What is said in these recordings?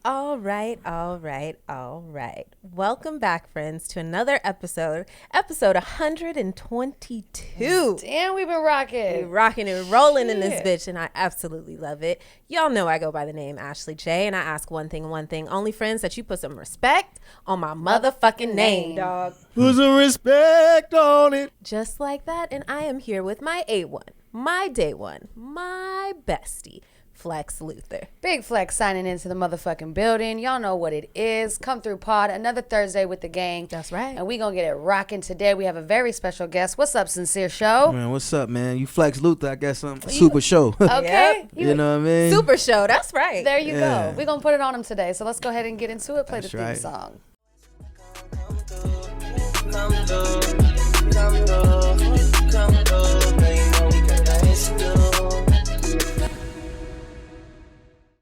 All right. Welcome back, friends, to another episode 122. Damn, we've been rocking. We're rocking and rolling in this bitch, and I absolutely love it. Y'all know I go by the name Ashley J, and I ask one thing only, friends, that you put some respect on my motherfucking name, dog. Put some respect on it. Just like that, and I am here with my A1, my day one, my bestie, Flex Luther. Big Flex signing into the motherfucking building. Y'all know what it is. Come through pod, another Thursday with the gang. That's right. And we gonna get it rocking today. We have a very special guest. What's up, Sincere Show? Man, what's up, man? You Flex Luther, I guess I'm super show. Okay. You know what I mean? Super show, that's right. There you Yeah. go. We're gonna put it on him today. So let's go ahead and get into it. Play That's the theme right. song.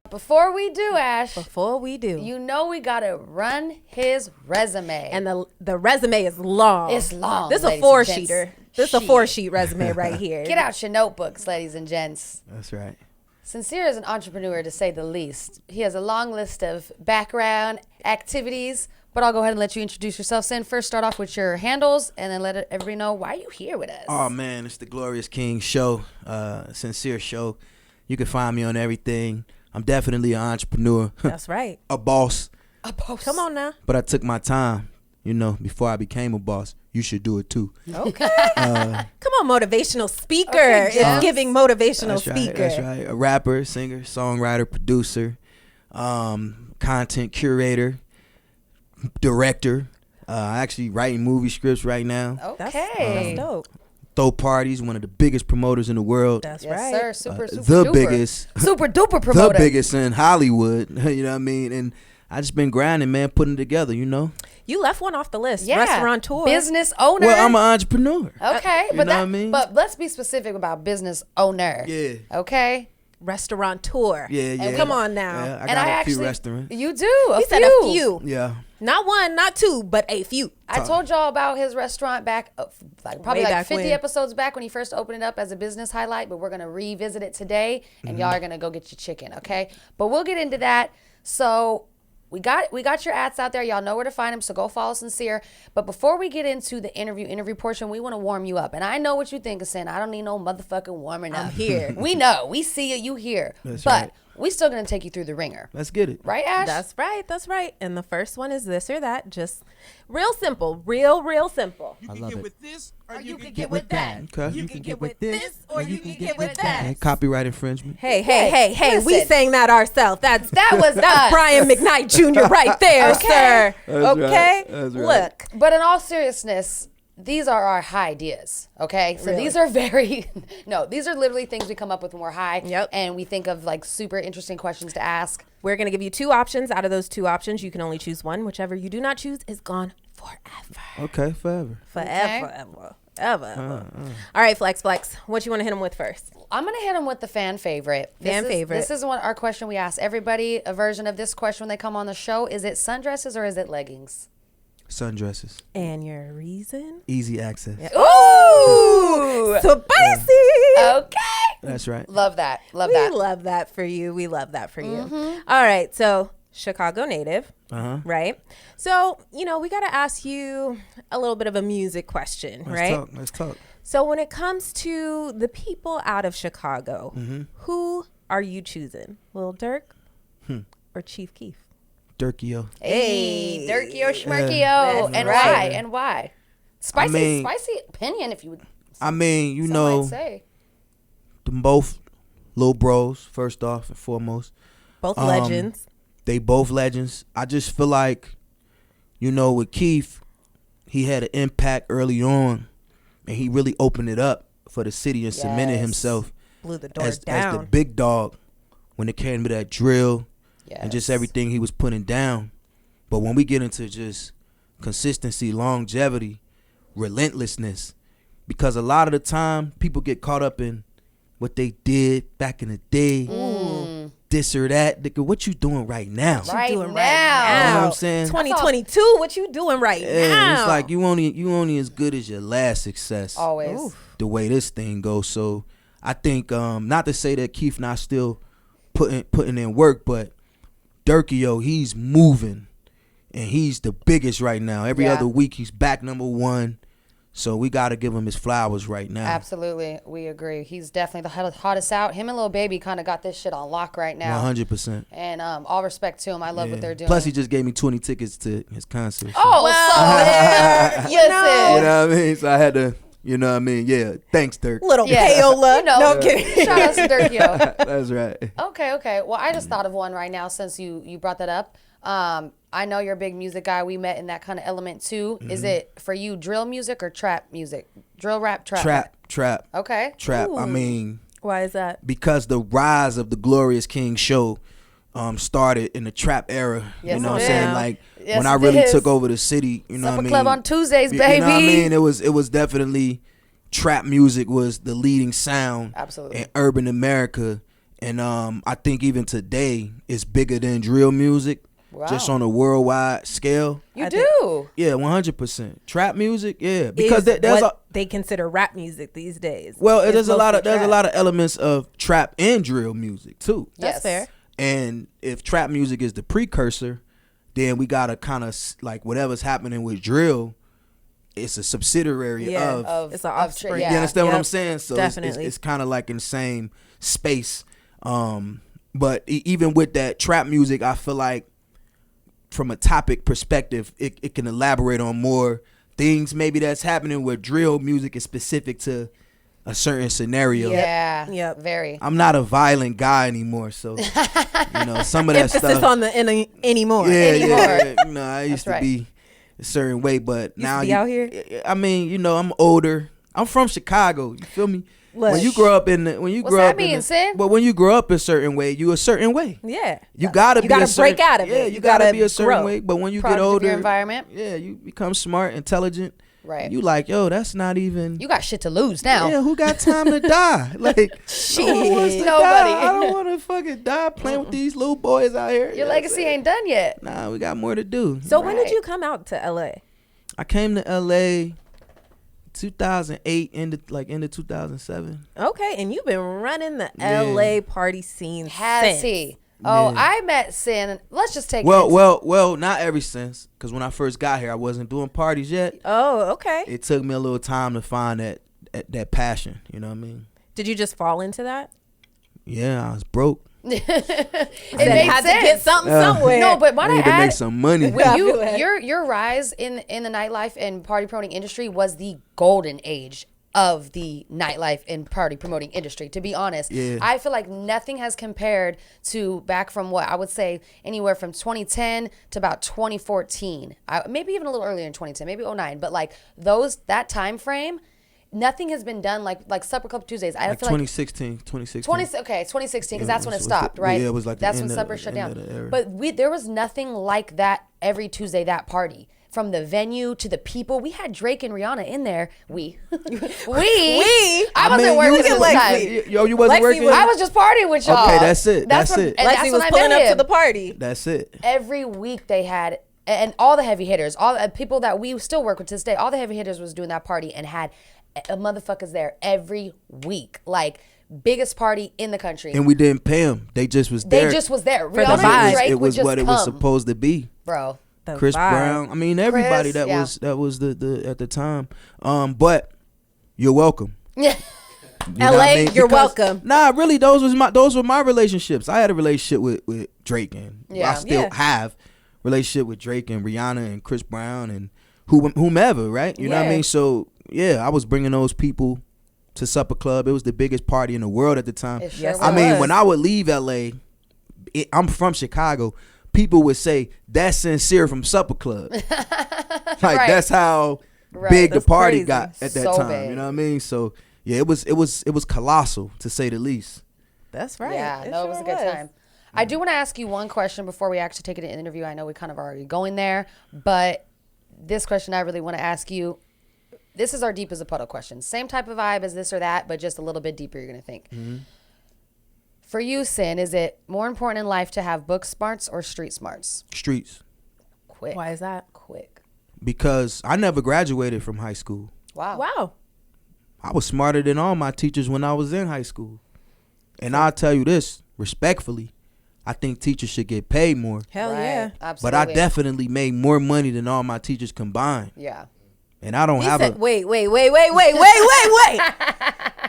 Before we do, Ash, you know we gotta run his resume. And the resume is long. It's long. This is a ladies four and gents. sheeter. This is a 4-sheet resume right here. Get out your notebooks, ladies and gents. That's right. Sincere is an entrepreneur, to say the least. He has a long list of background activities, but I'll go ahead and let you introduce yourself. Sin, first start off with your handles, and then let everybody know why you here with us. Oh, man, it's the Glorious King show, Sincere show. You can find me on everything. I'm definitely an entrepreneur. That's right. A boss. A post. Come on now. But I took my time, before I became a boss. You should do it too. Okay. Come on, motivational speaker. Okay, It's Jeff. giving motivational That's speaker. right. That's right. A rapper, singer, songwriter, producer, content curator, director. Actually writing movie scripts right now. Okay. That's dope. Throw parties, one of the biggest promoters in the world. That's Yes, right. sir. Super The duper. biggest. Super duper The promoter. biggest in Hollywood. You know what I mean? And I just been grinding, man, putting it together, You left one off the list. Yeah. Restaurateur. Business owner. Well, I'm an entrepreneur. Okay, You but know what I mean? But let's be specific about business owner. Yeah. Okay. Restaurateur. Yeah. Come on now. Yeah, I And got I a actually, few restaurants. You do. He said a few. Yeah. Not one, not two, but a few. I told y'all about his restaurant back, probably Way like back 50 when. episodes back when he first opened it up as a business highlight, but we're going to revisit it today, and y'all are going to go get your chicken, okay? But we'll get into that. So we got your ads out there. Y'all know where to find them, so go follow Sincere. But before we get into the interview portion, we want to warm you up. And I know what you think of saying, I don't need no motherfucking warming up. I'm here. We know. We see you here. That's but right. we still going to take you through the ringer. Let's get it. Right, Ash? That's right. And the first one is this or that. Just real simple. Real simple. You I can love get it. with this, or you can get with that. Okay. You can get with this, or you can get with that. And copyright infringement. Hey, we listen. sang that ourselves. That was us. That's Brian McKnight Jr. right there, Okay. sir. That's Okay? right. That's right. Look. But in all seriousness, these are our high ideas, okay? So Really? these are these are literally things we come up with when we're high. Yep. And we think of like super interesting questions to ask. We're going to give you two options. Out of those two options, you can only choose one. Whichever you do not choose is gone forever. Okay, forever. Forever. All right, Flex. What you want to hit them with first? I'm going to hit them with the fan favorite. Favorite. This is our question we ask everybody, a version of this question when they come on the show. Is it sundresses or is it leggings? Sundresses. And your reason? Easy access. Ooh, spicy. Okay. That's right. Love that. Love We that. love that for you. All right, so Chicago native, right? So, we got to ask you a little bit of a music question, right? Let's talk. So when it comes to the people out of Chicago, who are you choosing? Lil Durk or Chief Keef? Durkio. Hey, Durkio Schmerkio. That's And right. why? And why? Spicy opinion, if you would. I mean, some might say. them both little bros, first off and foremost. Both legends. They both legends. I just feel like, with Keith, he had an impact early on, and he really opened it up for the city and cemented Yes. himself Blew the door as down. the big dog when it came to that drill and just Yes. everything he was putting down. But when we get into just consistency, longevity, relentlessness, because a lot of the time people get caught up in what they did back in the day, this or that. Nigga, what you doing right now? Right doing now. You know what I'm saying? 2022, what you doing right Yeah, now? it's like you only as good as your last success. Always. The way this thing goes. So I think not to say that Keith not still putting in work, but Durkio, he's moving, and he's the biggest right now. Every other week, he's back #1. So we got to give him his flowers right now. Absolutely. We agree. He's definitely the hottest out. Him and Lil Baby kind of got this shit on lock right now. 100%. And all respect to him. I love what they're doing. Plus, he just gave me 20 tickets to his concert. Oh, well, so you know what I mean? So I had to, you know what I mean? Yeah. Thanks, Dirk. Little payola. You know, no kidding. Shout out to Dirk, yo. That's right. Okay. Well, I just thought of one right now since you brought that up. I know you're a big music guy. We met in that kind of element too. Is it for you drill music or trap music? Drill, rap, trap? Trap. Okay. Trap. Ooh. I mean. Why is that? Because the rise of the Glorious King show started in the trap era. Yes, you know what it I'm saying? did. Like Yes, when I it really is. took over the city, you know what I mean? SupperClub on Tuesdays, You baby. know what I mean? It was definitely trap music was the leading sound Absolutely. in urban America. And I think even today it's bigger than drill music. Wow. Just on a worldwide scale. You do. Yeah, 100%. Trap music, yeah. Because Is there's what they consider rap music these days. well, It's there's a lot mostly of trap. elements of trap and drill music too. That's Yes. fair. And if trap music is the precursor, then we gotta kind of like whatever's happening with drill, it's a subsidiary of. It's an of offspring. yeah. You understand what Yep. I'm saying? So Definitely. it's kind of like in the same space. But even with that trap music, I feel like from a topic perspective, it can elaborate on more things maybe that's happening where drill music is specific to a certain scenario. Yeah. Yep. Very. I'm not a violent guy anymore, so you know some of that Emphasis stuff. on the anymore. Yeah, anymore. yeah. You know, I used That's right. to be a certain way, but now to be out here? I mean, you know, I'm older. I'm from Chicago. You feel me? Look. When you grow up in the, when you What's grow that up in mean, the, Sin? but when you grow up a certain way, you a certain way. Yeah. You gotta You gotta be a certain, break out of it. Yeah, You you gotta gotta be a certain grow. way. But when you Product get of older, your environment. yeah, you become smart, intelligent. Right. You like, yo, that's not even. You got shit to lose now. Yeah, who got time to die? Like, Shit. who wants to Nobody. die? I don't want to fucking die playing with these little boys out here. Your You know what I'm legacy saying? ain't done yet. Nah, we got more to do. So when did Right. you come out to LA? I came to LA 2008 into 2007. Okay, and you've been running the LA party scene Has since. he? Oh, Yeah. I met Sin. Let's just take Well, not ever since. Because when I first got here, I wasn't doing parties yet. Oh, okay. It took me a little time to find that passion. You know what I mean? Did you just fall into that? Yeah, I was broke. it Said made had sense. to get something somewhere. No, but might I I need to add, make some money. Yeah, I feel you that. your rise in the nightlife and party promoting industry was the golden age of the nightlife and party promoting industry, to be honest. Yeah. I feel like nothing has compared to back from what I would say anywhere from 2010 to about 2014. Maybe even a little earlier in 2010, maybe 2009, but like that time frame, nothing has been done like SupperClub Tuesdays. I Like feel 2016. 2016 because Yeah, that's when it was stopped, the- right? yeah, it was like the that's end when of- Supper shut end down. of the era. But there was nothing like that every Tuesday, that party. From the venue to the people, we had Drake and Rihanna in there. We. I wasn't working at the time. Yo, you wasn't Lexi working? was- I was just partying with y'all. Okay, that's it. That's it. And that's Lexi when was I pulling met up to him. the party. That's it. Every week they had, and all the heavy hitters, all the people that we still work with to this day, all the heavy hitters was doing that party and had a motherfuckers there every week. Like, biggest party in the country. And we didn't pay them. They just was there. They just was there. the Rihanna vibe. and Drake It would was just what it come. was supposed to be. Bro. The Chris vibe. Brown. I mean, everybody Chris, that was the at the time. But you're welcome. Yeah. You know what LA, I mean? you're Because- welcome. Nah, really, those were my relationships. I had a relationship with Drake and Yeah. I still Yeah. have relationship with Drake and Rihanna and Chris Brown and whomever, right? You know what I Yeah. mean? So yeah, I was bringing those people to SupperClub. It was the biggest party in the world at the time. It sure Yes, I mean, was. when I would leave LA, I'm from Chicago. People would say that's sincere from SupperClub. Like Right. that's how Right. big That's the party crazy. got at that So time. big. You know what I mean? So yeah, it was colossal to say the least. That's right. Yeah, no, it was a good time. I do want to ask you one question before we actually take it to interview. I know we kind of already going there, but this question I really want to ask you. This is our deep as a puddle question. Same type of vibe as this or that, but just a little bit deeper, you're going to think. For you, Sin, is it more important in life to have book smarts or street smarts? Streets. Quick. Why is that? Quick. Because I never graduated from high school. Wow. Wow. I was smarter than all my teachers when I was in high school. And I'll tell you this, respectfully, I think teachers should get paid more. Hell Right. yeah. Absolutely. But I definitely made more money than all my teachers combined. Yeah. And I don't He have said, a wait.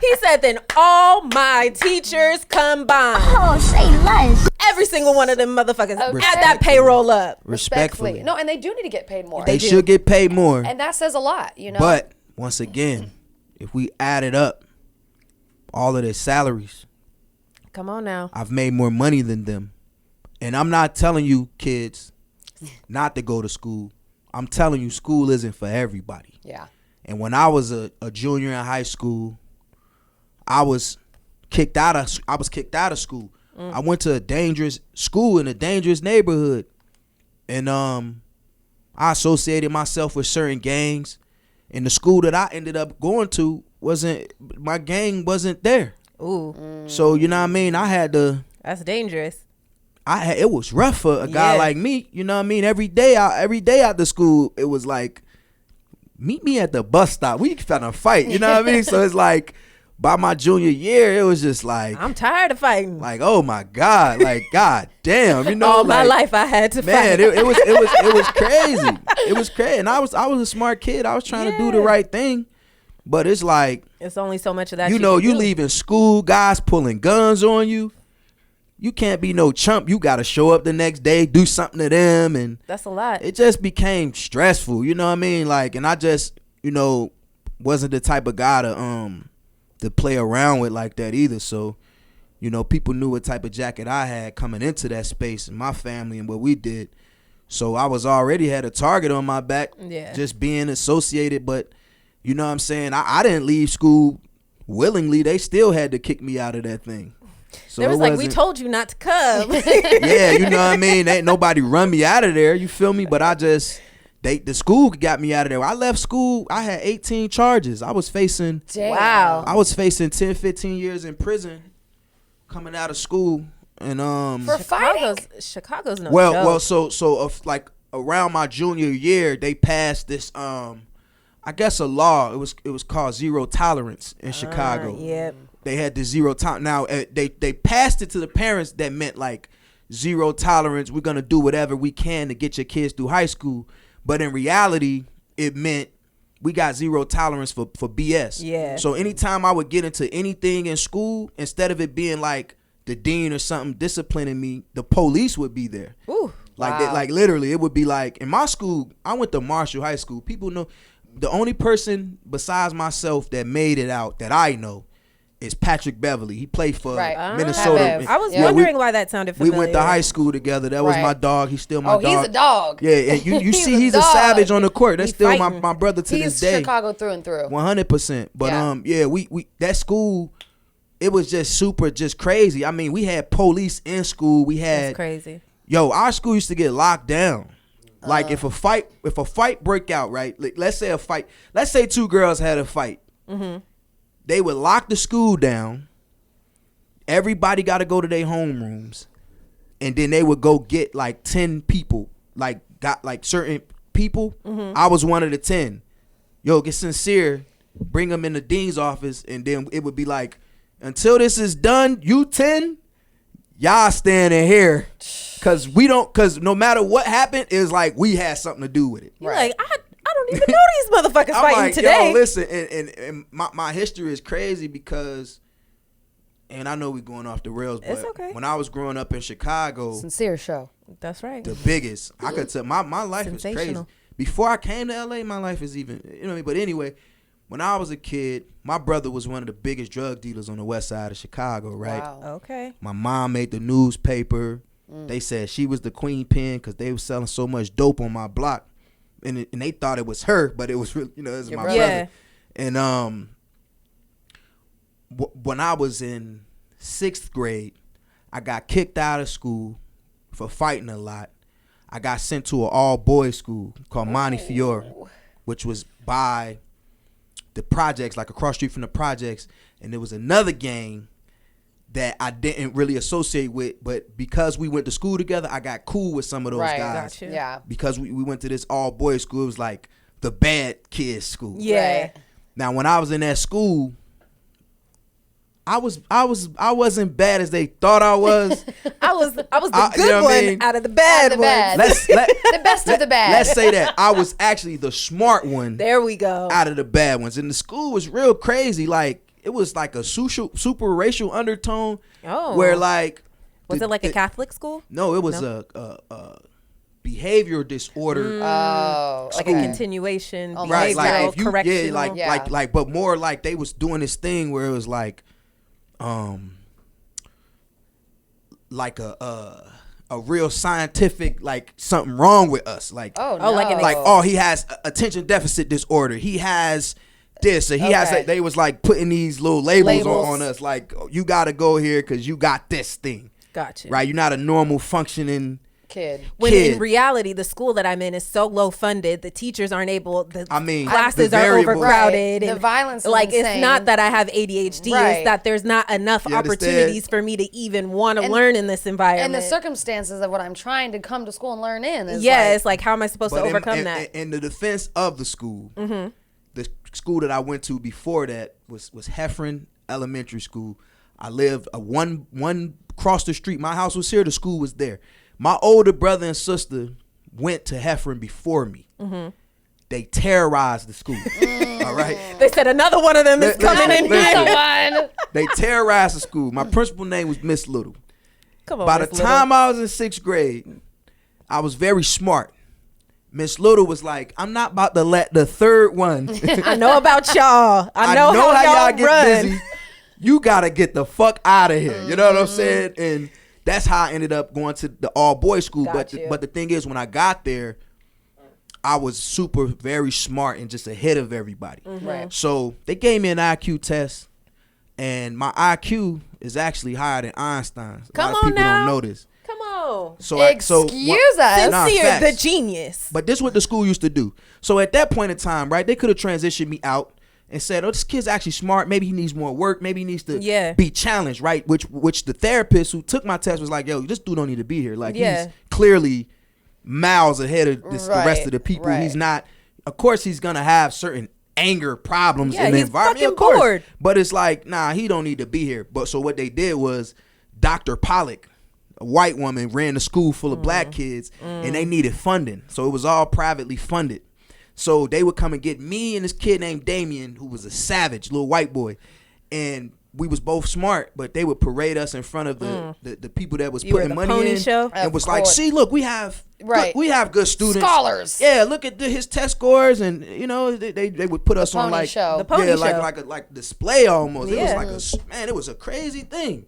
He said, then all my teachers combined. Oh, say less. Every single one of them motherfuckers. Okay. Add that payroll up. respectfully. No, and they do need to get paid more. They should get paid more. And that says a lot, you know. But once again, if we add it up, all of their salaries, Come on now. I've made more money than them. And I'm not telling you kids not to go to school. I'm telling you school isn't for everybody. yeah. And when I was a junior in high school, I was kicked out of school. I went to a dangerous school in a dangerous neighborhood. And I associated myself with certain gangs. And the school that I ended up going to my gang wasn't there. Ooh, So, you know what I mean? I had to that's dangerous. it was rough for a guy Yeah. like me. You know what I mean? Every day after school, it was like, meet me at the bus stop. We finna fight. You know what I mean? So it's like, by my junior year, it was just like, I'm tired of fighting. like, oh my God, like, God damn, you know, All my like, life I had to man, fight. it was crazy. It was crazy, and I was a smart kid. I was trying to do the Yeah. right thing, but it's like, It's only so much of that. you know, can you do. leaving school, guys pulling guns on you. You can't be no chump. You got to show up the next day, do something to them, and That's a lot. it just became stressful. You know what I mean? Like, and I just, you know, wasn't the type of guy to play around with like that either. So, you know, people knew what type of jacket I had coming into that space and my family and what we did. So I was already had a target on my back, Yeah. just being associated. But you know what I'm saying? I didn't leave school willingly. They still had to kick me out of that thing. So There was it like, we wasn't- told you not to come. yeah, you know what I mean? Ain't nobody run me out of there, you feel me? But the school got me out of there. I left school, I had 18 charges. I was facing Damn. Wow. 10, 15 years in prison coming out of school. And For fighting? Chicago's no well, joke. so of like around my junior year, they passed this I guess a law. It was called zero tolerance in Chicago. Yep. They had the zero tolerance. Now they passed it to the parents. That meant like zero tolerance. We're gonna do whatever we can to get your kids through high school. But in reality, it meant we got zero tolerance for BS. Yeah. So anytime I would get into anything in school, instead of it being like the dean or something disciplining me, the police would be there. Ooh. Like Wow. like literally, it would be like in my school. I went to Marshall High School. People know the only person besides myself that made it out that I know is Patrick Beverly. He played for Right. Minnesota. Bev. I was Yeah, wondering why that sounded We familiar. went to high school together. That was Right. my dog. He's still my Oh, dog. he's a dog. Yeah, and you He's see a he's a dog. savage on the court. That's He still fighting. my brother to He's this day. Chicago through and through. 100%. But Yeah. we that school, it was just super just crazy. I mean, we had police in school. We had That's crazy. our school used to get locked down. Like if a fight break out, right? Like, let's say two girls had a fight. Mm-hmm. They would lock the school down. Everybody got to go to their homerooms, and then they would go get like 10 people, like got like certain people. Mm-hmm. I was one of the 10. Yo, get sincere, bring them in the dean's office, and then it would be like, until this is done, you 10, y'all standing here. Cause no matter what happened, it's like we had something to do with it. You're Right. like, I don't even know these motherfuckers I'm fighting like, today. yo, listen, and my history is crazy because, and I know we going off the rails, but It's okay. when I was growing up in Chicago, Sincere show. That's right. the biggest, I could tell my life was crazy. Sensational. Before I came to LA, my life is even, you know what I mean? But anyway, when I was a kid, my brother was one of the biggest drug dealers on the west side of Chicago, right? Wow. Okay. My mom made the newspaper. They said she was the queen pin because they were selling so much dope on my block, and they thought it was her, but it was really, it was Your my brother. brother. And when I was in 6th grade, I got kicked out of school for fighting a lot. I got sent to an all boys school called Montefiore, which was by the projects, like across the street from the projects, and there was another gang that I didn't really associate with, but because we went to school together, I got cool with some of those Right. guys. Gotcha. Yeah. Because we went to this all boys school. It was like the bad kids school. Yeah. Right. Now, when I was in that school, I wasn't bad as they thought I was. I was the good you know what I one mean? out of the bad ones. The best of the bad. Let's say that I was actually the smart one. There we go. Out of the bad ones, and the school was real crazy. Like it was like a super racial undertone. Oh, where like was it like a Catholic school? No, it was a behavioral disorder. Oh, like a continuation, right? Like if you, correctional. like, but more like they was doing this thing where it was like a real scientific, like something wrong with us, like he has attention deficit disorder, he has this, or he has like, they was like putting these little labels. On us, like you gotta go here because you got this thing. Gotcha. Right, you're not a normal functioning kid. When in reality, the school that I'm in is so low funded, the teachers aren't able. Classes are overcrowded. Right. The violence, is like insane. It's not that I have ADHD; it's that there's not enough opportunities for me to even want to learn in this environment. And the circumstances of what I'm trying to come to school and learn in is it's like how am I supposed to overcome that? In the defense of the school, the school that I went to before that was Heffron Elementary School. I lived one across the street. My house was here. The school was there. My older brother and sister went to Heffron before me. They terrorized the school. All right. They said another one of them is coming in here. They terrorized the school. My principal name was Miss Little. Come on, by the time I was in 6th grade, I was very smart. Miss Little was like, I'm not about to let the third one. I know about y'all. I know how y'all get run. Busy. You gotta get the fuck out of here. You know what I'm saying? And that's how I ended up going to the all boys school. But the thing is, when I got there, I was very smart and just ahead of everybody. Right. So they gave me an IQ test, and my IQ is actually higher than Einstein's. A lot of people don't know this. Come on. Excuse us. Sincere, the genius. But this is what the school used to do. So at that point in time, right, they could have transitioned me out and said, oh, this kid's actually smart. Maybe he needs more work. Maybe he needs to be challenged, right? Which the therapist who took my test was like, yo, this dude don't need to be here. Like, he's clearly miles ahead of the rest of the people. Right. He's not, of course, he's going to have certain anger problems in the environment. Of course. Bored. But it's like, nah, he don't need to be here. But so what they did was Dr. Pollock, a white woman, ran a school full of black kids, and they needed funding. So it was all privately funded. So they would come and get me and this kid named Damien, who was a savage little white boy, and we was both smart, but they would parade us in front of the people that was putting money in, show? And was like, see, look, we have good students, scholars. Yeah, look at his test scores, and you know they would put us on like the pony show. like display almost. It was like it was a crazy thing.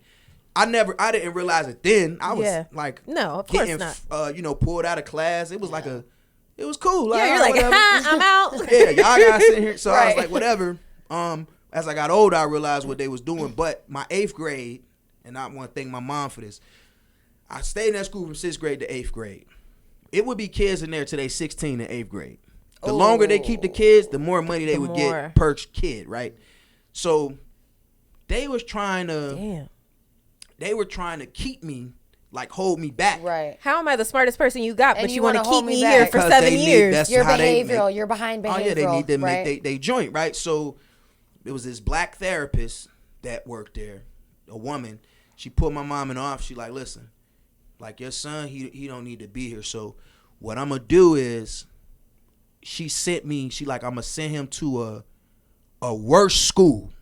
I didn't realize it then. I was like, no, of course not. Pulled out of class. It was like it was cool. Like, you're like, I'm out. Yeah, y'all gotta sit here. So I was like, whatever. As I got older, I realized what they was doing. But my 8th grade, and I want to thank my mom for this, I stayed in that school from 6th grade to 8th grade. It would be kids in there till they 16 in 8th grade. The longer they keep the kids, the more money they would get per kid, right? So they was trying to keep me, like, hold me back. Right. How am I the smartest person you got, but you want to keep me back here for 7 years? You're behavioral. You're behind behavioral. Oh, yeah, they need to make they joint, right? So there was this black therapist that worked there, a woman. She put my mom in the office. She like, listen, like, your son, he don't need to be here. So what I'm going to do is, she sent me, I'm going to send him to a worse school,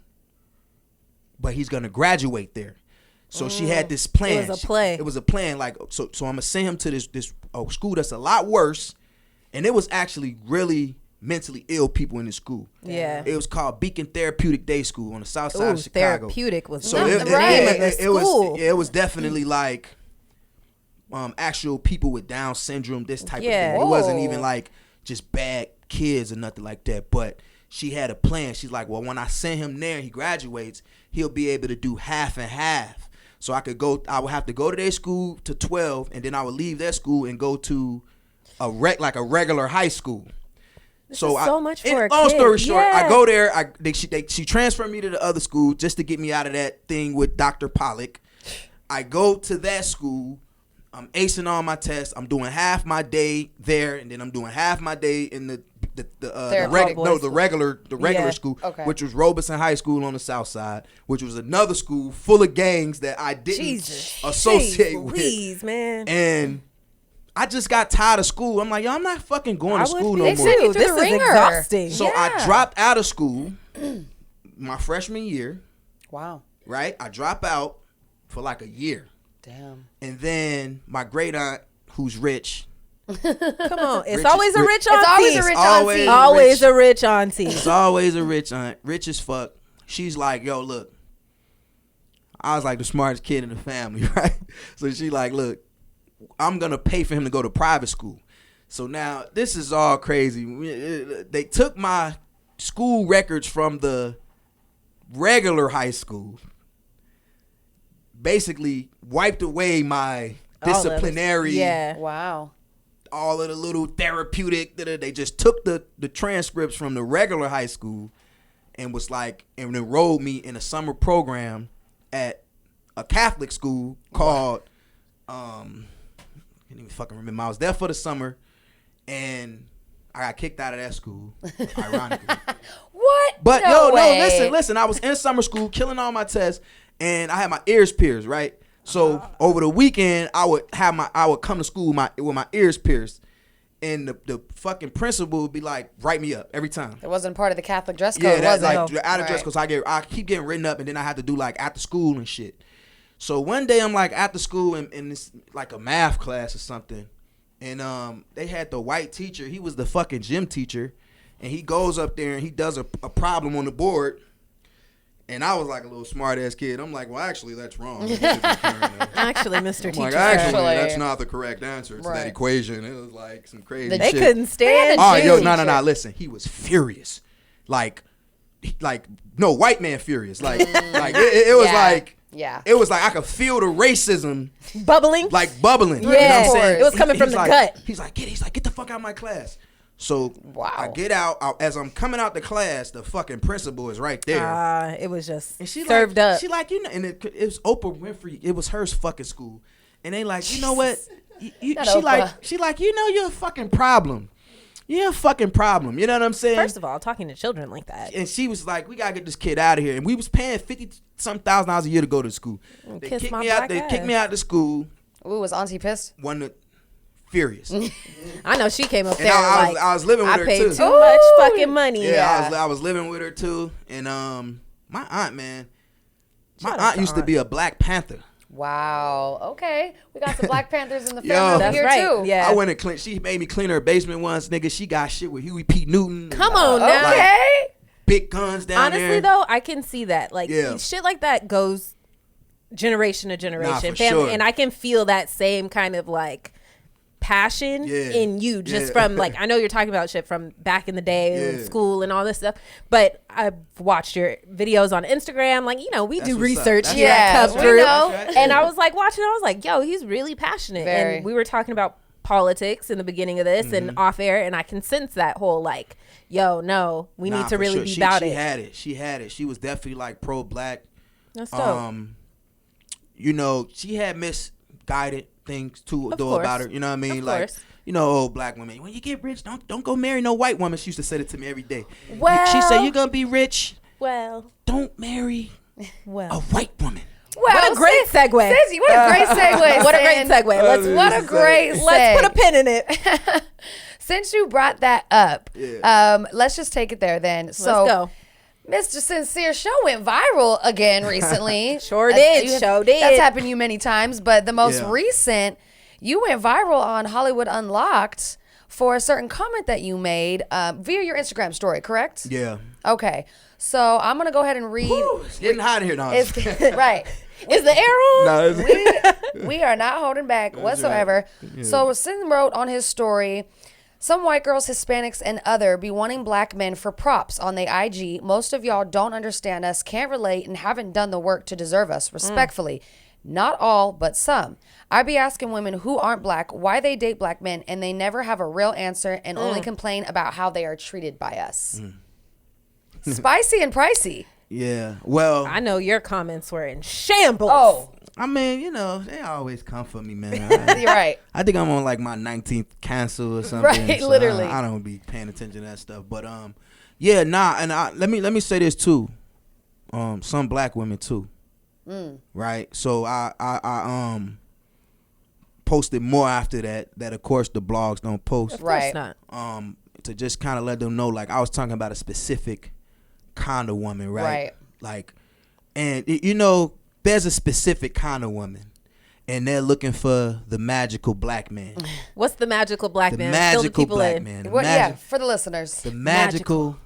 but he's going to graduate there. So she had this plan. It was a plan. Like, so I'm gonna send him to this school that's a lot worse, and it was actually really mentally ill people in this school. Yeah. It was called Beacon Therapeutic Day School on the south side of Chicago. Therapeutic was so the name of the school. It was definitely like actual people with Down syndrome, this type of thing. It wasn't even like just bad kids or nothing like that. But she had a plan. She's like, well, when I send him there, he graduates, he'll be able to do half and half. So I would have to go to their school to 12, and then I would leave their school and go to a regular high school. This is so much for a kid. Long story short, I go there. She transferred me to the other school just to get me out of that thing with Dr. Pollock. I go to that school. I'm acing all my tests. I'm doing half my day there, and then I'm doing half my day in the the regular school, which was Robeson High School on the South Side, which was another school full of gangs that I didn't associate with. Man. And I just got tired of school. I'm like, yo, I'm not fucking going to school no more. This is exhausting. So I dropped out of school my freshman year. Wow. Right? I drop out for like a year. Damn. And then my great aunt, who's rich. Come on. It's always a rich auntie. It's always a rich auntie. Always a rich auntie. It's always a rich aunt. Rich as fuck. She's like, yo, look. I was like the smartest kid in the family, right? So she like, look, I'm going to pay for him to go to private school. So now this is all crazy. They took my school records from the regular high school, basically wiped away my disciplinary. Yeah. Wow. All of the little therapeutic. They just took the transcripts from the regular high school and was like, and enrolled me in a summer program at a Catholic school called, I can't even fucking remember. I was there for the summer and I got kicked out of that school, ironically. What? But no way. listen. I was in summer school, killing all my tests, and I had my ears pierced, right? So over the weekend, I would come to school with my ears pierced, and the fucking principal would be like, write me up every time. It wasn't part of the Catholic dress code, Yeah, was it? like out of dress code. So I keep getting written up, and then I have to do like after school and shit. So one day I'm like after school in this like a math class or something. And they had the white teacher. He was the fucking gym teacher. And he goes up there and he does a problem on the board. And I was like a little smart ass kid. I'm like, well, actually, that's wrong. Actually, Mr. Teacher. Like, actually, that's not the correct answer to that equation. It was like some crazy shit. They couldn't stand Oh, yo, no. Listen, he was furious. Like, no, white man furious. Like it was like. Yeah. It was like I could feel the racism bubbling. Yeah. You know what I'm saying? It was coming from the gut. He's like, get the fuck out of my class. So wow. I get out. As I'm coming out the class, the fucking principal is right there. It was just and she served up. She like, you know, and it was Oprah Winfrey. It was her fucking school. And they like, you know what? She like, you know, you're a fucking problem. You're a fucking problem. You know what I'm saying? First of all, talking to children like that. And she was like, we gotta get this kid out of here. And we was paying $50,000 a year to go to school. They kicked me out. They kicked me out of school. Ooh, was Auntie pissed? Furious. I know she came up there. I was living with her too. I paid too much fucking money. Yeah, I was living with her too. And my aunt, man, my aunt used to be a Black Panther. Wow. Okay. We got some Black Panthers in the family over here too. Yeah. I went and clean. She made me clean her basement once, nigga. She got shit with Huey P. Newton. Come on now. Okay. Big guns down there. Honestly, though, I can see that. Like, shit like that goes generation to generation. Family, sure. And I can feel that same kind of, like, passion in you just from, like, I know you're talking about shit from back in the day in school and all this stuff, but I've watched your videos on Instagram. Like, you know, we do research here at Cup Group. And I was, like, watching, I was like, yo, he's really passionate. Very. And we were talking about politics in the beginning of this and off air, and I can sense that whole, like, yo, no, we need to really be about it. She had it. She was definitely like pro-black. That's dope. You know, she had misguided things to do about her. You know what I mean? Of like, course. you know, old black women. When you get rich, don't go marry no white woman. She used to say it to me every day. Well, she said, you're gonna be rich. Well, don't marry a white woman. Well, what a great segue. Sissy, what a great segue. What a great segue. Let's put a pin in it. Since you brought that up, let's just take it there then. Let's go. Mr. Sincere Show went viral again recently. Sure did. That's happened to you many times, but the most recent, you went viral on Hollywood Unlocked for a certain comment that you made via your Instagram story, correct? Yeah. Okay. So I'm going to go ahead and read. It's getting hot in here now. Right. Is the air on? No, we are not holding back whatsoever. Right. Yeah. So Sin wrote on his story, some white girls, Hispanics, and other be wanting black men for props on the IG. Most of y'all don't understand us, can't relate, and haven't done the work to deserve us, respectfully. Not all, but some. I be asking women who aren't black why they date black men, and they never have a real answer and only complain about how they are treated by us. Spicy and pricey. Yeah. Well, I know your comments were in shambles. Oh, I mean, you know, they always come for me, man. You're right. I think I'm on like my 19th cancel or something. Right, so literally. I don't be paying attention to that stuff. But yeah, nah. And let me say this too. Some black women too. Right. So I posted more after that of course the blogs don't post. Of course not. To just kind of let them know, like I was talking about a specific kind of woman, right? Like, and you know, there's a specific kind of woman, and they're looking for the magical black man. What's the magical black man? Magical black man. Yeah, for the listeners. The magical.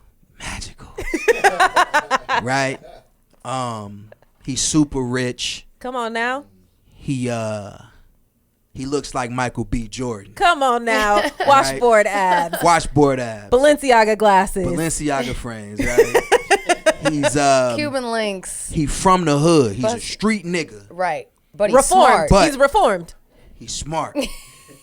Right? He's super rich. Come on now. He looks like Michael B. Jordan. Come on now. Washboard abs. Washboard abs. Balenciaga glasses. Balenciaga frames, right? He's Cuban links. He from the hood. He's a street nigga. Right. But he's reformed. smart. He's reformed. He's smart.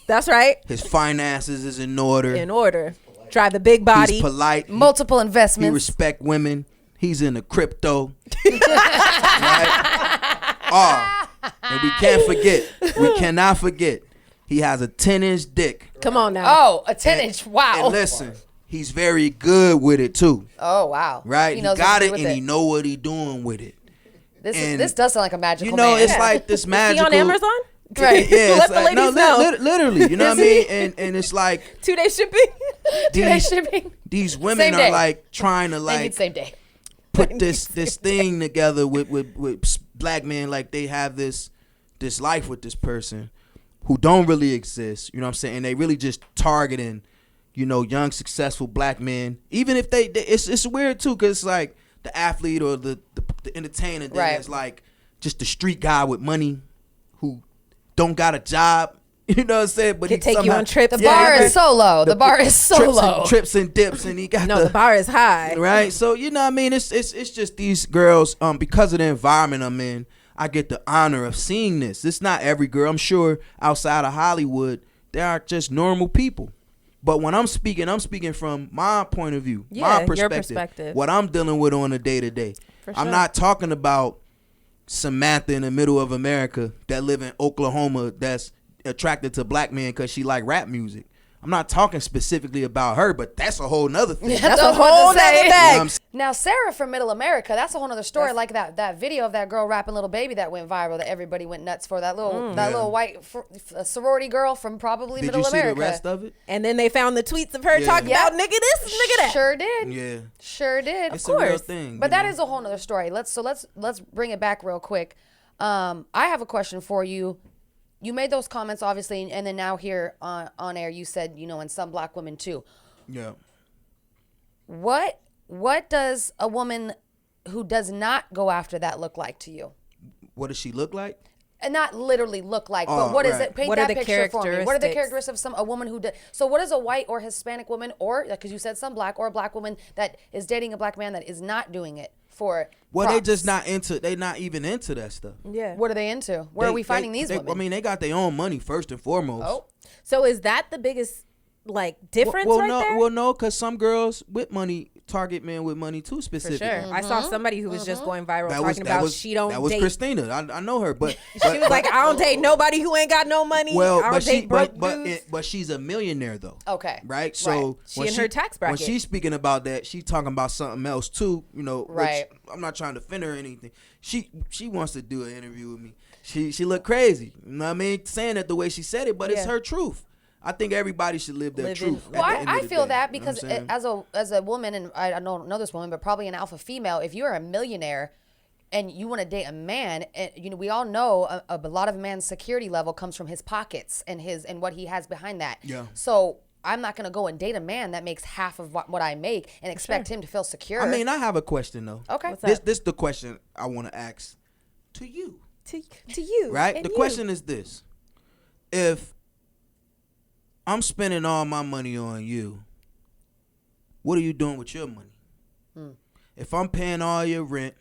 That's right. His finances is in order. In order. Drive the big body. He's polite. Multiple investments. He respect women. He's into crypto. Right? And we can't forget. We cannot forget. He has a 10-inch dick. Come on now. Oh, a 10-inch. Wow. And listen, he's very good with it too. Oh, wow. Right? He got it and he know what he doing with it. This does sound like a magical man. You know, man. it's like this magical. Is he on Amazon? Right. Yeah, let the ladies know. Literally, you know what I mean? And it's like 2-day shipping. 2-day shipping. These women are like trying to like same day. Put this thing together with black men, like they have this life with this person who don't really exist, you know what I'm saying? And they really just targeting, you know, young successful black men. Even if it's weird too, because it's like the athlete or the entertainer thing is like just the street guy with money who don't got a job. You know what I'm saying? But he take you on trips. The bar is so low. The bar is so low. Trips and dips, and he got the bar is high. Right? So you know what I mean? It's just these girls, because of the environment I'm in, I get the honor of seeing this. It's not every girl. I'm sure outside of Hollywood, there are just normal people. But when I'm speaking from my point of view, my perspective, your perspective, what I'm dealing with on a day-to-day. I'm not talking about Samantha in the middle of America that live in Oklahoma that's attracted to black men because she like rap music. I'm not talking specifically about her, but that's a whole nother thing. That's a whole nother thing. Now, Sarah from Middle America, that's a whole nother story. Like that video of that girl rapping Little Baby that went viral that everybody went nuts for. That little white sorority girl from probably Middle America. Did you see the rest of it? And then they found the tweets of her talking about nigga this, nigga that. Sure did. Yeah. Sure did. It's of course. A real thing. But that is a whole nother story. Let's bring it back real quick. I have a question for you. You made those comments, obviously, and then now here on air, you said, you know, and some black women too. Yeah. What does a woman who does not go after that look like to you? What does she look like? And not literally look like, but what is it? Paint that picture for me. What are the characteristics of a woman who does? So what is a white or Hispanic woman, or because you said some black or a black woman that is dating a black man that is not doing it for? Well, they just not into. They not even into that stuff. Yeah. What are they into? Where are we finding these women? I mean, they got their own money first and foremost. Oh. So is that the biggest difference there? Well, no, because some girls with money target men with money too, specifically. For sure. Mm-hmm. I saw somebody who was just going viral talking about she don't date. That was Christina. I know her, but she was like, I don't date nobody who ain't got no money. Well, I don't date broke dudes. But she's a millionaire though. Okay. Right. So she in her tax bracket. When she's speaking about that, she's talking about something else too. You know. Right. Which I'm not trying to offend her or anything. She wants to do an interview with me. She looked crazy. You know what I mean? Saying it the way she said it, but it's her truth. I think everybody should live their truth. Well, I feel that because as a woman, and I don't know this woman, but probably an alpha female, if you're a millionaire and you want to date a man, and you know, we all know a lot of a man's security level comes from his pockets and what he has behind that. Yeah. So I'm not going to go and date a man that makes half of what I make and expect him to feel secure. I mean, I have a question though. Okay. This is the question I want to ask to you. To you. Right? The question is this. If I'm spending all my money on you, what are you doing with your money? If I'm paying all your rent,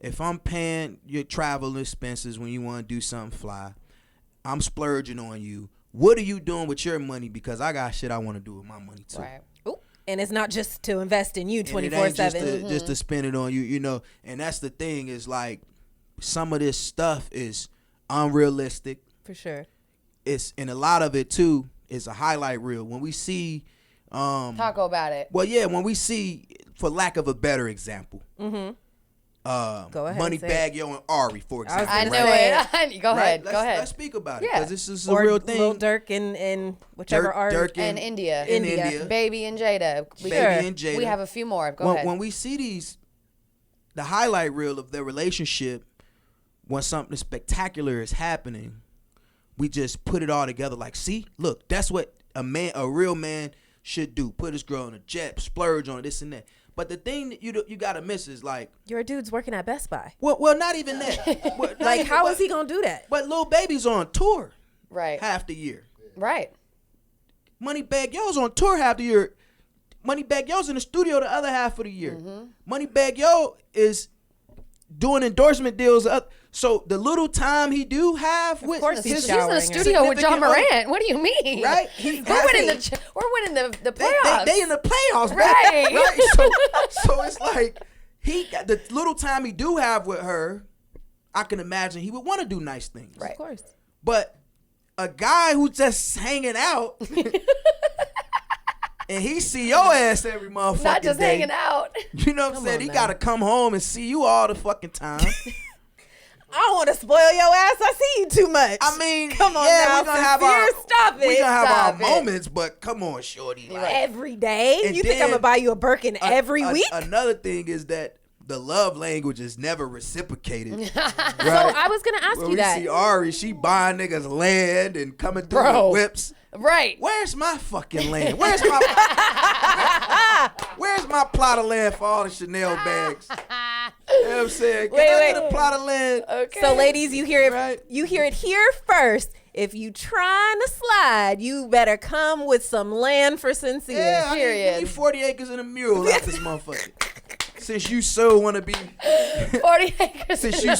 if I'm paying your travel expenses when you want to do something fly, I'm splurging on you. What are you doing with your money? Because I got shit I want to do with my money too. Right. Ooh. And it's not just to invest in you 24/7. Just to spend it on you, you know. And that's the thing is like some of this stuff is unrealistic. For sure. And a lot of it too is a highlight reel. When we see talk about it. Well, yeah, when we see, for lack of a better example, Go ahead. Moneybagg Yo and Ari, for example. I know it. Go ahead. Go ahead. Let's speak about it, Yeah. because this is a real thing. Lil Durk and whichever Durk and India. India. Baby and Jada. Baby and Jada. We have a few more. Go ahead. When we see the highlight reel of their relationship, when something spectacular is happening, we just put it all together. Like, see, look, that's what a real man should do. Put his girl on a jet, splurge on this and that. But the thing that you gotta miss is, like, your dude's working at Best Buy. Well, not even that. Like, how is he gonna do that? But Lil Baby's on tour, right, half the year. Right. Moneybagg Yo's on tour half the year. Moneybagg Yo's in the studio the other half of the year. Moneybagg Yo is doing endorsement deals. So the little time he do have with he's in the studio with John Morant. What do you mean? Right? We're winning the playoffs. They in the playoffs, right? Right. So it's like he got the little time he do have with her. I can imagine he would want to do nice things, right? Of course. But a guy who's just hanging out. And he see your ass every motherfucking Not just day. hanging out. You know what I'm saying? He got to come home and see you all the fucking time. I don't want to spoil your ass. I see you too much. I mean, come on yeah, now. We're going to have our, stop it. We gonna have Stop our moments, but come on, shorty. Like, every day? And you think I'm going to buy you a Birkin every week? Another thing is that the love language is never reciprocated. Right? So I was going to ask you that. We see Ari, she buying niggas land and coming through with whips. Right. Where's my fucking land? Where's my plot of land for all the Chanel bags? You know what I'm saying? Can I get a plot of land? Okay. So ladies, you hear it right? You hear it here first. If you trying to slide, you better come with some land for Sincere. Yeah, period. I need 40 acres and a mule out this motherfucker. Since you so want to be 40 acres. Since you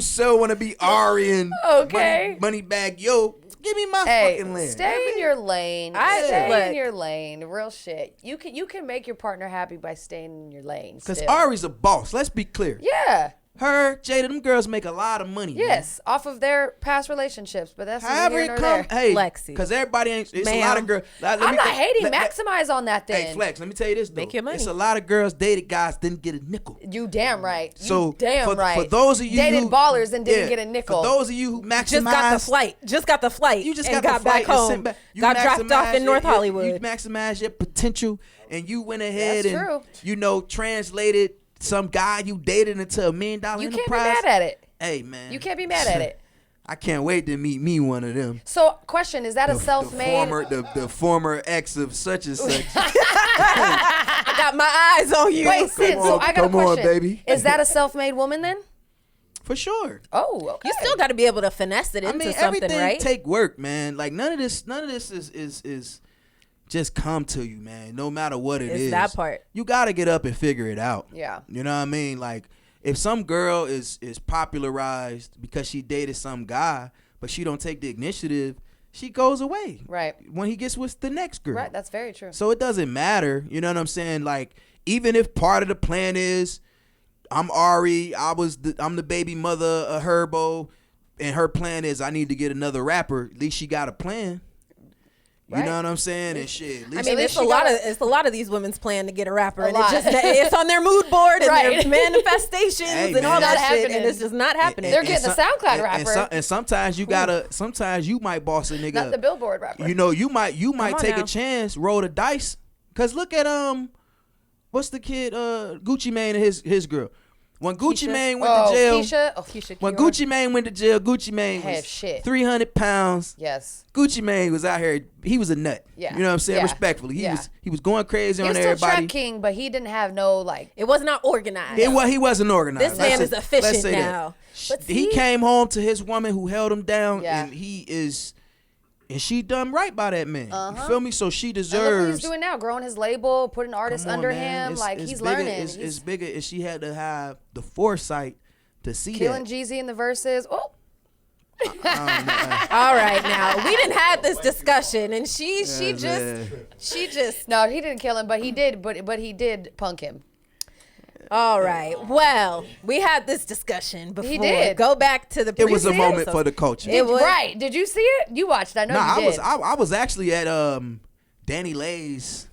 so want to be Ari and Moneybagg Yo. Give me my fucking land. Stay in your lane. Stay in your lane. Real shit. You can make your partner happy by staying in your lane. Because Ari's a boss. Let's be clear. Yeah. Her, Jada, them girls make a lot of money. Yes, man. Off of their past relationships, but that's however it come. Hey, Lexi. Because everybody ain't. It's a lot of girls. I'm not hating. Maximize on that thing. Hey, Flex. Let me tell you this though. Make your money. It's a lot of girls dated guys didn't get a nickel. You damn right. So right. For those of you dated who, ballers and didn't get a nickel. For those of you who maximize, just got the flight. You just and got back home. Got dropped off in North Hollywood. You maximize your potential, and you went ahead That's and translated some guy you dated into $1 million enterprise. You can't be mad at it. Hey, man. You can't be mad at it. I can't wait to meet me one of them. So, question, is that a self-made? The former ex of such and such. I got my eyes on you. Wait, Sid, so I got a question. Come on, baby. Is that a self-made woman then? For sure. Oh, okay. You still got to be able to finesse it into something, everything right? Take work, man. Like none of this is just come to you, man. No matter what it is. It's that part. You got to get up and figure it out. Yeah. You know what I mean? Like if some girl is popularized because she dated some guy, but she don't take the initiative, she goes away. Right. When he gets with the next girl. Right. That's very true. So it doesn't matter. You know what I'm saying? Like even if part of the plan is I'm Ari, I'm the baby mother of Herbo, and her plan is I need to get another rapper. At least she got a plan. You know what I'm saying? And shit. It's a lot of these women's plan to get a rapper, and it's on their mood board and their manifestations and all that shit, and it's just not happening. They're getting a SoundCloud rapper, and sometimes you might boss a nigga, not the Billboard rapper. You know, you might take a chance, roll the dice, cause look at what's the kid Gucci Mane and his girl. When Gucci Mane went to jail, Keisha when Gucci Mane went to jail, Gucci Mane was 300 pounds. Yes. Gucci Mane was out here. He was a nut. Yeah. You know what I'm saying? Yeah. Respectfully. He was going crazy on everybody. He was still Trap King, but he didn't have no like. It was not organized. He wasn't organized. This man is efficient now. But he came home to his woman who held him down, and she done right by that man. You feel me? So she deserves. And look what he's doing now, growing his label, putting artists under him. He's learning. It's bigger, and she had to have the foresight to see Killing that. Jeezy in the verses. Oh. All right, now we didn't have this discussion, and she just. No, he didn't kill him, but he did. But he did punk him. All right. Well, we had this discussion before. He did. Go back to the. It was a moment for the culture. It was right. Did you see it? You watched. I know you did. I was actually at Danny Lay's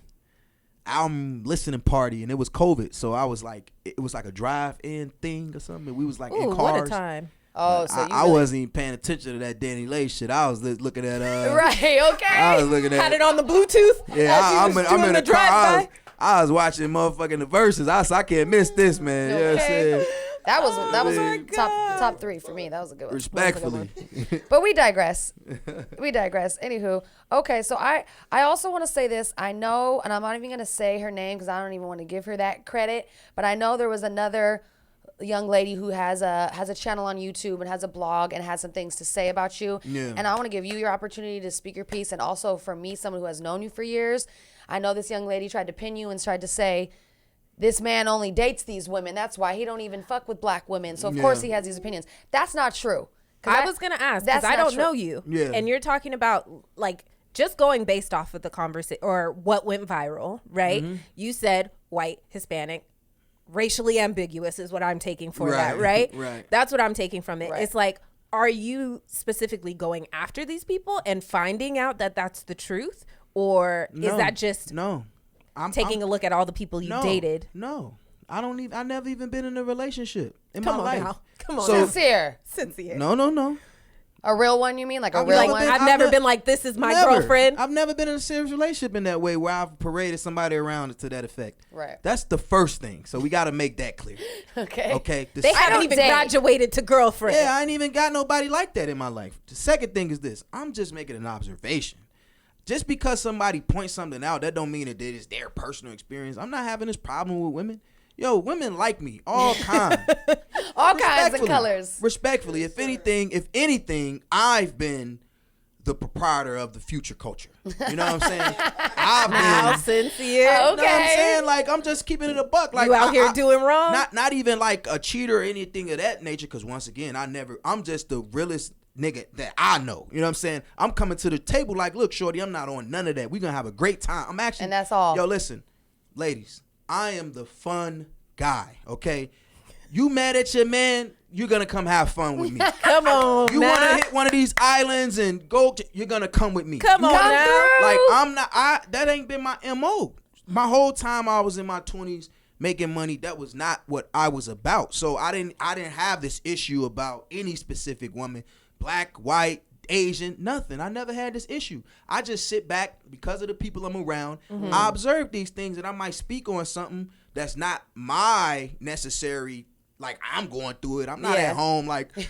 album listening party, and it was COVID, so I was like, it was like a drive-in thing or something. And we was like in cars. What a time! Oh, so I wasn't even paying attention to that Danny Lay shit. I was looking at right. Okay. I was looking at. Had it on the Bluetooth. Yeah, I'm in the car. I was watching motherfucking the verses. I can't miss this, man. Okay. You know what I'm saying? That was top 3 for me. That was a good one. Respectfully. But we digress. Anywho, okay, so I also want to say this. I know, and I'm not even going to say her name because I don't even want to give her that credit, but I know there was another young lady who has a channel on YouTube and has a blog and has some things to say about you. Yeah. And I want to give you your opportunity to speak your piece. And also for me, someone who has known you for years, I know this young lady tried to pin you and tried to say, this man only dates these women. That's why he don't even fuck with black women. So of course he has these opinions. That's not true. I was gonna ask because I don't know you. Yeah. And you're talking about like just going based off of the conversation or what went viral, right? Mm-hmm. You said white, Hispanic, racially ambiguous is what I'm taking for that, right? Right. That's what I'm taking from it. Right. It's like, are you specifically going after these people and finding out that that's the truth? Or is that just I'm taking a look at all the people you dated? No. I never even been in a relationship in my life. Now. Come on, sincere. No. A real one, you mean? Like a real one? I've never been like, this is my girlfriend. I've never been in a serious relationship in that way where I've paraded somebody around to that effect. Right. That's the first thing. So we got to make that clear. Okay. They haven't even graduated to girlfriend. Yeah, I ain't even got nobody like that in my life. The second thing is this. I'm just making an observation. Just because somebody points something out, that don't mean that it is their personal experience. I'm not having this problem with women. Yo, women like me, all kinds. All kinds of colors. Respectfully, if anything, I've been the proprietor of the future culture. You know what I'm saying? I've been sincere. Okay. You know what I'm saying? Like, I'm just keeping it a buck. Like, you out here doing wrong? Not even like a cheater or anything of that nature, because once again, I'm just the realest nigga that I know. You know what I'm saying? I'm coming to the table like, look, shorty, I'm not on none of that. We're going to have a great time. I'm actually. And that's all. Yo, listen, ladies, I am the fun guy, okay? You mad at your man, you're going to come have fun with me. Come on, you want to hit one of these islands and go, you're going to come with me. Come on now. Like, that ain't been my MO. My whole time I was in my 20s making money, that was not what I was about. So I didn't have this issue about any specific woman, black, white, Asian, nothing. I never had this issue. I just sit back because of the people I'm around. Mm-hmm. I observe these things and I might speak on something that's not my necessary, like I'm going through it. I'm not at home like, not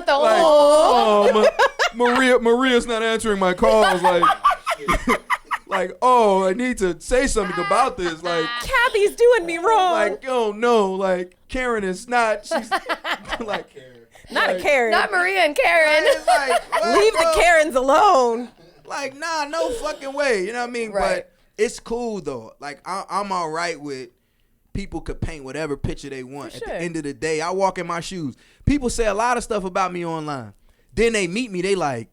the Maria's not answering my calls. Like, like, oh, I need to say something about this. Like, Kathy's doing me wrong. Like, oh no, like Karen is not. She's like Karen. Not a Karen. Not Maria and Karen. Like, leave the Karens alone. Like, nah, no fucking way. You know what I mean? Right. But it's cool though. Like, I'm all right with people could paint whatever picture they want. At the end of the day, I walk in my shoes. People say a lot of stuff about me online. Then they meet me, they like,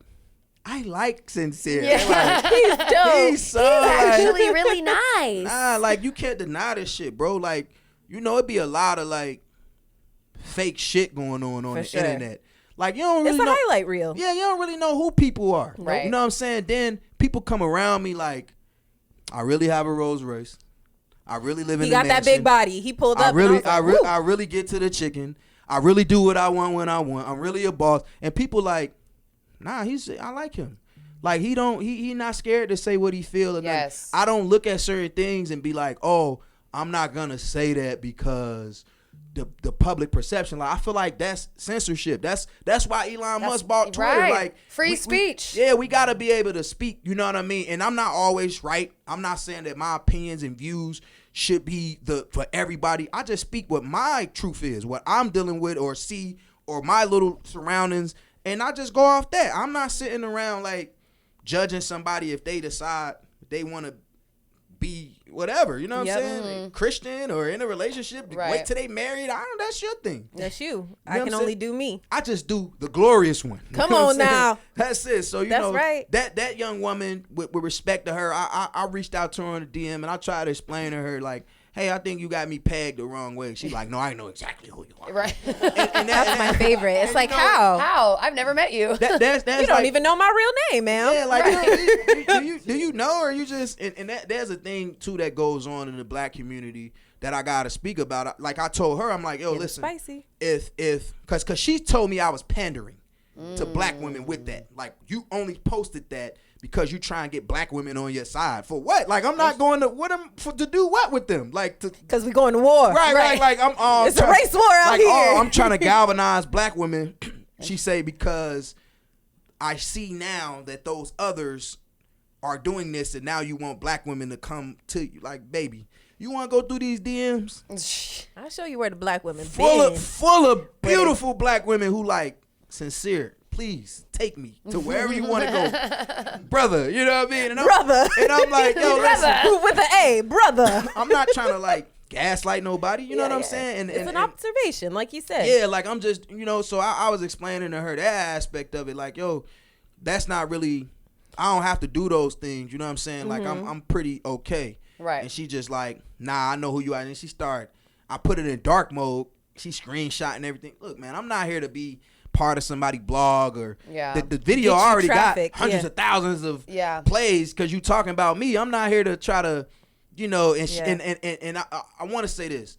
I like Sincere. Yeah. Like, he's dope. He's actually really nice. Nah, like, you can't deny this shit, bro. Like, you know, it'd be a lot of like fake shit going on the internet. Like, you don't really know. It's a highlight reel. Yeah, you don't really know who people are. Right. You know what I'm saying? Then people come around me like, I really have a Rolls Royce. I really live in the mansion. He got that big body. He pulled up. I really get to the chicken. I really do what I want when I want. I'm really a boss. And people like, nah, I like him. Like, he not scared to say what he feel. Yes. I don't look at certain things and be like, oh, I'm not gonna say that because the public perception. Like, I feel like that's censorship. That's why Elon Musk bought Twitter. Right. Like, free speech. We gotta be able to speak. You know what I mean? And I'm not always right. I'm not saying that my opinions and views should be for everybody. I just speak what my truth is, what I'm dealing with or see, or my little surroundings, and I just go off that. I'm not sitting around like judging somebody if they decide they want to be whatever, you know what I'm saying? Mm-hmm. Christian or in a relationship, Right. wait till they married. I don't. That's your thing. That's you. You know I what can I'm only saying? do me. I just do the glorious one. You Come know what on I'm saying? now. That's it. So you That's know right. that young woman, with respect to her, I reached out to her on the DM and I tried to explain to her like, hey, I think you got me pegged the wrong way. She's like, no, I know exactly who you are. Right. And That's my favorite. It's like, you know, how? How? I've never met you. That's You don't like, even know my real name, ma'am. yeah, like do you know, or you just and that there's a thing too that goes on in the black community that I gotta speak about. Like I told her, I'm like, yo, listen, spicy. if cause she told me I was pandering to black women with that. Like you only posted that because you try and get black women on your side. For what? Like I'm not going to with them to do what with them? Like because we going to war. Right. Like I'm it's a race war out like, here. I'm trying to galvanize black women. She say because I see now that those others are doing this, and now you want black women to come to you. Like, baby, you want to go through these DMs? I'll show you where the black women full been. of beautiful black women who like sincere. Please take me to wherever you want to go, brother. You know what I mean? And Brother. And I'm like, yo, listen, with an A, brother. I'm not trying to like gaslight nobody. You know what I'm saying? And it's an observation, like you said. Yeah, like I'm just, you know. So I was explaining to her that aspect of it. Like, yo, that's not really. I don't have to do those things. You know what I'm saying? Like I'm pretty okay. Right. And she just like, nah, I know who you are. And she started. I put it in dark mode. She screenshot and everything. Look, man, I'm not here to be part of somebody's blog or the video already traffic, got hundreds of thousands of plays because you talking about me. I'm not here to try to, you know, and I want to say this.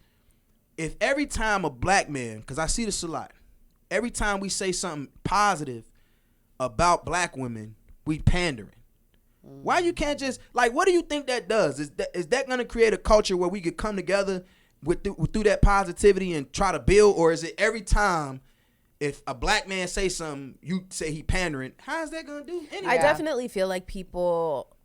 If every time a black man, because I see this a lot, every time we say something positive about black women, we pandering. Why you can't just, like, what do you think that does? Is that going to create a culture where we could come together through that positivity and try to build, or is it every time if a black man say something, you say he pandering? How is that gonna do anything? I definitely feel like people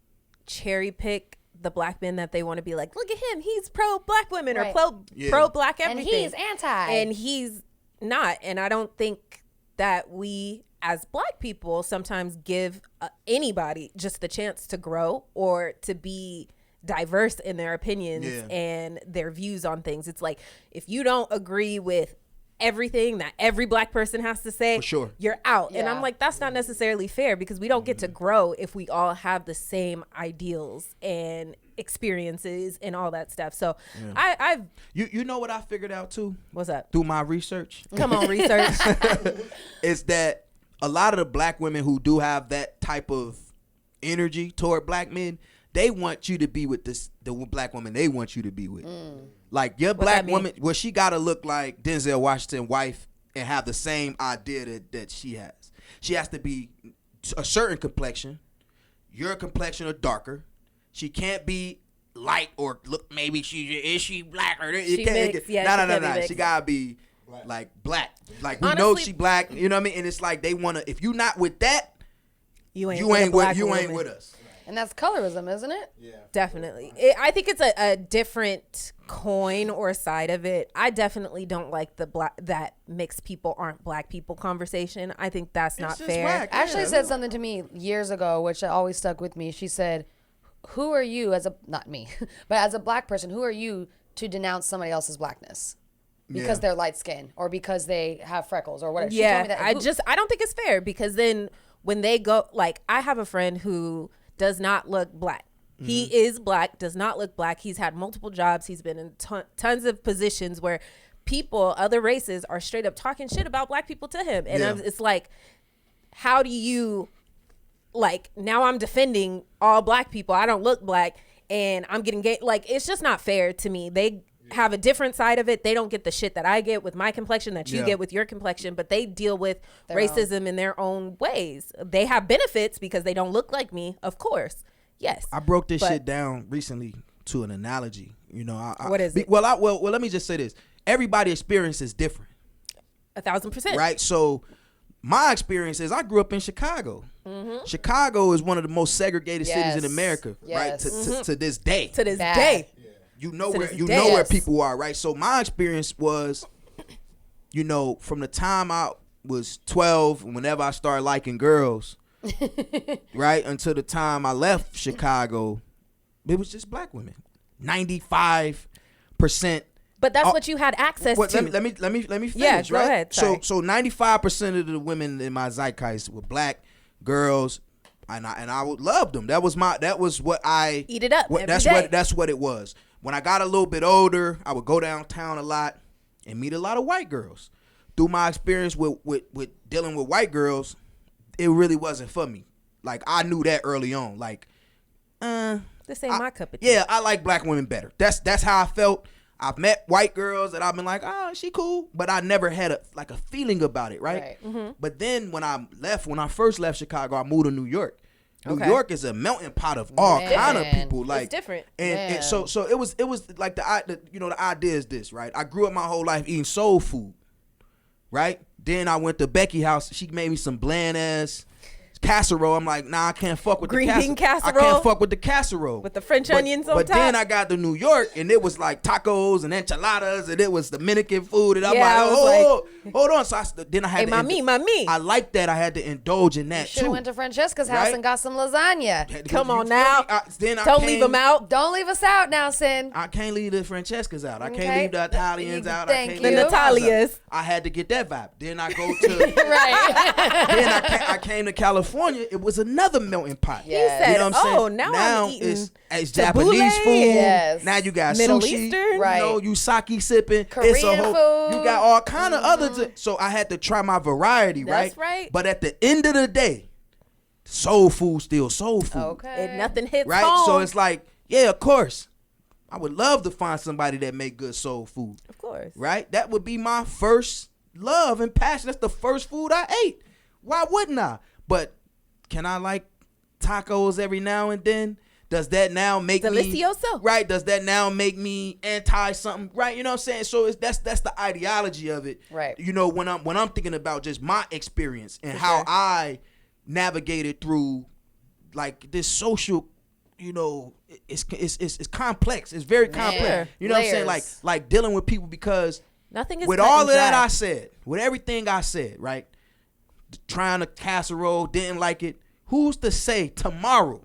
cherry pick the black men that they want to be like, look at him, he's pro black women or pro black everything, and he's anti, and he's not. And I don't think that we as black people sometimes give anybody just the chance to grow or to be diverse in their opinions and their views on things. It's like, if you don't agree with everything that every black person has to say, for sure, you're out. And I'm like, that's not necessarily fair, because we don't get to grow if we all have the same ideals and experiences and all that stuff. So I've you know what I figured out too? What's up? Through my research. Come on, research. Is that a lot of the black women who do have that type of energy toward black men, they want you to be with the black woman they want you to be with. Like your black woman, well, she got to look like Denzel Washington's wife and have the same idea that she has. She has to be a certain complexion, your complexion or darker. She can't be light or look, maybe is she black or no. She gotta be like black. Like we know she black. You know what I mean? And it's like they wanna. If you not with that, you ain't with us. And that's colorism, isn't it? Yeah, definitely. I think it's a different coin or side of it. I definitely don't like the that mixed people aren't black people conversation. I think that's not fair. Whack. Ashley said something to me years ago, which always stuck with me. She said, "Who are you not me, but as a black person, who are you to denounce somebody else's blackness because they're light skinned or because they have freckles or whatever?" She told me that. I don't think it's fair, because then when they go, like, I have a friend who does not look black. He is black, does not look black. He's had multiple jobs. He's been in tons of positions where people, other races, are straight up talking shit about black people to him. And it's like, how do you, like, now I'm defending all black people. I don't look black and I'm getting gay. Like, it's just not fair to me. They have a different side of it. They don't get the shit that I get with my complexion, that you get with your complexion, but they deal with racism in their own ways. They have benefits because they don't look like me, of course. Yes. I broke this shit down recently to an analogy. You know, what is it? Well, let me just say this. Everybody's experience is different. 1,000%. Right? So my experience is I grew up in Chicago. Chicago is one of the most segregated cities in America, right? To this day. To this day. You know where people are, right? So my experience was, you know, from the time I was 12, whenever I started liking girls, right, until the time I left Chicago, it was just black women. 95%. But that's what you had access to. Let me finish. Yeah, go ahead. Sorry. So 95% of the women in my zeitgeist were black girls, and I would love them. That was what I eat it up. That's what it was. When I got a little bit older, I would go downtown a lot and meet a lot of white girls. Through my experience with dealing with white girls, it really wasn't for me. Like, I knew that early on. Like, this ain't my cup of tea. Yeah, I like black women better. That's how I felt. I've met white girls that I've been like, oh, she cool, but I never had a feeling about it, right? Mm-hmm. But then when I first left Chicago, I moved to New York. New York is a melting pot of all kind of people. Like, it's different. And so it was like the idea is this, right? I grew up my whole life eating soul food, right? Then I went to Becky's house. She made me some bland ass casserole. I'm like, nah, I can't fuck with green bean casserole. I can't fuck with the casserole with the French onions on top. But then I got to New York and it was like tacos and enchiladas and it was Dominican food and I'm hold on. So then I had mami. I like that. I had to indulge in that too. Should have went to Francesca's house and got some lasagna. Come on now. Don't leave them out. Don't leave us out now, Sin. I can't leave the Francesca's out. I can't leave the Italians out. The Natalias. I had to get that vibe. Then I go to right. Then I came to California. It was another melting pot. Yes. He said, you know what I'm saying? Now I'm eating it's Japanese food. Yes. Now you got Middle sushi. Eastern. Right. You know, you sake sipping. Korean it's a whole, food. You got all kind of other. So I had to try my variety, right? That's right. But at the end of the day, soul food still soul food. Okay. And nothing hits right? home. So it's like, yeah, of course. I would love to find somebody that make good soul food. Of course. Right? That would be my first love and passion. That's the first food I ate. Why wouldn't I? But can I like tacos every now and then? Does that now make Delicioso. me right? Does that now make me anti something? Right? You know what I'm saying? So that's the ideology of it. Right. You know, when I'm thinking about just my experience and how I navigated through like this social, you know, it's complex. It's very complex. You know what I'm saying? Like dealing with people because nothing is with all of that I said, with everything I said, right? Trying a casserole, didn't like it. Who's to say tomorrow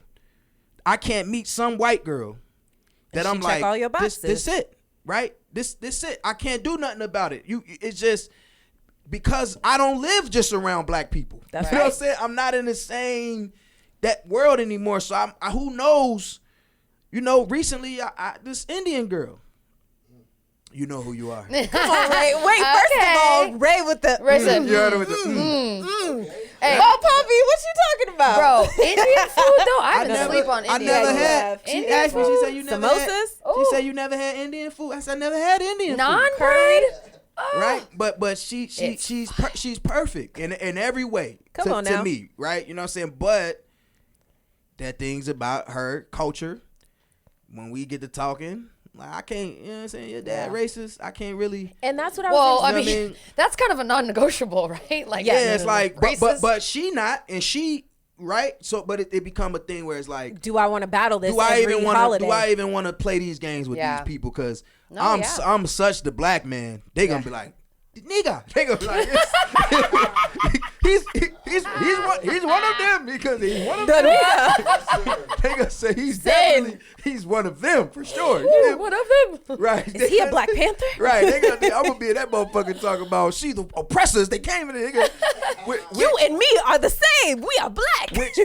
I can't meet some white girl that I'm like, all your boxes. This it, right? This it. I can't do nothing about it. It's just because I don't live just around black people. That's you know what I'm saying? I'm not in the same that world anymore. So I who knows? You know, recently I this Indian girl. You know who you are. Come on, Ray. Wait, first of all, Ray with the You heard it with the Hey, oh, Poppy, what you talking about? bro, Indian food though? I didn't sleep on Indian I never food. had. She Indian asked me. She food? said you never Samosas? had. She said you never had Indian food. I said I never had Indian food. Non-bread? Right, but she's perfect in every way. Come on now. To me, right? You know what I'm saying? But that thing's about her culture. When we get to talking, like I can't, you know what I'm saying? Your dad racist. I can't really. And that's what I was Well, I mean, that's kind of a non-negotiable, right? Like, yeah, it's like, but she not, and she right. So, but it become a thing where it's like, do I want to battle this? Do I even holiday? want to play these games with these people? Because No, I'm such the black man. They gonna be like, nigga. They gonna be like, he's one of them because he's one of them. They gonna say he's one of them for sure. Ooh, one of them. Right? Is he a Black Panther? Right? I'm gonna be in that motherfucker talking about she the oppressors. They came in there. You and me are the same. We are black. Which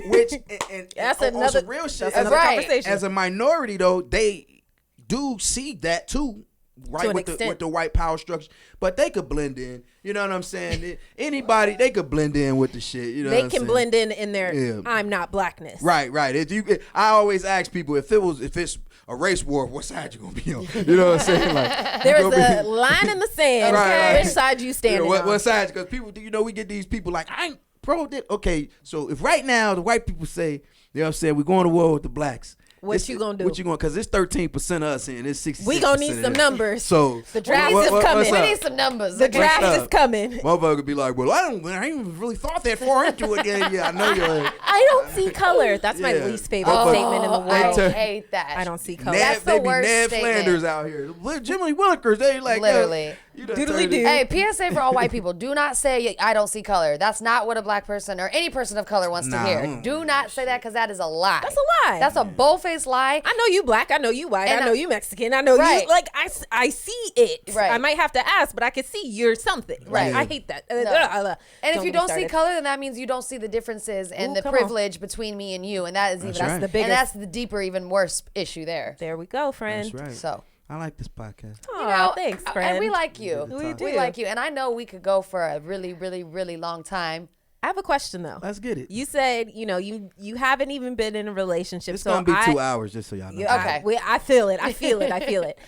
and that's on another some real shit. That's another conversation. As a minority though, they do see that too. Right, with the white power structure, but they could blend in. You know what I'm saying? Anybody, they could blend in with the shit. You know, they can blend in their I'm not blackness. Right. I always ask people if it's a race war, what side you gonna be on? You know what I'm saying? Like there is a line in the sand. Right. Which side you standing on? What side? Because people, you know, we get these people like I ain't pro. Okay, so if right now the white people say, you know what I'm saying, we're going to war with the blacks. What you gonna do? What you gonna? Because it's 13% of us and it's 66%. We gonna need some numbers. So the draft is coming. We need some numbers. The draft is coming. Motherfucker could be like, well, I ain't really thought that far into it. Yeah, I know you're. I don't see color. That's my least favorite statement in the world. I hate that. I don't see color. That's the worst Ned statement. Flanders out here. Jimmy Willikers, they like literally. Doodly doo. Hey, PSA for all white people. Do not say, I don't see color. That's not what a black person or any person of color wants to hear. Do not say that because that is a lie. That's a lie. That's a bold-faced lie. I know you black. I know you white. I know you Mexican. I know you. Like, I see it. Right. I might have to ask, but I can see you're something. Right. I hate that. No. And if you don't see color, then that means you don't see the differences and the privilege between me and you. And that is that's even right. the biggest. And that's the deeper, even worse issue there. There we go, friend. That's right. So. I like this podcast. Oh, thanks, friend. And we like you. We like you. And I know we could go for a really, really, really long time. I have a question though. Let's get it. You said, you haven't even been in a relationship. It's gonna be 2 hours, just so y'all know. Okay. I feel it. I feel it.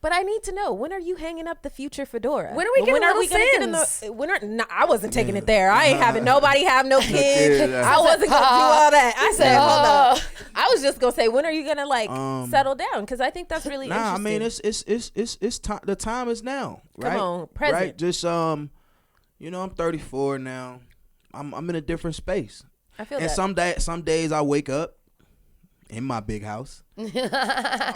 But I need to know, when are you hanging up the future fedora? When are we getting Little Sims? I wasn't taking it there. I ain't having nobody have no kids. I wasn't going to do all that. I said, hold up. I was just going to say, when are you going to settle down? Because I think that's really interesting. I mean, it's time. The time is now. Right? Come on, present. Right? Just, I'm 34 now. I'm in a different space. I feel and that. some days I wake up in my big house and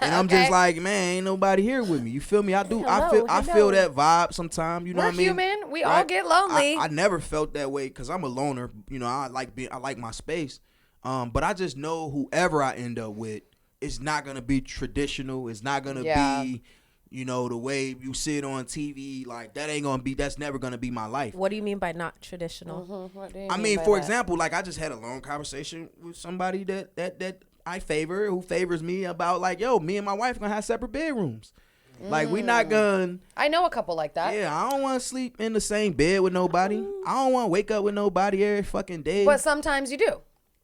I'm just like, man, ain't nobody here with me. You feel me? I do. I feel that vibe sometimes. You know what I mean? We're human. We all get lonely. I never felt that way because I'm a loner. I like my space. But I just know whoever I end up with, it's not gonna be traditional. It's not gonna be, the way you see it on TV. Like that ain't gonna be. That's never gonna be my life. What do you mean by not traditional? Mm-hmm. What do you I mean, for example, like I just had a long conversation with somebody that I favor, who favors me, about like, yo, me and my wife gonna have separate bedrooms. Like we not gonna. I know a couple like that. Yeah, I don't want to sleep in the same bed with nobody. I don't want to wake up with nobody every fucking day. But sometimes you do,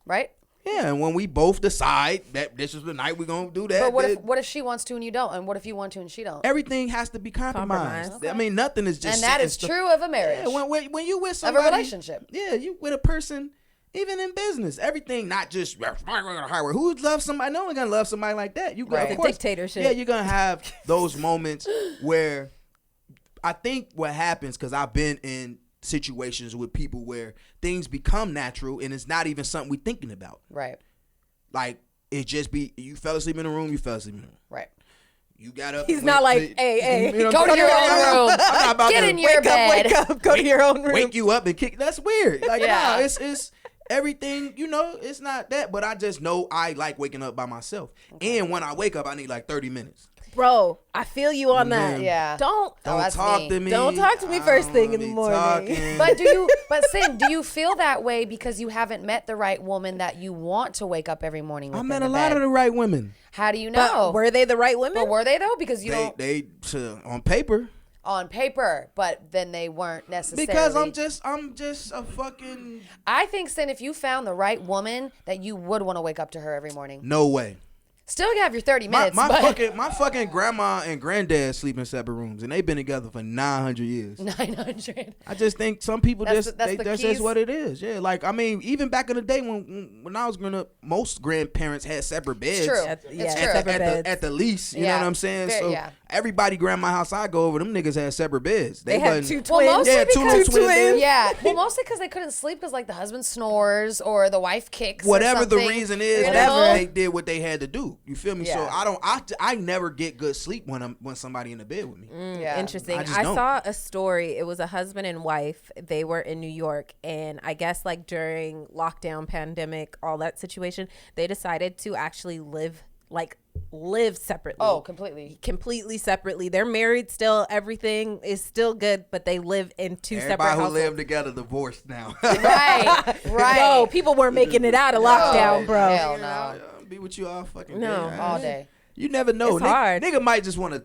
right? Yeah, and when we both decide that this is the night we're gonna do that. But what if she wants to and you don't? And what if you want to and she don't? Everything has to be compromised. Okay. I mean, nothing is just. And that is true of a marriage. Yeah, when you with somebody, of a relationship. Yeah, you with a person. Even in business, everything not just who loves somebody. No one's gonna love somebody like that. You right. Of course, dictatorship. Yeah, you're gonna have those moments where I think what happens, because I've been in situations with people where things become natural and it's not even something we're thinking about. Right. Like it just be you fell asleep in the room. You fell asleep in the room. Right. You got up. He's not like, hey, go to your own room. Get in your bed. Wake up, go to your own room. Wake you up and kick. That's weird. Like, nah, it's everything, it's not that, but I just know I like waking up by myself. Okay. And when I wake up, I need like 30 minutes. Bro, I feel you on that. Yeah. Don't talk to me. Don't talk to me first thing in the morning. But Sin, do you feel that way because you haven't met the right woman that you want to wake up every morning with? I met a lot of the right women. How do you know? But were they the right women? But were they though? Because they on paper. On paper, but then they weren't necessarily. Because I'm just a fucking. I think, Sin, if you found the right woman, that you would want to wake up to her every morning. No way. Still have your 30 minutes. My fucking grandma and granddad sleep in separate rooms, and they've been together for 900 years. 900. I just think some people that's just what it is. Yeah, like I mean, even back in the day when I was growing up, most grandparents had separate beds. It's true. At the least, you know what I'm saying. So everybody grandma house I go over, them niggas had separate beds. They had two twins. Well, two twins. Yeah, well, mostly because they couldn't sleep because like the husband snores or the wife kicks. Whatever the reason is, they did what they had to do. You feel me? Yeah. So I never get good sleep when somebody in the bed with me. Interesting. I saw a story. It was a husband and wife. They were in New York, and I guess like during lockdown, pandemic, all that situation, they decided to actually live separately. Oh, completely separately. They're married still. Everything is still good, but they live in two separate households. Everybody who live together divorced now. Right. No, people weren't making it out of lockdown, bro. Hell no. Be with you all fucking day. All day. You never know. It's hard. Nigga might just want to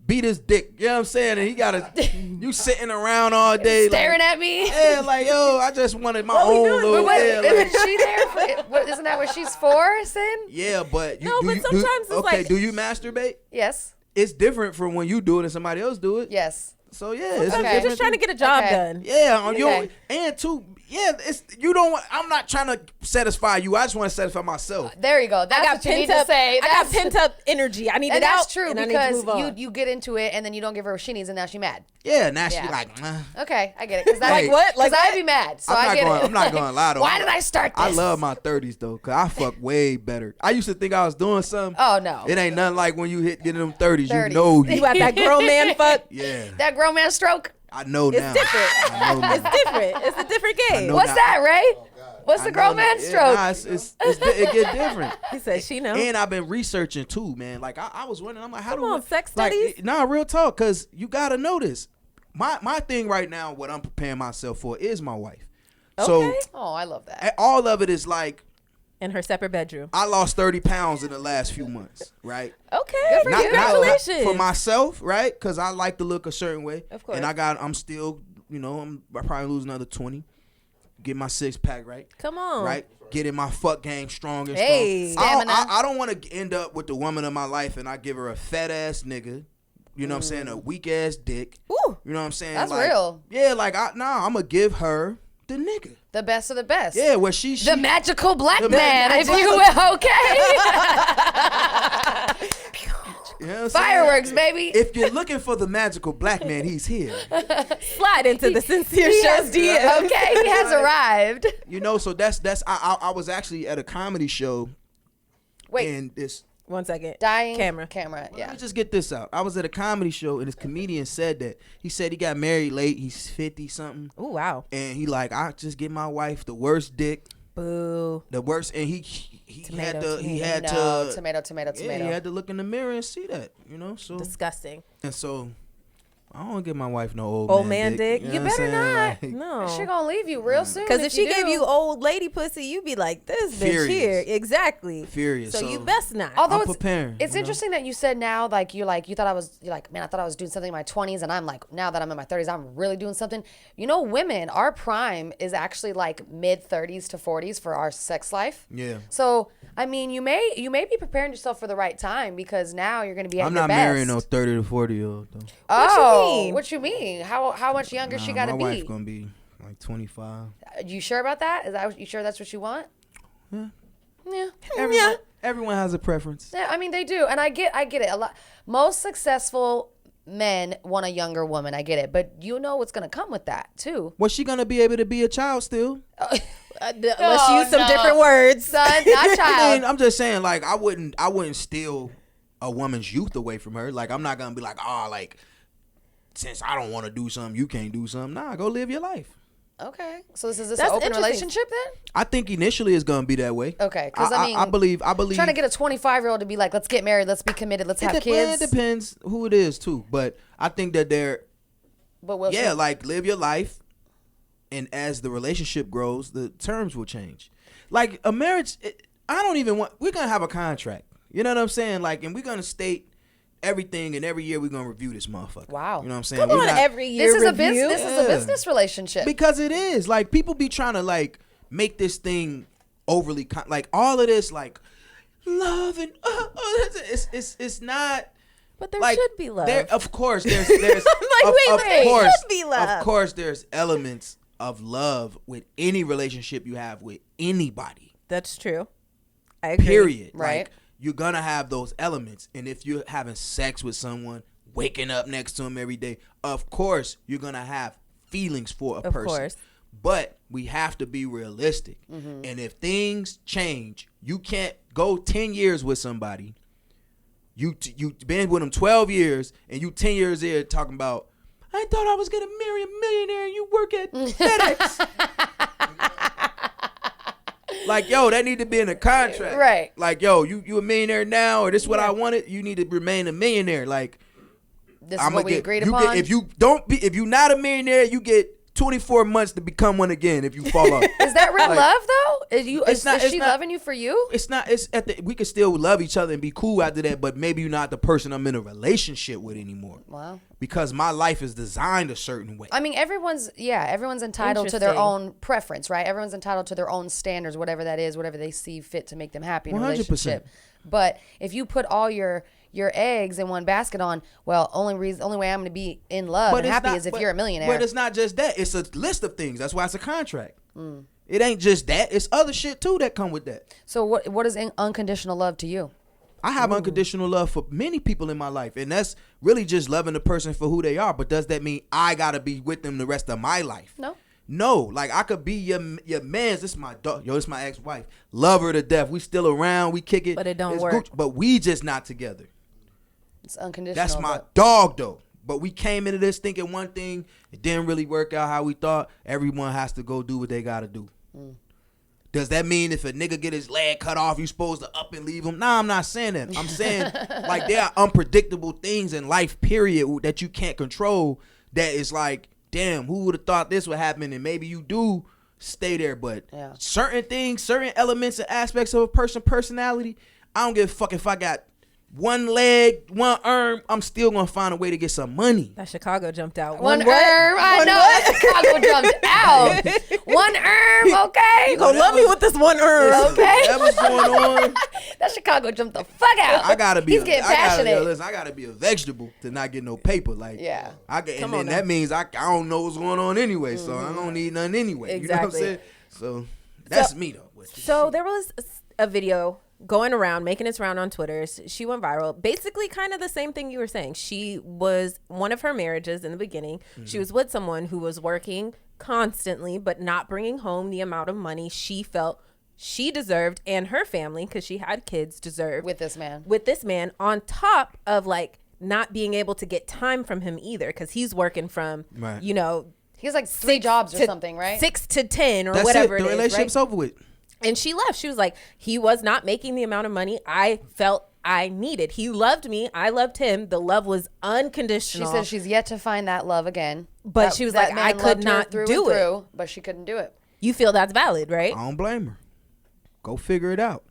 beat his dick. You know what I'm saying? And he gotta you sitting around all day staring at me. Yeah, like yo, I just wanted my own little. Isn't she there for? Isn't that what she's for, Sin? Yeah, but sometimes it's okay. Do you masturbate? Yes. It's different from when you do it and somebody else do it. Yes. So yeah, you're just trying to get a job done. Yeah, and two, it's you don't want. I'm not trying to satisfy you. I just want to satisfy myself. There you go. That's what you need to say. I got pent up energy. I need it out. That's true because you get into it and then you don't give her what she needs and now she's mad. Yeah, now she like. Okay, I get it. Like what? Like I'd be mad. So I get it. I'm not going to lie though. Why did I start this? I love my 30s though, cause I fuck way better. I used to think I was doing something. Oh no, it ain't nothing like when you get in them 30s. You know you got that grown man fuck. Yeah, that grown man stroke. I know now. It's different. It's different. It's a different game. What's that, Ray? What's the grown man stroke? Nah, it get different. He said she know. And I've been researching too, man. Like I was wondering, I'm like, how do sex studies? Nah, real talk, cause you gotta know this. My thing right now, what I'm preparing myself for is my wife. Okay. So, I love that. All of it is like in her separate bedroom. I lost 30 pounds in the last few months, right? Okay. Congratulations. For myself, right? Because I like to look a certain way. Of course. And I'm still, I probably lose another 20. Get my 6-pack, right? Come on. Right? Getting my fuck game strong and strong. I don't want to end up with the woman of my life and I give her a fat ass nigga. You know what I'm saying? A weak ass dick. Ooh. You know what I'm saying? That's real. Yeah, like I'm gonna give her the nigga. The best of the best. Yeah, where she the magical black man, if you will, okay. You know Fireworks, baby. If you're looking for the magical black man, he's here. Slide into the Sincere Show's DM. Okay, he has arrived. So that's I was actually at a comedy show. Wait. And this 1 second. Dying camera. Yeah. Let me just get this out. I was at a comedy show and this comedian said that. He said he got married late. He's 50 something. Oh wow. And he like, I just get my wife the worst dick. Boo. The worst, and he had to tomato. Yeah, he had to look in the mirror and see that, so disgusting. And so I don't want to give my wife no old man dick. You, you better not. Like, no, she gonna leave you real soon. Because if she gave you old lady pussy, you'd be like, this bitch here. Exactly. Furious. So you best not. Although I'm preparing. It's interesting that you said now, you thought I was man, I thought I was doing something in my 20s, and I'm like, now that I'm in my 30s, I'm really doing something. Women, our prime is actually like mid 30s to 40s for our sex life. Yeah. So I mean, you may be preparing yourself for the right time because now you're gonna be at I'm your not best. marrying no 30 to 40 year old though. What you mean? How much younger she gotta be? My wife gonna be like 25. You sure about that? You sure that's what you want? Yeah. Everyone has a preference. Yeah, I mean they do, and I get it. A lot. Most successful men want a younger woman. I get it, but you know what's gonna come with that too. Was she gonna be able to be a child still? Let's use some different words, son. Not child. I mean, I'm just saying, like I wouldn't steal a woman's youth away from her. Like I'm not gonna be like, since I don't want to do something, you can't do something. Nah, go live your life. Okay, so is this an open relationship then? I think initially it's gonna be that way. Okay, because I believe trying to get a 25-year-old to be like, let's get married, let's be committed, let's have kids. It depends who it is too, but I think that like live your life, and as the relationship grows, the terms will change. Like a marriage, we're gonna have a contract. You know what I'm saying? Like, and we're gonna state everything, and every year we're gonna review this motherfucker. Wow. You know what I'm saying? Come on, every year this is a business relationship. Because it is. Like, people be trying to like make this thing overly like all of this like love and it's not. But there should be love. Of course, there's like, there should be love. Of course, there's elements of love with any relationship you have with anybody. That's true. I agree. Period. Right. Like, you're gonna have those elements, and if you're having sex with someone, waking up next to them every day, of course you're gonna have feelings for a person. Of course. But we have to be realistic. Mm-hmm. And if things change, you can't go 10 years with somebody. You been with them 12 years, and you 10 years there talking about, I thought I was gonna marry a millionaire, and you work at FedEx. Like, yo, that need to be in a contract. Right. Like, yo, you a millionaire now, or this is what I wanted, you need to remain a millionaire. Like, this is what we agreed upon. If you're not a millionaire, you get 24 months to become one again if you fall off. Is that real love though? Is she loving you for you? It's not. We can still love each other and be cool after that, but maybe you're not the person I'm in a relationship with anymore. Wow. Because my life is designed a certain way. I mean, everyone's entitled to their own preference, right? Everyone's entitled to their own standards, whatever that is, whatever they see fit to make them happy in a relationship. But if you put all your eggs in one basket on, well, only way I'm going to be in love and happy is if you're a millionaire. But it's not just that. It's a list of things. That's why it's a contract. It ain't just that. It's other shit too that come with that. So what is unconditional love to you? I have unconditional love for many people in my life, and that's really just loving the person for who they are. But does that mean I gotta be with them the rest of my life? No. Like I could be your man's. This is my dog. Yo, this is my ex-wife. Love her to death. We still around. We kick it. But it don't work. But we just not together. It's unconditional. That's my dog though. But we came into this thinking one thing. It didn't really work out how we thought. Everyone has to go do what they gotta do. Does that mean if a nigga get his leg cut off, you supposed to up and leave him? Nah, I'm not saying that. I'm saying like there are unpredictable things in life, period, that you can't control. That is like, damn, who would have thought this would happen? And maybe you do stay there, but certain things, certain elements and aspects of a person's personality, I don't give a fuck if I got one leg, one arm, I'm still gonna find a way to get some money. That Chicago jumped out. One arm, I know. That Chicago jumped out. One arm, okay. You gonna love me with this one arm, okay? Whatever's going on. That Chicago jumped the fuck out. I gotta be. He's getting passionate. I gotta be a vegetable to not get no paper. Like, and then that means I don't know what's going on anyway, so I don't need nothing anyway. Exactly. You know what I'm saying? So that's me though. So there was a video going around, making its round on Twitter. She went viral. Basically kind of the same thing you were saying. She was, one of her marriages in the beginning, she was with someone who was working constantly but not bringing home the amount of money she felt she deserved and her family, because she had kids, deserved. With this man on top of like not being able to get time from him either, because he's working from, you know. He has like 3 jobs or something, right? 6 to 10 or that's whatever it is. The relationship's over with. And she left. She was like, he was not making the amount of money I felt I needed. He loved me. I loved him. The love was unconditional. She said she's yet to find that love again. But she was like, I could not do it. But she couldn't do it. You feel that's valid, right? I don't blame her. Go figure it out.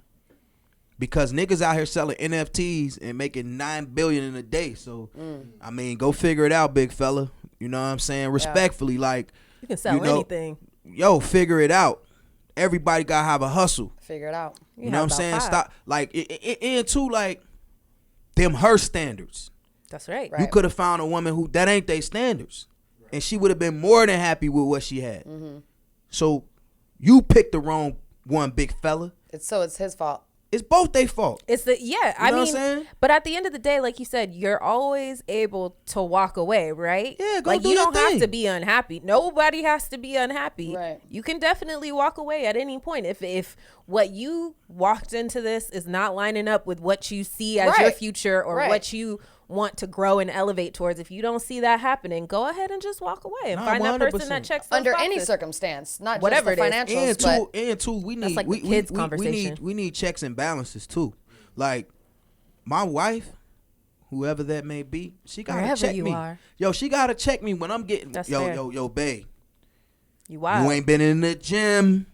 Because niggas out here selling NFTs and making $9 billion in a day. So, I mean, go figure it out, big fella. You know what I'm saying? Respectfully, like. You can sell anything. Yo, figure it out. Everybody gotta have a hustle. Figure it out. You know what I'm saying? Stop. Like, and too, like, them her standards. That's right. You could have found a woman who that ain't their standards, and she would have been more than happy with what she had. So, you picked the wrong one, big fella. It's his fault. It's both their fault. It's I mean, but at the end of the day, like you said, you're always able to walk away, right? Yeah, go like do you your don't thing. have to be unhappy. Nobody has to be unhappy. Right. You can definitely walk away at any point if what you walked into this is not lining up with what you see as your future or what you want to grow and elevate towards. If you don't see that happening, go ahead and just walk away and find that person that checks those under boxes. Any circumstance, not whatever just the financials. And two, we need that's like the kids' conversation. We need checks and balances too. Like my wife, whoever that may be, she gotta check me. Yo, she gotta check me when I'm getting. That's yo, babe. You wild. You ain't been in the gym.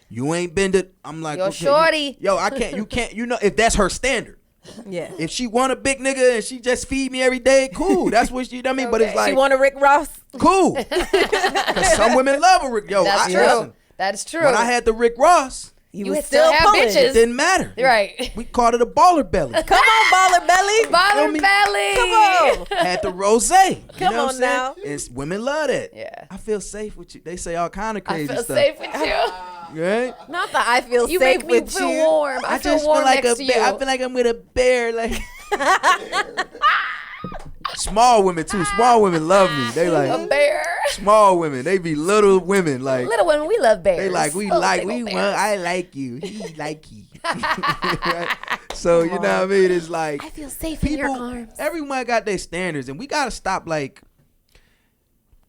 You ain't been to. I'm like, yo, shorty. I can't. You can't. You know, if that's her standard. Yeah. If she want a big nigga and she just feed me every day, cool. That's what she. I mean, but it's like she want a Rick Ross. Cool. Because some women love a Rick. Yo, that's true. Listen, that's true. When I had the Rick Ross. You was still have bitches. It didn't matter. Right. We called it a baller belly. Come on, baller belly. Baller belly. Come on. Had the rosé. Come on now. And women love that. Yeah. I feel safe with you. They say all kind of crazy stuff. I feel safe with you. Right? Not that I feel you safe make me with feel you. warm. I feel warm like next to you. I feel like I'm with a bear. Like small women too. Small women love me. They like a bear. Small women. They be little women. Like little women. We love bears. They like we want. I like you. He like you. Right? So you know what I mean? It's like I feel safe in your arms. Everyone got their standards, and we gotta stop like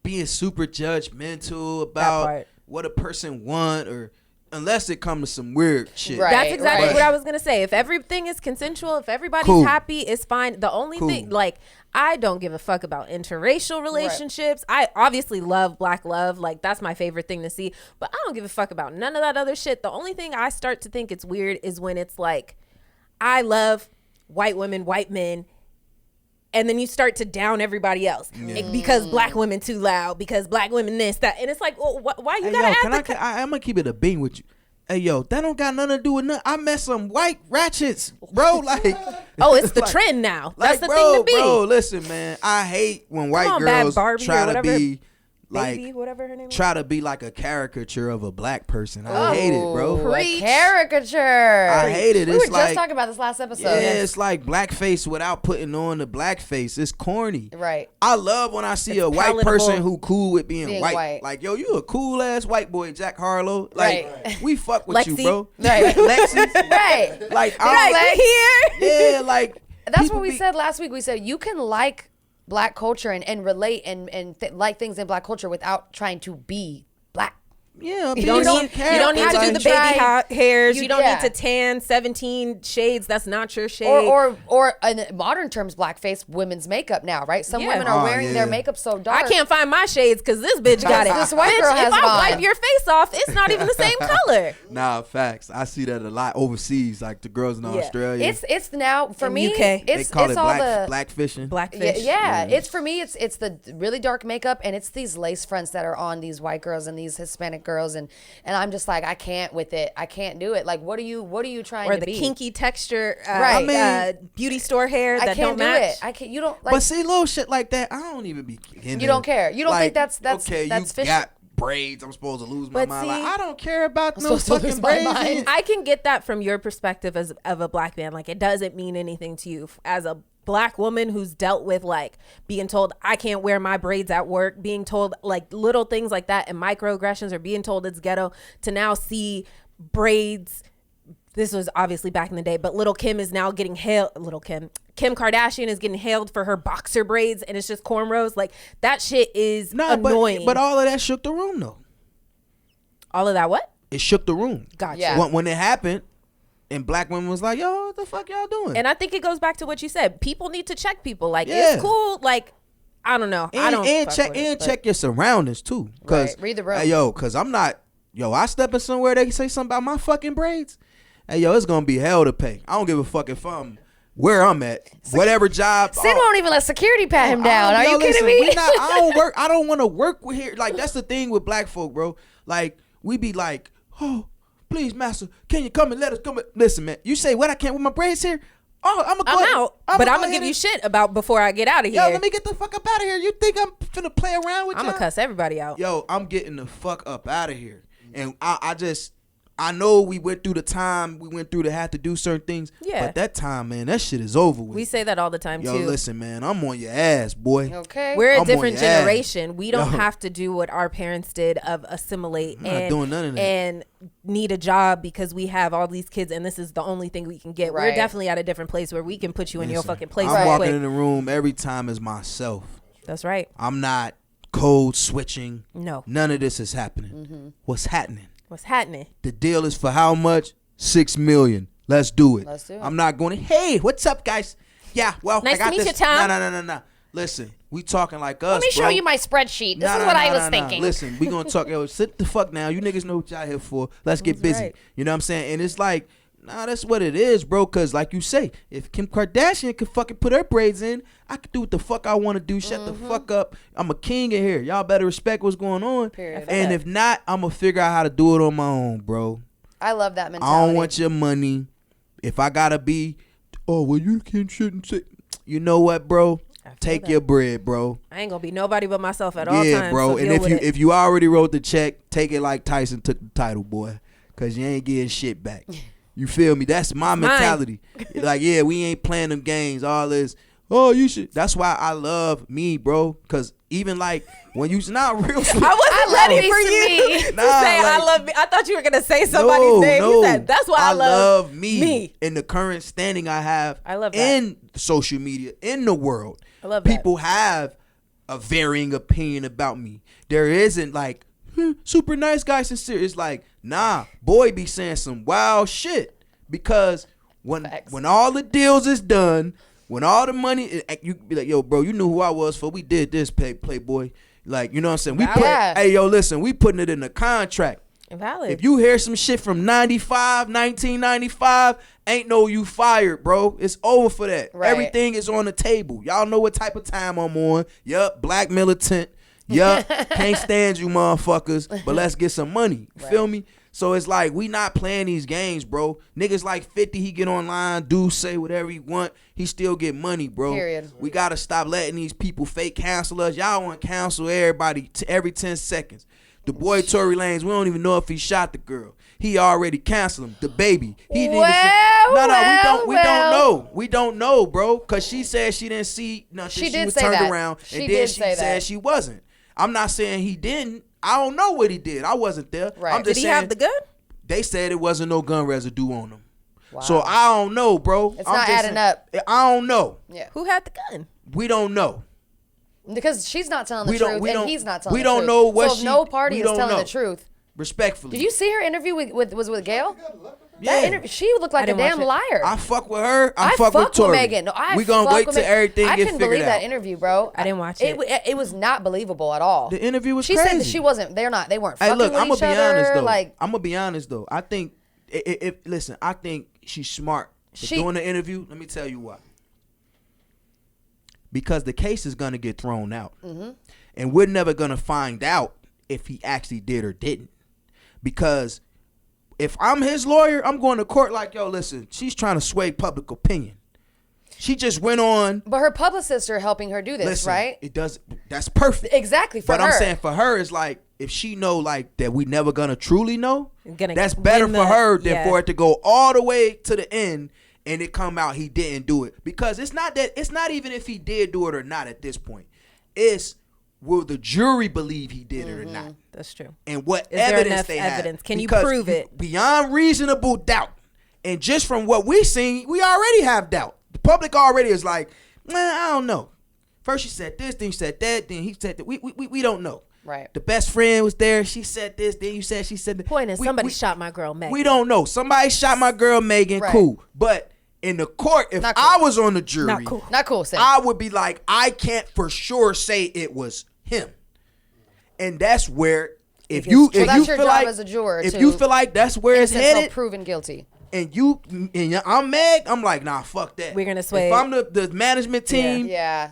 being super judgmental about what a person want, or unless it comes to some weird shit. Right, that's exactly what I was gonna say. If everything is consensual, if everybody's happy, it's fine. The only thing, like, I don't give a fuck about interracial relationships. I obviously love black love. Like, that's my favorite thing to see. But I don't give a fuck about none of that other shit. The only thing I start to think it's weird is when it's like, I love white women, white men, and then you start to down everybody else because black women too loud, because black women this, that. And it's like, well, why you gotta I'm gonna keep it a bean with you. Hey, yo, that don't got nothing to do with nothing. I met some white ratchets, bro. Like, it's the trend now. That's the thing to be. Bro, listen, man. I hate when white girls try to be like, Baby, whatever her name try to be like a caricature of a black person. I hate it, bro. A caricature. I hate it. We were just talking about this last episode. Yeah, it's like blackface without putting on the blackface. It's corny. Right. I love when I see a white person who cool with being white. Like, yo, you a cool ass white boy, Jack Harlow. Like, we fuck with Lexi. you, bro. Right. Lexi. Right. Like, here. Yeah, like. That's what we said last week. We said you can like black culture and relate and like things in black culture without trying to be black. Yeah, you don't need to do the baby hairs. You don't need to tan 17 shades. That's not your shade. Or in modern terms, blackface, women's makeup now, right? Some women are wearing their makeup so dark. I can't find my shades because this bitch got it. This white girl has if I wipe your face off, it's not even the same color. Nah, facts. I see that a lot overseas, like the girls in Australia. It's now for me. UK. It's they call it's it all blackfishing. Blackfish. Yeah. It's for me. It's the really dark makeup and it's these lace fronts that are on these white girls and these Hispanic girls and I'm just like I can't with it. I can't do it. Like what are you trying to be? Or the kinky texture, beauty store hair that don't match. I can't. You don't like. But see, little shit like that, I don't even be. You don't care. You don't think that's okay. That's you fishy. got braids. I'm supposed to lose my mind. See, like, I don't care about no fucking braids. I can get that from your perspective as of a black man. Like it doesn't mean anything to you as a black woman who's dealt with like being told I can't wear my braids at work, being told like little things like that and microaggressions or being told it's ghetto, to now see braids. This was obviously back in the day, but Little Kim is now getting hailed. Kim Kardashian is getting hailed for her boxer braids and it's just cornrows. Like that shit is annoying. But all of that shook the room though. All of that what? It shook the room. Gotcha. Yeah. When it happened, and black women was like, yo, what the fuck y'all doing? And I think it goes back to what you said. People need to check people. Like, it's cool. Like, I don't know. Check your surroundings, too. Right. Read the room. Hey, because I'm not, I step in somewhere, they say something about my fucking braids. Hey, it's going to be hell to pay. I don't give a fuck if I'm where I'm at. Whatever job. Sid won't even let security pat him down. Are you kidding me? I don't want to work with here. Like, that's the thing with black folk, bro. Like, we be like, oh, please, master, can you come and let us come? Listen, man, you say what I can't with my braids here? Oh, I'm out. But I'm gonna give you shit about before I get out of here. Yo, let me get the fuck up out of here. You think I'm finna play around with you? I'm gonna cuss everybody out. Yo, I'm getting the fuck up out of here. And I know we went through the time we went through to have to do certain things. Yeah. But that time, man, that shit is over with. We say that all the time, too. Yo, listen, man, I'm on your ass, boy. Okay. We're a different generation. We don't have to do what our parents did of assimilate not doing none of that. And need a job because we have all these kids and this is the only thing we can get. Right. We're definitely at a different place where we can put you in your fucking place. I'm walking in the room every time as myself. That's right. I'm not code switching. No. None of this is happening. Mm-hmm. What's happening? The deal is for how much? $6 million. Let's do it. Let's do it. I'm not going to, hey, what's up, guys? Yeah, well, nice I got to meet this. you, Tom. No. Listen, we talking like us, Let me show you my spreadsheet. This is what I was thinking. Listen, we going to talk. Yo, sit the fuck down. You niggas know what y'all here for. Let's get busy. Right. You know what I'm saying? And it's like, that's what it is, bro. Because like you say, if Kim Kardashian could fucking put her braids in, I could do what the fuck I want to do. Shut the fuck up. I'm a king in here. Y'all better respect what's going on. Period. And if not, I'm going to figure out how to do it on my own, bro. I love that mentality. I don't want your money. If I got to be, you shouldn't say. You know what, bro? Take your bread, bro. I ain't going to be nobody but myself at all times. Yeah, bro. So and if you already wrote the check, take it like Tyson took the title, boy. Because you ain't getting shit back. You feel me? That's my mentality. Like, yeah, we ain't playing them games. All this, you should. That's why I love me, bro. Because even like when you not real. I wasn't ready for you to say I love me. I thought you were gonna say somebody's name. You said that's why I love me. In the current standing I have. I love that. In social media, in the world. I love people have a varying opinion about me. There isn't like super nice guy, sincere. It's like, nah, boy be saying some wild shit. Because when all the deals is done, when all the money, you be like, yo, bro, you knew who I was for. We did this, Playboy. Like, you know what I'm saying? Hey, yo, listen, we putting it in the contract. Valid. If you hear some shit from 1995, ain't no you fired, bro. It's over for that. Right. Everything is on the table. Y'all know what type of time I'm on. Yup, black militant. Yup, can't stand you motherfuckers, but let's get some money. Feel me? So it's like we not playing these games, bro. Niggas like 50, he get online, do say whatever he want, he still get money, bro. Period. We gotta stop letting these people fake cancel us. Y'all want to cancel everybody every 10 seconds. The boy Tory Lanez, we don't even know if he shot the girl. He already canceled him. The baby. He didn't we don't know, bro. Cause she said she didn't see nothing. She was turned around, and then she said she wasn't. I'm not saying he didn't. I don't know what he did. I wasn't there. Right. I'm just did he have the gun? They said it wasn't no gun residue on him. Wow. So I don't know, bro. It's not adding up. I don't know. Yeah. Who had the gun? We don't know. Because she's not telling the truth, and he's not telling the truth. We don't know what so if no party is telling the truth. Respectfully. Did you see her interview with Gail? Yeah. She looked like a damn liar. I fuck with her. I fuck with Tory. Megan. No, we gonna wait till everything get figured out. I couldn't believe that interview, bro. I didn't watch it. It was not believable at all. The interview was crazy. She said that she wasn't. They weren't fucking with each other. I'm gonna be honest though. I think listen. I think she's smart for doing the interview. Let me tell you why. Because the case is gonna get thrown out, and we're never gonna find out if he actually did or didn't. Because if I'm his lawyer, I'm going to court like, yo, listen, she's trying to sway public opinion. She just went on. But her publicists are helping her do this, right? It does. That's perfect. Exactly for her. But I'm saying for her, it's like if she know like that we never gonna truly know, that's better for her than for it to go all the way to the end and it come out he didn't do it. Because it's not even if he did do it or not at this point. It's will the jury believe he did it or not? That's true. And what is evidence there they evidence? have? Can you prove it? Beyond reasonable doubt. And just from what we've seen, we already have doubt. The public already is like, man, I don't know. First she said this, then she said that, then he said that. We don't know. Right. The best friend was there. She said this, then you said she said that. The point is somebody shot my girl Megan. We don't know. Somebody shot my girl Megan. Right. Cool. But in the court, if I was on the jury, not cool. Sam. I would be like, I can't for sure say it was him. And that's where if you feel like as a juror if you feel like that's where it's headed, proven guilty. And I'm Meg, I'm like, nah, fuck that. We're gonna sway. If I'm the management team,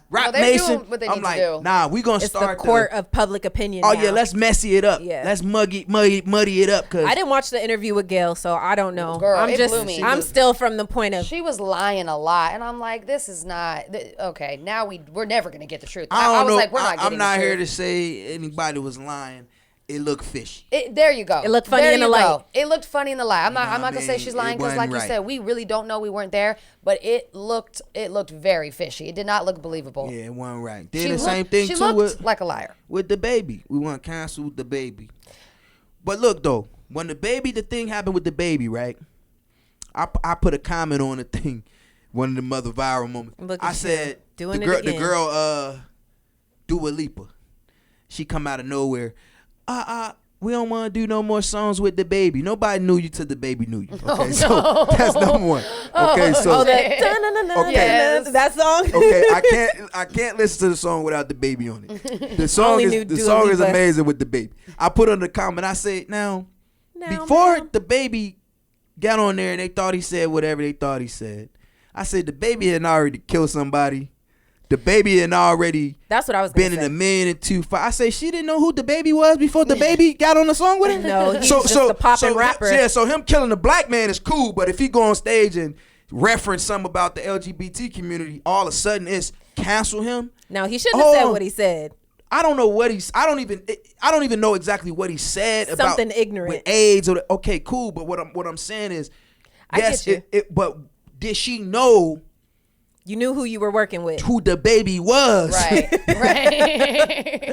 Rap Nation, I'm like, nah, we gonna start the court of public opinion. Oh yeah, let's messy it up. Yeah. Let's muddy it up. Cause I didn't watch the interview with Gail, so I don't know. Girl, blew me. I'm still from the point of she was lying a lot, and I'm like, this is not okay. Now we're never gonna get the truth. I was like, we're not getting the truth. I'm not here to say anybody was lying. It looked fishy. There you go. It looked funny in the light. It looked funny in the light. I'm not gonna say she's lying because, like you said, we really don't know. We weren't there, but it looked very fishy. It did not look believable. Yeah, it wasn't right. Did the same thing too. She looked like a liar with the baby. We want to cancel the baby. But look though, when the thing happened with the baby, right? I put a comment on the thing. One of the mother viral moments. I said the girl Dua Lipa. She come out of nowhere. We don't want to do no more songs with the baby. Nobody knew you till the baby knew you. Okay, so that's number one. Okay, so that song. Okay, I can't listen to the song without the baby on it. The song is amazing with the baby. I put on the comment. I said now before the baby got on there and they thought he said whatever they thought he said. I said the baby had already killed somebody. The baby had already that's what I was been in $1,000,000 I say she didn't know who the baby was before the baby got on the song with him. No, he's just a poppin' rapper. So him killing the black man is cool, but if he go on stage and reference something about the LGBT community, all of a sudden it's cancel him. Now he shouldn't have said what he said. I don't know what I don't even know exactly what he said about something ignorant with AIDS or okay, cool. But what I'm saying is, yes, but did she know? You knew who you were working with. Who the baby was. Right.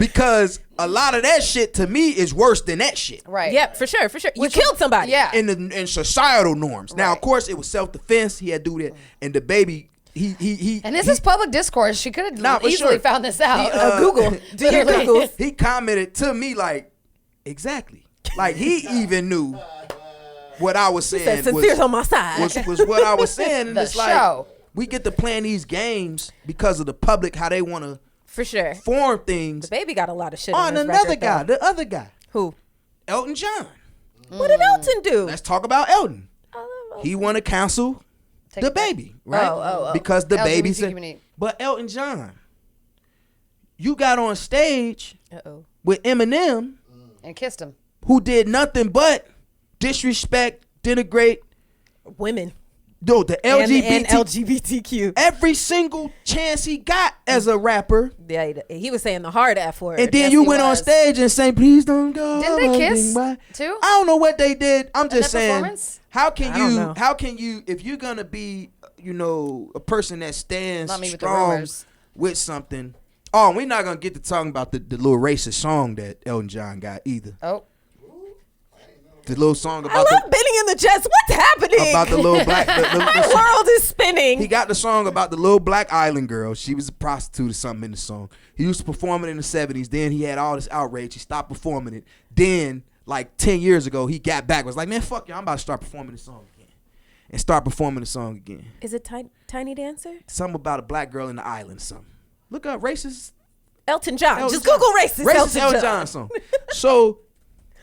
Because a lot of that shit to me is worse than that shit. Right. Yep, for sure. You killed somebody. Yeah. In societal norms. Right. Now, of course, it was self-defense. He had to do that. And the baby, he and this is public discourse. She could have easily found this out. Google. Do your Googles. He commented to me like, exactly. Like he even knew what I was saying. He said, Sincere's on my side. Was what I was saying. And it's show. Like, we get to playing these games because of the public, how they want to for sure form things. The baby got a lot of shit on another guy, the other guy. Who? Elton John. What did Elton do? Let's talk about Elton. He want to cancel the baby, right? Oh. Because the baby said. But Elton John, you got on stage with Eminem and kissed him, who did nothing but disrespect, denigrate women. No, the LGBT and LGBTQ. Every single chance he got as a rapper. Yeah, he was saying the hard F word. And then you went on stage and sang, "Please don't go." Didn't they kiss too? I don't know what they did. I'm just saying. How can you, if you're gonna be, a person that stands strong with something? Oh, we're not gonna get to talking about the little racist song that Elton John got either. Oh. The little song about I love Benny and the Jets. What's happening? About the little black. My world is spinning. He got the song about the little black island girl. She was a prostitute or something in the song. He used to perform it in the 70s. Then he had all this outrage. He stopped performing it. Then, like 10 years ago, he got back. Was like, man, fuck you. I'm about to start performing this song again. And start performing the song again. Is it Tiny Dancer? Something about a black girl in the island. Something. Look up racist. Elton John. Just Google racist Elton John song. So.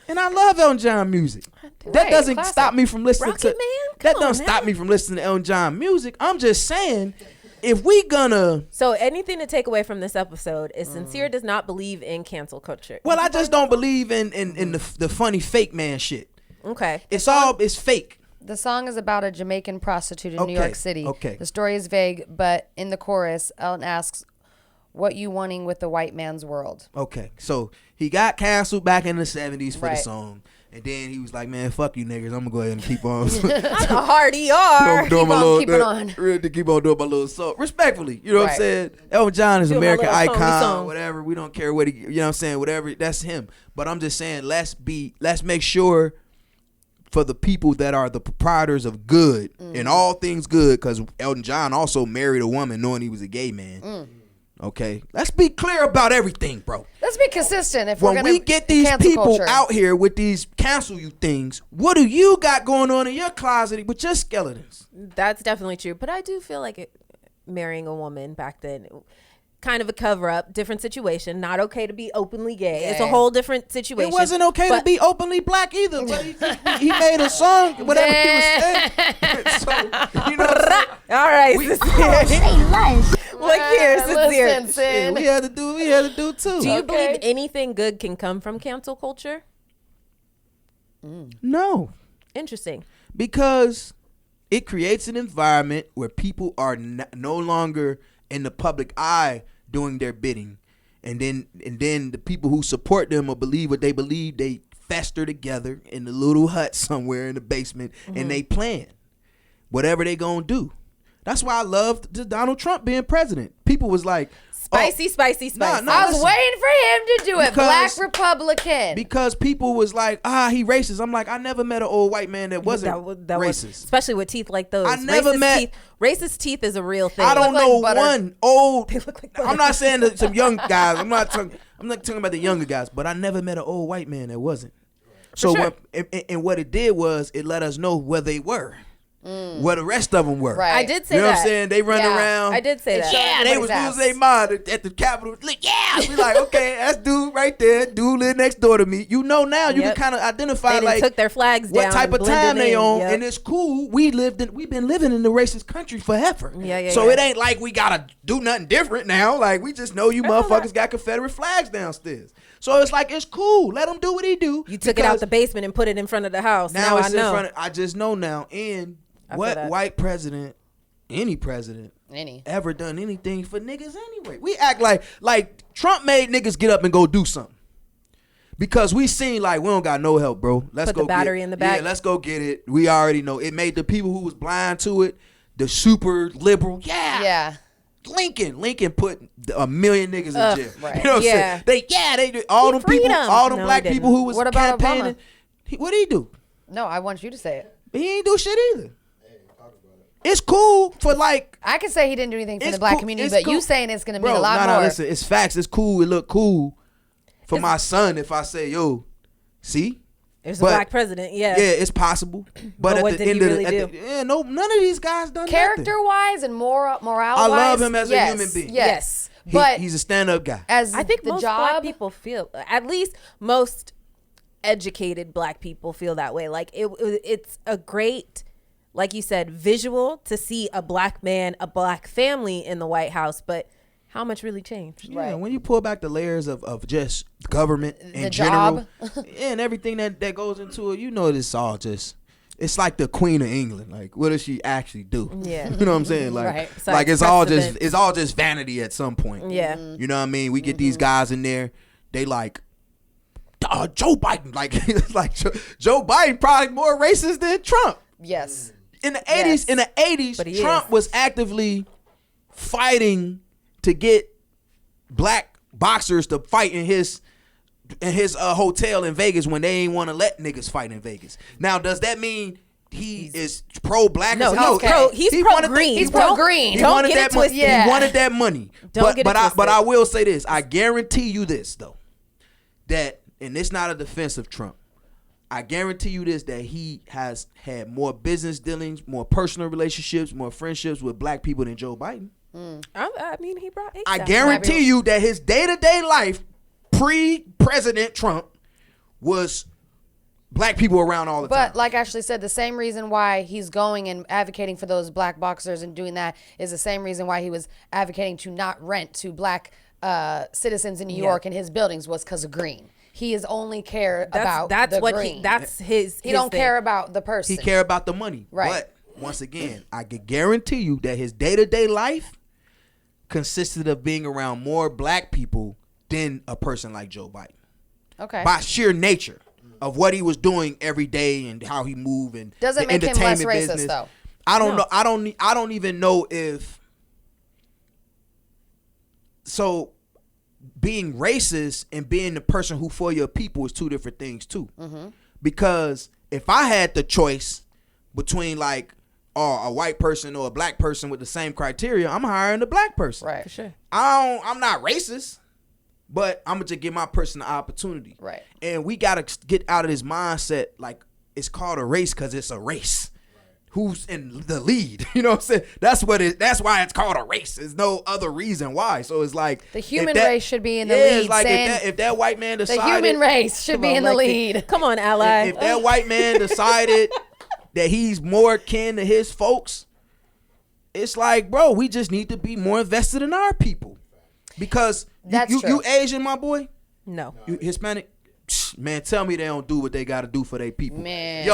And I love Elton John music. That doesn't stop me from listening to. That don't stop me from listening to Elton John music. I'm just saying, if we gonna. So anything to take away from this episode is Sincere does not believe in cancel culture. Well, I just don't believe in the funny fake man shit. Okay. It's fake. The song is about a Jamaican prostitute in New York City. Okay. The story is vague, but in the chorus, Elton asks, "What you wanting with the white man's world?" Okay, so he got canceled back in the 70s for the song. And then he was like, man, fuck you niggas. I'm going to go ahead and keep on. That's a hard ER. Keep on doing my little song. Respectfully. You know what I'm saying? Elton John is an American icon. Whatever. We don't care what he, you know what I'm saying? Whatever. That's him. But I'm just saying, let's make sure for the people that are the proprietors of good and all things good, because Elton John also married a woman knowing he was a gay man. Okay, let's be clear about everything, bro. Let's be consistent. If when we get these people out here with these cancel you things, what do you got going on in your closet with your skeletons? That's definitely true, but I do feel like marrying a woman back then, kind of a cover up, different situation. Not okay to be openly gay. It's a whole different situation. It wasn't okay to be openly black either. But he made a song, whatever he was saying. So, you know what I'm saying? All right, Look here, Sincere. Listen, we had to do too. Do you believe anything good can come from cancel culture? No. Interesting. Because it creates an environment where people are no longer in the public eye doing their bidding. And then the people who support them or believe what they believe, they fester together in the little hut somewhere in the basement and they plan whatever they gonna do. That's why I loved Donald Trump being president. People was like, spicy. I was waiting for him to do it. Black Republican. Because people was like, he racist. I'm like, I never met an old white man that wasn't racist. Especially with teeth like those. I never met. Racist teeth is a real thing. I don't know one old. They look like butter. I'm not saying that some young guys. I'm not talking about the younger guys. But I never met an old white man that wasn't. So what it did was it let us know where they were. Where the rest of them were. Right. I did say that. You know what I'm saying? They run around. I did say that. Yeah, they was losing their mind at the Capitol. Yeah. We like, okay, that's dude right there. Dude live next door to me. You know now. You can kind of identify they took their flags down. What type of time they on. And it's cool. We've been living in the racist country forever. So it ain't like we gotta do nothing different now. Like we just know you motherfuckers got Confederate flags downstairs. So it's like, it's cool. Let him do what he do. You took it out the basement and put it in front of the house. Now it's I know. in front of, I just know now. And what white president, any president, ever done anything for niggas anyway? We act like Trump made niggas get up and go do something. Because we seen like, we don't got no help, bro. Let's go put the battery in the back. Yeah, let's go get it. We already know. It made the people who was blind to it, the super liberal. Yeah. Lincoln put 1 million niggas in jail. Right. You know what I'm saying? They all them people, all them black people who was what about campaigning. What did he do? No, I want you to say it. He ain't do shit either. It's cool for like. I can say he didn't do anything for the black community, but you saying it's going to mean a lot more. No, listen, it's facts. It's cool. It look cool for my son if I say, yo, see? There's a black president, yeah. Yeah, it's possible. But at what the did end he of really do? none of these guys done Character-wise and morale-wise. I love him as a human being. Yes. But he's a stand-up guy. I think most black people feel, at least most educated black people feel that way. Like it's a great, like you said, visual to see a black man, a black family in the White House, but how much really changed. Yeah, right. When you pull back the layers of just government in general and everything that goes into it, you know, it's all just, it's like the Queen of England. Like, what does she actually do? Yeah. You know what I'm saying? Like, right. like it's all just vanity at some point. Yeah. You know what I mean? We get these guys in there, they like, Joe Biden. Like, it's like Joe Biden probably more racist than Trump. Yes. In the 80s, Trump was actively fighting to get black boxers to fight in his hotel in Vegas when they ain't want to let niggas fight in Vegas. Now, does that mean he is pro-black? No, he's pro-green. He's pro-green. He wanted that money. Yeah. He wanted that money. But I will say this. I guarantee you this, though, that, and it's not a defense of Trump, I guarantee you this, that he has had more business dealings, more personal relationships, more friendships with black people than Joe Biden. I mean, he brought I guarantee you that his day-to-day life pre-President Trump was black people around all the time. But like Ashley said, the same reason why he's going and advocating for those black boxers and doing that is the same reason why he was advocating to not rent to black citizens in New York in his buildings was because of green. He is only care about the green. That's his He don't thing. care about the person. He care about the money. Right. But once again, I can guarantee you that his day-to-day life consisted of being around more black people than a person like Joe Biden. Okay. By sheer nature of what he was doing every day and how he moved and doesn't make him less racist business. though. I don't know. I don't even know if. So, being racist and being the person who for your people is two different things too. Because if I had the choice between like a white person or a black person with the same criteria, I'm hiring the black person. Right. For sure. I'm not racist, but I'm gonna just give my person the opportunity. Right. And we gotta get out of this mindset like it's called a race because it's a race. Who's in the lead? You know what I'm saying? That's why it's called a race. There's no other reason why. So it's like the human race should be in the lead. It's like if that white man decided the human race should be in the lead. Come on, ally. If that white man decided that he's more kin to his folks, it's like, bro, we just need to be more invested in our people. Because you Asian, my boy? No. You Hispanic? Man, tell me they don't do what they got to do for their people. Man.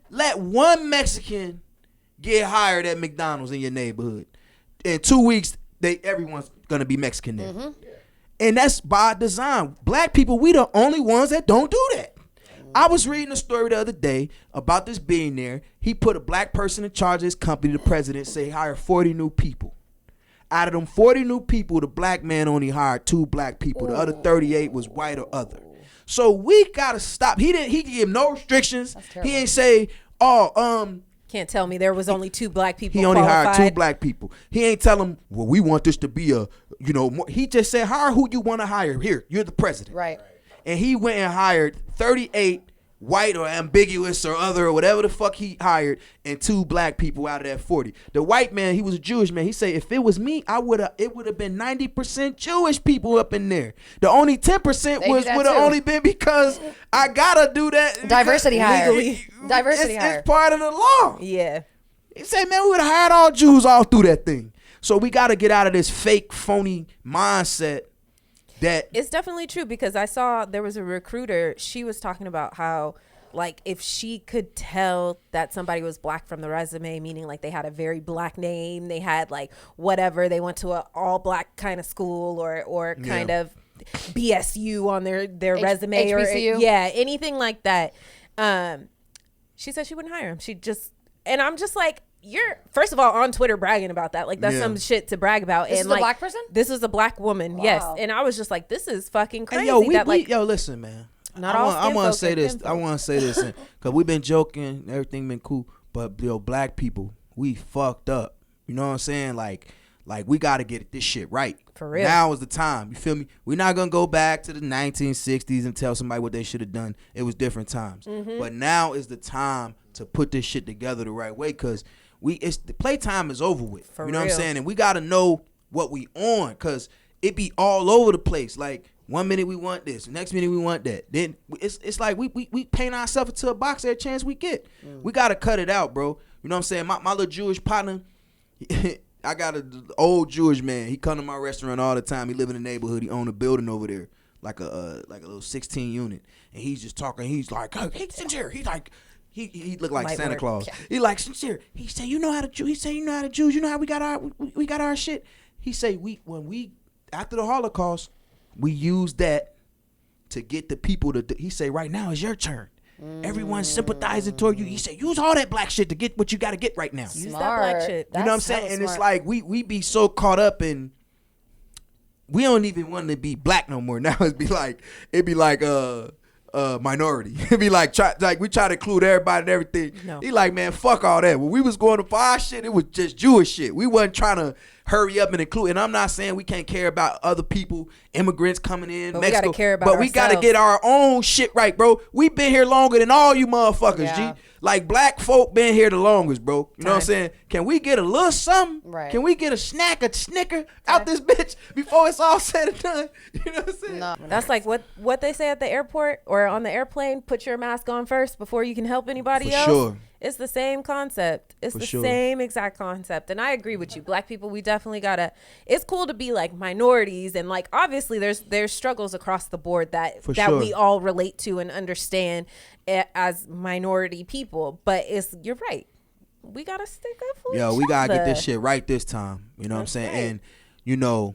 Let one Mexican get hired at McDonald's in your neighborhood. In 2 weeks, everyone's gonna be Mexican there. And that's by design. Black people, we the only ones that don't do that. I was reading a story the other day about this billionaire. He put a black person in charge of his company. The president say hire 40 new people. Out of them 40 new people, the black man only hired 2 black people. The other 38 was white or other. So we gotta stop. He gave no restrictions. He ain't say, can't tell me there was only 2 black people. He only qualified. hired 2 black people. He ain't tell them, well, we want this to be more. He just said, hire who you want to hire. Here, you're the president. Right. And he went and hired 38 white or ambiguous or other or whatever the fuck he hired and 2 black people out of that 40. The white man, he was a Jewish man. He said, if it was me, it would have been 90% Jewish people up in there. The only 10% would have only been because I gotta do that. Diversity hire. Diversity hire. It's part of the law. Yeah. He said, man, we would have hired all Jews all through that thing. So we gotta get out of this fake, phony mindset. That it's definitely true, because I saw there was a recruiter. She was talking about how, like, if she could tell that somebody was black from the resume, meaning like they had a very black name, they had like whatever, they went to an all black kind of school or kind of BSU on their resume HBCU? or anything like that. She said she wouldn't hire him. And I'm just like, you're first of all on Twitter bragging about that. Like, that's some shit to brag about. This and is like, a black person? This was a black woman. Wow. Yes. And I was just like, this is fucking crazy. And listen, man. I want to say this. Kinfolk. I want to say this because we've been joking, everything been cool, but black people, we fucked up. You know what I'm saying? Like we got to get this shit right. For real. Now is the time. You feel me? We're not gonna go back to the 1960s and tell somebody what they should have done. It was different times. But now is the time to put this shit together the right way, because the playtime is over with. For you know real. what I'm saying? And we gotta know what we on, because it be all over the place. Like, 1 minute we want this, next minute we want that. Then it's like we paint ourselves into a box every chance we get. We gotta cut it out, bro. You know what I'm saying? My little Jewish partner, I got an old Jewish man. He come to my restaurant all the time. He live in the neighborhood. He own a building over there, like a little 16 unit. And he's just talking. He's like, hey, Sincere. He's like, he look like Santa Claus. Yeah. He like, Sincere. He say, you know how to Jew. He say, you know how to Jews. You know how we got our shit. He say, when we after the Holocaust, we used that to get the people to. He say, right now is your turn. Everyone's sympathizing toward you. He said, use all that black shit to get what you got to get right now. Use that black shit. You know what I'm saying? And it's like we be so caught up in, we don't even want to be black no more. Now it'd be like minority. It'd be like we try to include everybody and everything. No. He like, man, fuck all that. When we was going to fire shit, it was just Jewish shit. We wasn't trying to hurry up and include. And I'm not saying we can't care about other people, immigrants coming in, but Mexico. We gotta care about but we gotta get our own shit right, bro. We been here longer than all you motherfuckers, G. Like black folk been here the longest, bro. You know what I'm saying? Can we get a little something? Right. Can we get a snack, a Snicker out this bitch before it's all said and done? You know what I'm saying? No. That's like what they say at the airport or on the airplane. Put your mask on first before you can help anybody else. Sure. It's the same concept. It's the same exact concept. And I agree with you. Black people, we definitely gotta, it's cool to be like minorities, and like obviously there's struggles across the board that we all relate to and understand as minority people. But you're right. We gotta stick up for each other. We gotta get this shit right this time. You know what I'm saying? Right. And you know,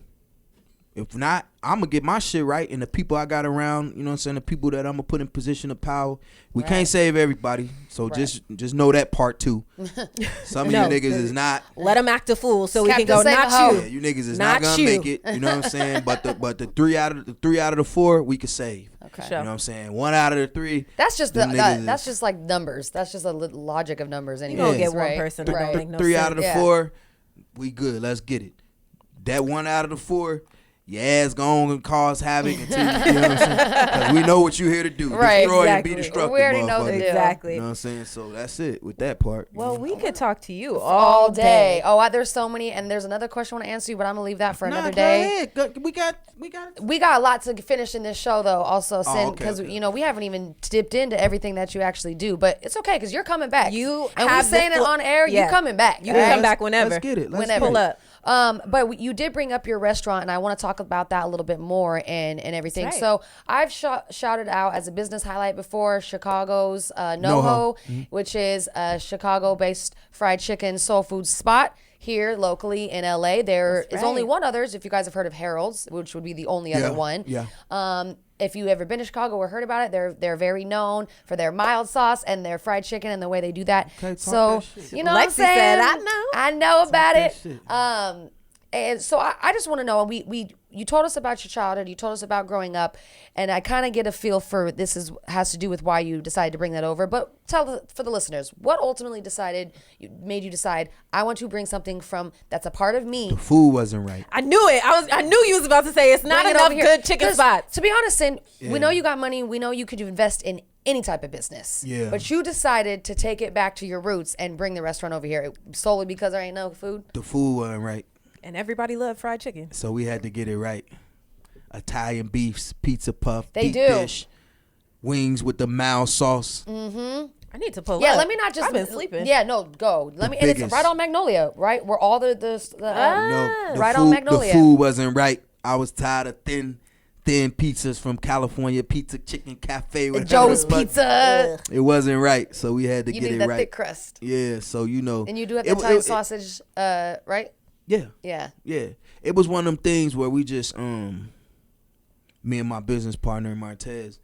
if not, I'm gonna get my shit right, and the people I got around, you know what I'm saying, the people that I'm gonna put in position of power. We can't save everybody, so just know that part too. Some of you niggas is not. Let them act a fool, so we can go. Not you. Yeah, you niggas is not gonna make it. You know what I'm saying? But the three out of the four we can save. Okay. You know what I'm saying? One out of the three. That's just that's just like numbers. That's just a logic of numbers. Anyway, you don't get one person. Don't make no three sense. out of the four, we good. Let's get it. That one out of the four, your ass gone and cause havoc until you know what I'm saying? Because we know what you're here to do. Right, destroy and be destructive. We already know the deal. Exactly. You know what I'm saying? So that's it with that part. Well, we could talk to you all day. Oh, there's so many, and there's another question I want to answer you, but I'm gonna leave that for another day. Go ahead. We got a lot to finish in this show though. Also, because you know we haven't even dipped into everying that you actually do, but it's okay because you're coming back. We saying it on air. You coming back. You can come back whenever. Let's get it. Whenever. Pull up. But you did bring up your restaurant, and I want to talk about that a little bit more and everything. Right. So I've shouted out as a business highlight before Chicago's NoHo, which is a Chicago-based fried chicken soul food spot here locally in LA. There is only one others, if you guys have heard of Harold's, which would be the only other one. Yeah. If you ever been to Chicago or heard about it, they're very known for their mild sauce and their fried chicken and the way they do that. Okay, so you know Lexi what I'm saying? Said, I know about it. Shit. And so I just want to know, you told us about your childhood, you told us about growing up, and I kind of get a feel for has to do with why you decided to bring that over. But for the listeners, what ultimately made you decide I want to bring something that's a part of me? The food wasn't right. I knew it. I knew you was about to say it's not enough good chicken spots. To be honest, Sin, we know you got money. We know you could invest in any type of business. Yeah. But you decided to take it back to your roots and bring the restaurant over here solely because there ain't no food? The food wasn't right. And everybody loved fried chicken. So we had to get it right. Italian beefs, pizza puff, deep dish, wings with the mild sauce. Mm-hmm. I need to pull up. Yeah, let me not just. I've been sleeping. Yeah, no, go. And it's right on Magnolia, right? Where all the right on Magnolia. The food wasn't right. I was tired of thin pizzas from California Pizza Chicken Cafe. Joe's Pizza. It wasn't right, so we had to get it right. You need that thick crust. Yeah, so you know. And you do have the Italian sausage, right? Yeah. Yeah. Yeah. It was one of them things where we just, me and my business partner, Martez,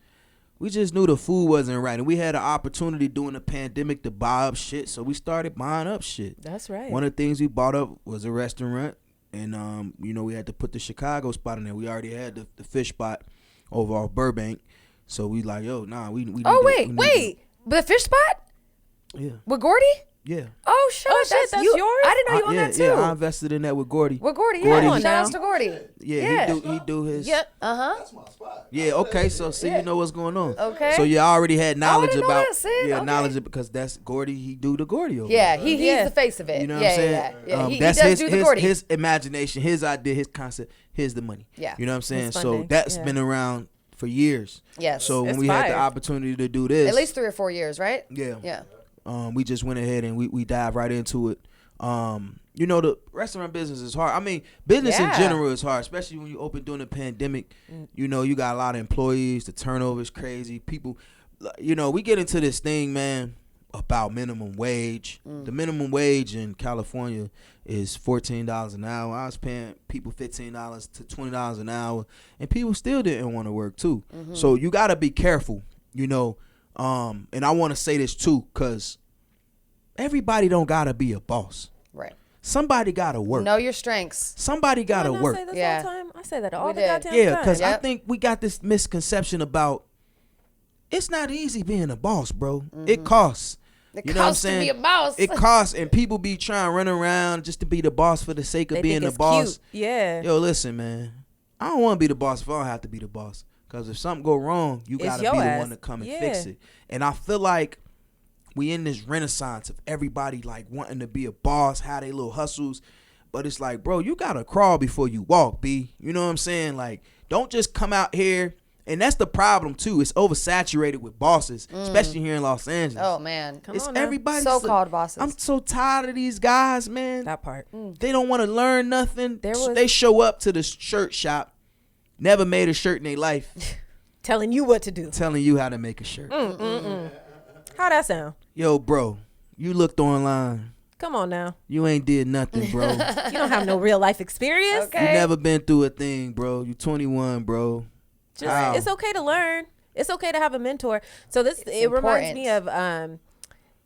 we just knew the food wasn't right. And we had an opportunity during the pandemic to buy up shit, so we started buying up shit. That's right. One of the things we bought up was a restaurant. And, you know, we had to put the Chicago spot in there. We already had the fish spot over off Burbank. So we like, yo, nah, we need wait. The fish spot? Yeah. With Gordy? Yeah. Oh, shit. That's yours? I didn't know you owned that, too. Yeah, I invested in that with Gordy. With Gordy, yeah. Shout outs to Gordy. Yeah, he do his. Yep. That's my spot. Yeah, okay, so see, you know what's going on. Okay. So you already had knowledge about. Knowledge because that's Gordy, he do the Gordy over there. He's the face of it. You know what I'm saying? Yeah. He that's does do the Gordy. His imagination, his idea, his concept, here's the money. Yeah. You know what I'm saying? So that's been around for years. Yes. So when we had the opportunity to do this. At least 3 or 4 years, right? Yeah. Yeah. We just went ahead and we dived right into it. You know, the restaurant business is hard. I mean, business in general is hard, especially when you open during the pandemic. You know, you got a lot of employees. The turnover is crazy. People, you know, we get into this thing, man, about minimum wage. The minimum wage in California is $14 an hour. I was paying people $15 to $20 an hour, and people still didn't want to work too. So you got to be careful, you know. And I want to say this too, because everybody don't got to be a boss. Right. Somebody got to work. Know your strengths. Somebody got to work. I say this all the time. I say that all the goddamn time. Yeah, because I think we got this misconception about it's not easy being a boss, bro. It costs. It costs to be a boss. It costs, and people be trying to run around just to be the boss for the sake of being the boss. Cute. Yeah. Yo, listen, man. I don't want to be the boss if I don't have to be the boss. Because if something go wrong, you got to be the one to come and fix it. And I feel like we in this renaissance of everybody like wanting to be a boss, have their little hustles. But it's like, bro, you got to crawl before you walk, B. You know what I'm saying? Like, don't just come out here. And that's the problem, too. It's oversaturated with bosses, especially here in Los Angeles. Oh, man. Come on everybody. So-called bosses. I'm so tired of these guys, man. That part. They don't want to learn nothing. They show up to the shirt shop, never made a shirt in their life. Telling you what to do. Telling you how to make a shirt. How that sound? Yo, bro, you looked online. Come on now. You ain't did nothing, bro. You don't have no real life experience. Okay. You never been through a thing, bro. You 21, bro. It's okay to learn. It's okay to have a mentor. So it reminds me of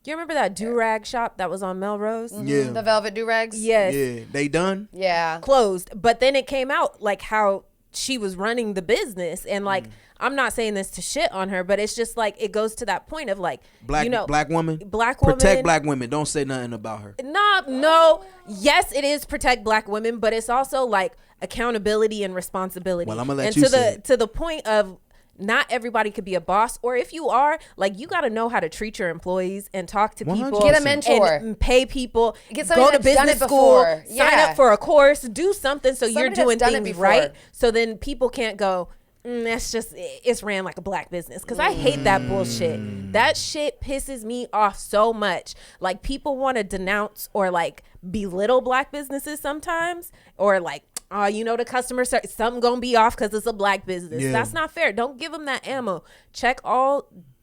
you remember that do-rag shop that was on Melrose? Yeah. The velvet do-rags? Yes. Yeah. They done? Yeah. Closed. But then it came out like how she was running the business, and like I'm not saying this to shit on her, but it's just like it goes to that point of like black woman. Protect black women. Don't say nothing about her. No. Yes, it is protect black women, but it's also like accountability and responsibility. Well, I'm gonna let and you say it. To the point of not everybody could be a boss, or if you are, like you got to know how to treat your employees and talk to 100%. people. Get a mentor. And pay people. Go to business school. Sign up for a course. Do something so you're doing things right. So then people can't go, that's just, it's ran like a black business. Because I hate that bullshit. That shit pisses me off so much. Like people want to denounce or like belittle black businesses sometimes, or like, you know, the customer service, something gonna be off because it's a black business. Yeah. That's not fair. Don't give them that ammo.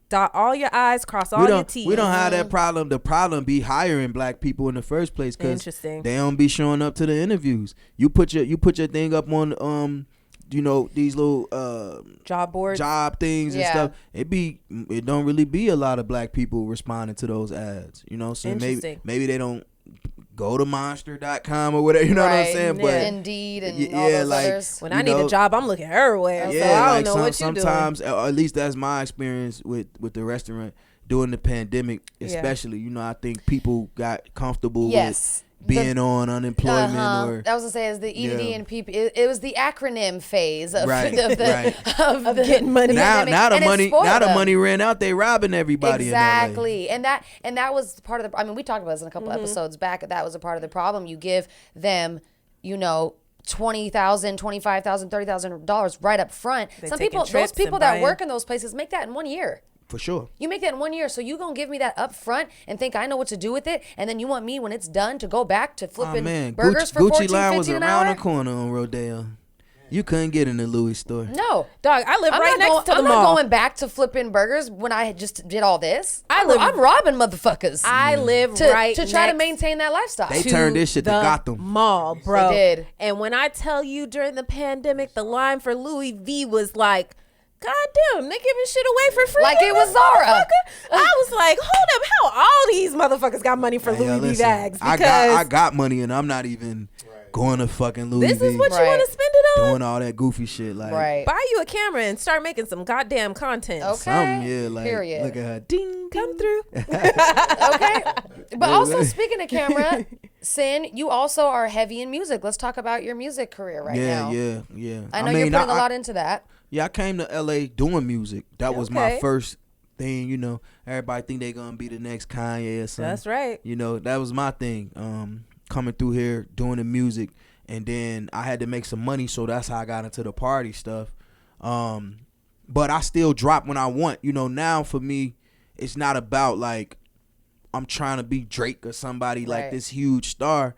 Dot all your I's, cross all your T's. We don't have that problem. The problem be hiring black people in the first place because they don't be showing up to the interviews. You put your thing up on you know, these little job boards, job things and stuff. It don't really be a lot of black people responding to those ads. You know, so maybe they don't go to monster.com or whatever, you know what I'm saying? But Indeed and all those others. When I need a job, I'm looking everywhere. So I don't know what you're doing. Sometimes, at least that's my experience with the during the pandemic, especially. You know, I think people got comfortable with being on unemployment or I was gonna say is the EDD and PP. It was the acronym phase of of getting money. Now the money ran out. They robbing everybody. Exactly, and that was part of the. I mean, we talked about this in a couple episodes back. That was a part of the problem. You give them, you know, $20,000, $25,000, $30,000 right up front. Those people that work in those places make that in 1 year. For sure. You make that in 1 year. So you going to give me that up front and think I know what to do with it. And then you want me when it's done to go back to flipping burgers for $14.50 Gucci line was an around hour? the corner on Rodeo. You couldn't get in the Louis store. No. Dog, I live right next to the mall. I'm not going back to flipping burgers when I just did all this. I'm robbing motherfuckers. I live right to try to maintain that lifestyle. They turned this shit to Gotham Mall, bro. They did. And when I tell you during the pandemic, the line for Louis V was like, God damn, they giving shit away for free. Like it was Zara. I was like, hold up, how all these motherfuckers got money for Louis V bags? Because I got money and I'm not even going to fucking Louis V. This is what you want to spend it on? Doing all that goofy shit. Like, buy you a camera and start making some goddamn content. Okay. Period. Look at her. Ding, come through. Okay. But also, speaking of camera, Sin, you also are heavy in music. Let's talk about your music career now. Yeah. I know you're putting a lot into that. Yeah, I came to LA doing music. That was my first thing, you know. Everybody think they gonna be the next Kanye or something. That's right. You know, that was my thing. Coming through here, doing the music, and then I had to make some money, so that's how I got into the party stuff. But I still drop when I want. You know, now for me, it's not about like I'm trying to be Drake or somebody like this huge star.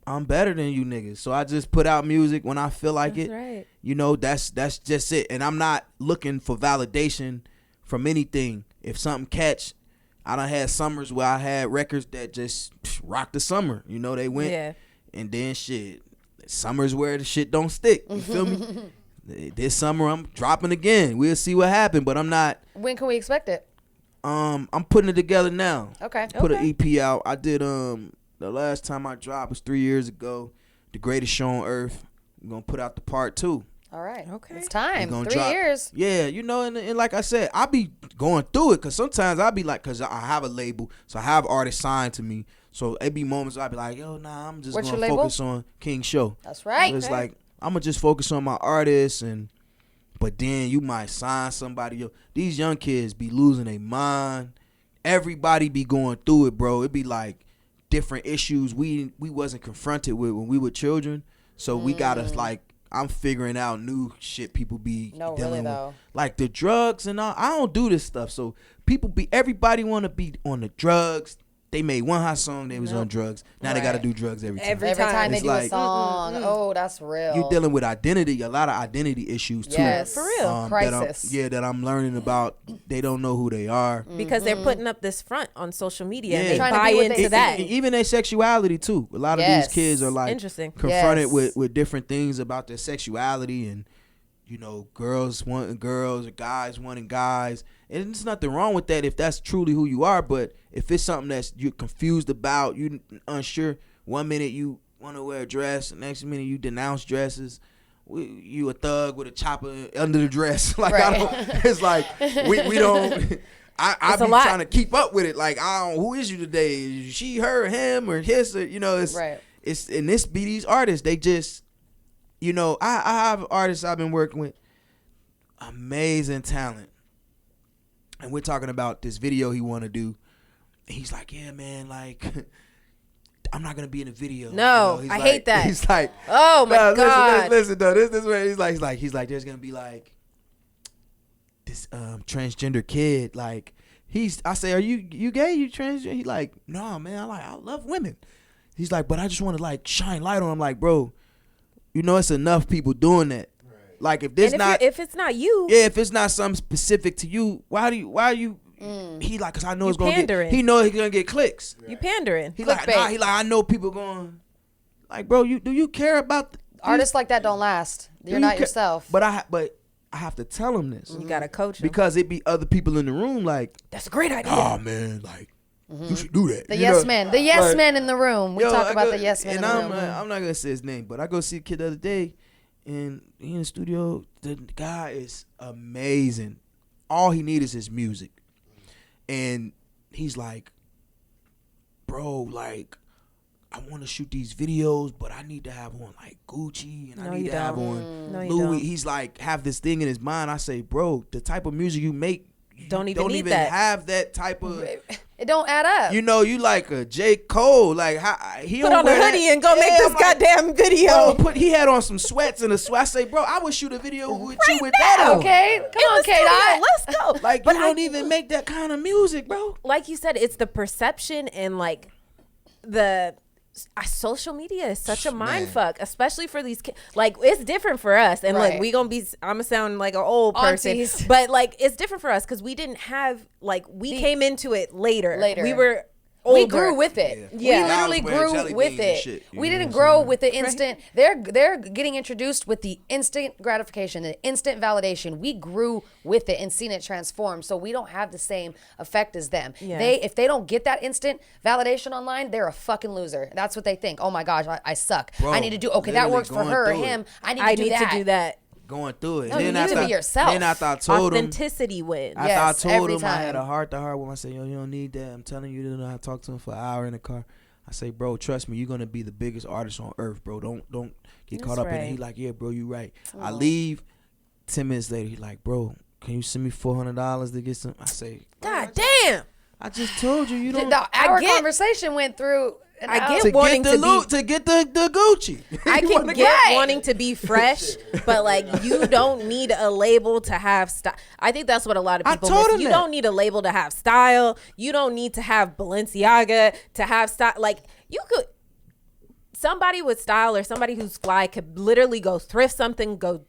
I'm better than you niggas. So I just put out music when I feel like it. Right. You know, that's just it. And I'm not looking for validation from anything. If something catch, I done had summers where I had records that just rocked the summer. You know, they went. Yeah. And then shit, summers where the shit don't stick. You feel me? This summer I'm dropping again. We'll see what happens, but I'm not. When can we expect it? I'm putting it together now. Okay. Put an EP out. I did the last time I dropped was 3 years ago. The Greatest Show on Earth. I'm gonna put out the part 2. All right. Okay. It's time. 3 years. Yeah, you know, and like I said, I be going through it because sometimes I be like, because I have a label, so I have artists signed to me. So it be moments I be like, yo, nah, I'm just gonna focus on King Show. That's right. So it's like I'm gonna just focus on my artists, but then you might sign somebody. Yo, these young kids be losing their mind. Everybody be going through it, bro. It be like different issues we wasn't confronted with when we were children. So we gotta like. I'm figuring out new shit people be dealing with. Like the drugs and all. I don't do this stuff. So everybody want to be on the drugs. They made one hot song, they was on drugs. Now they got to do drugs every time. Every time they do a song. Oh, that's real. You dealing with identity, a lot of identity issues too. Yes, for real. Crisis. That I'm learning about. They don't know who they are. Because they're putting up this front on social media. And they buy into that. Even their sexuality too. A lot of these kids are like confronted with different things about their sexuality and, you know, girls wanting girls or guys wanting guys. And there's nothing wrong with that if that's truly who you are. But if it's something that's you're confused about, you unsure, 1 minute you want to wear a dress, the next minute you denounce dresses. You a thug with a chopper under the dress. Like it's like we don't. I be trying to keep up with it. Like who is you today? Is she, her, him, or his? Or, you know, it's and this be these artists. They just, you know, I have artists I've been working with, amazing talent. And we're talking about this video he want to do. And he's like, yeah, man, like, I'm not going to be in the video. No, you know, I hate that. He's like, oh, my God. Listen, though. This is where he's like, there's going to be, like, this transgender kid. Like, I say, are you gay? You transgender? He's like, no, man, I love women. He's like, but I just want to, like, shine light on him. Like, bro, you know, it's enough people doing that. Like if it's not you, if it's not something specific to you, why are you? He like, cause I know it's gonna get. He know he's gonna get clicks. You pandering. He like, I know people going. Like, bro, do you care about artists like that? Don't last. You're not yourself. But I have to tell him this. You gotta coach him because it be other people in the room. Like, that's a great idea. Oh man, like. You should do that. The yes man. The yes man in the room. We talk about the yes man in the room. I'm not gonna say his name, but I go see a kid the other day. And he in the studio, the guy is amazing. All he needs is his music. And he's like, bro, like, I want to shoot these videos, but I need to have on like Gucci and I need to have on Louis. He's like, have this thing in his mind. I say, bro, the type of music you make, don't even have that type of. It don't add up. You know, you like a J. Cole. Like he put on a hoodie and go make this goddamn video. Bro, he had on some sweats and a sweat. I say, bro, I would shoot a video with you with that on. Okay, come on, K-Dot. Let's go. Like, but you don't even make that kind of music, bro. Like you said, it's the perception and like social media is such a mind fuck, especially for these kids. Like, it's different for us. And look, I'm gonna sound like an old person, aunties. But like, it's different for us because we didn't have we came into it later. We were older. We grew with it. Yeah. We literally grew with it. We didn't grow with the instant. Right. They're getting introduced with the instant gratification, the instant validation. We grew with it and seen it transform. So we don't have the same effect as them. Yeah. If they don't get that instant validation online, they're a fucking loser. That's what they think. Oh my gosh, I suck. Bro, I need to do that works for her or him. I need to do that. Going through it. No, you need to be yourself. Then after I told him, authenticity wins. After I told him, I had a heart to heart with him. I said, yo, you don't need that. I'm telling you, you know, I talked to him for an hour in the car. I say, bro, trust me, you're gonna be the biggest artist on earth, bro. Don't get caught up in it. He like, yeah, bro, you right. I leave. 10 minutes later, he like, bro, can you send me $400 to get some? I say, God damn. I just told you, you don't. Our conversation went through I get wanting to get the Gucci. I can get wanting to be fresh, but like you don't need a label to have style. I think that's what a lot of people miss. You don't need a label to have style. You don't need to have Balenciaga to have style. Like you could. Somebody with style or somebody who's fly could literally go thrift something, go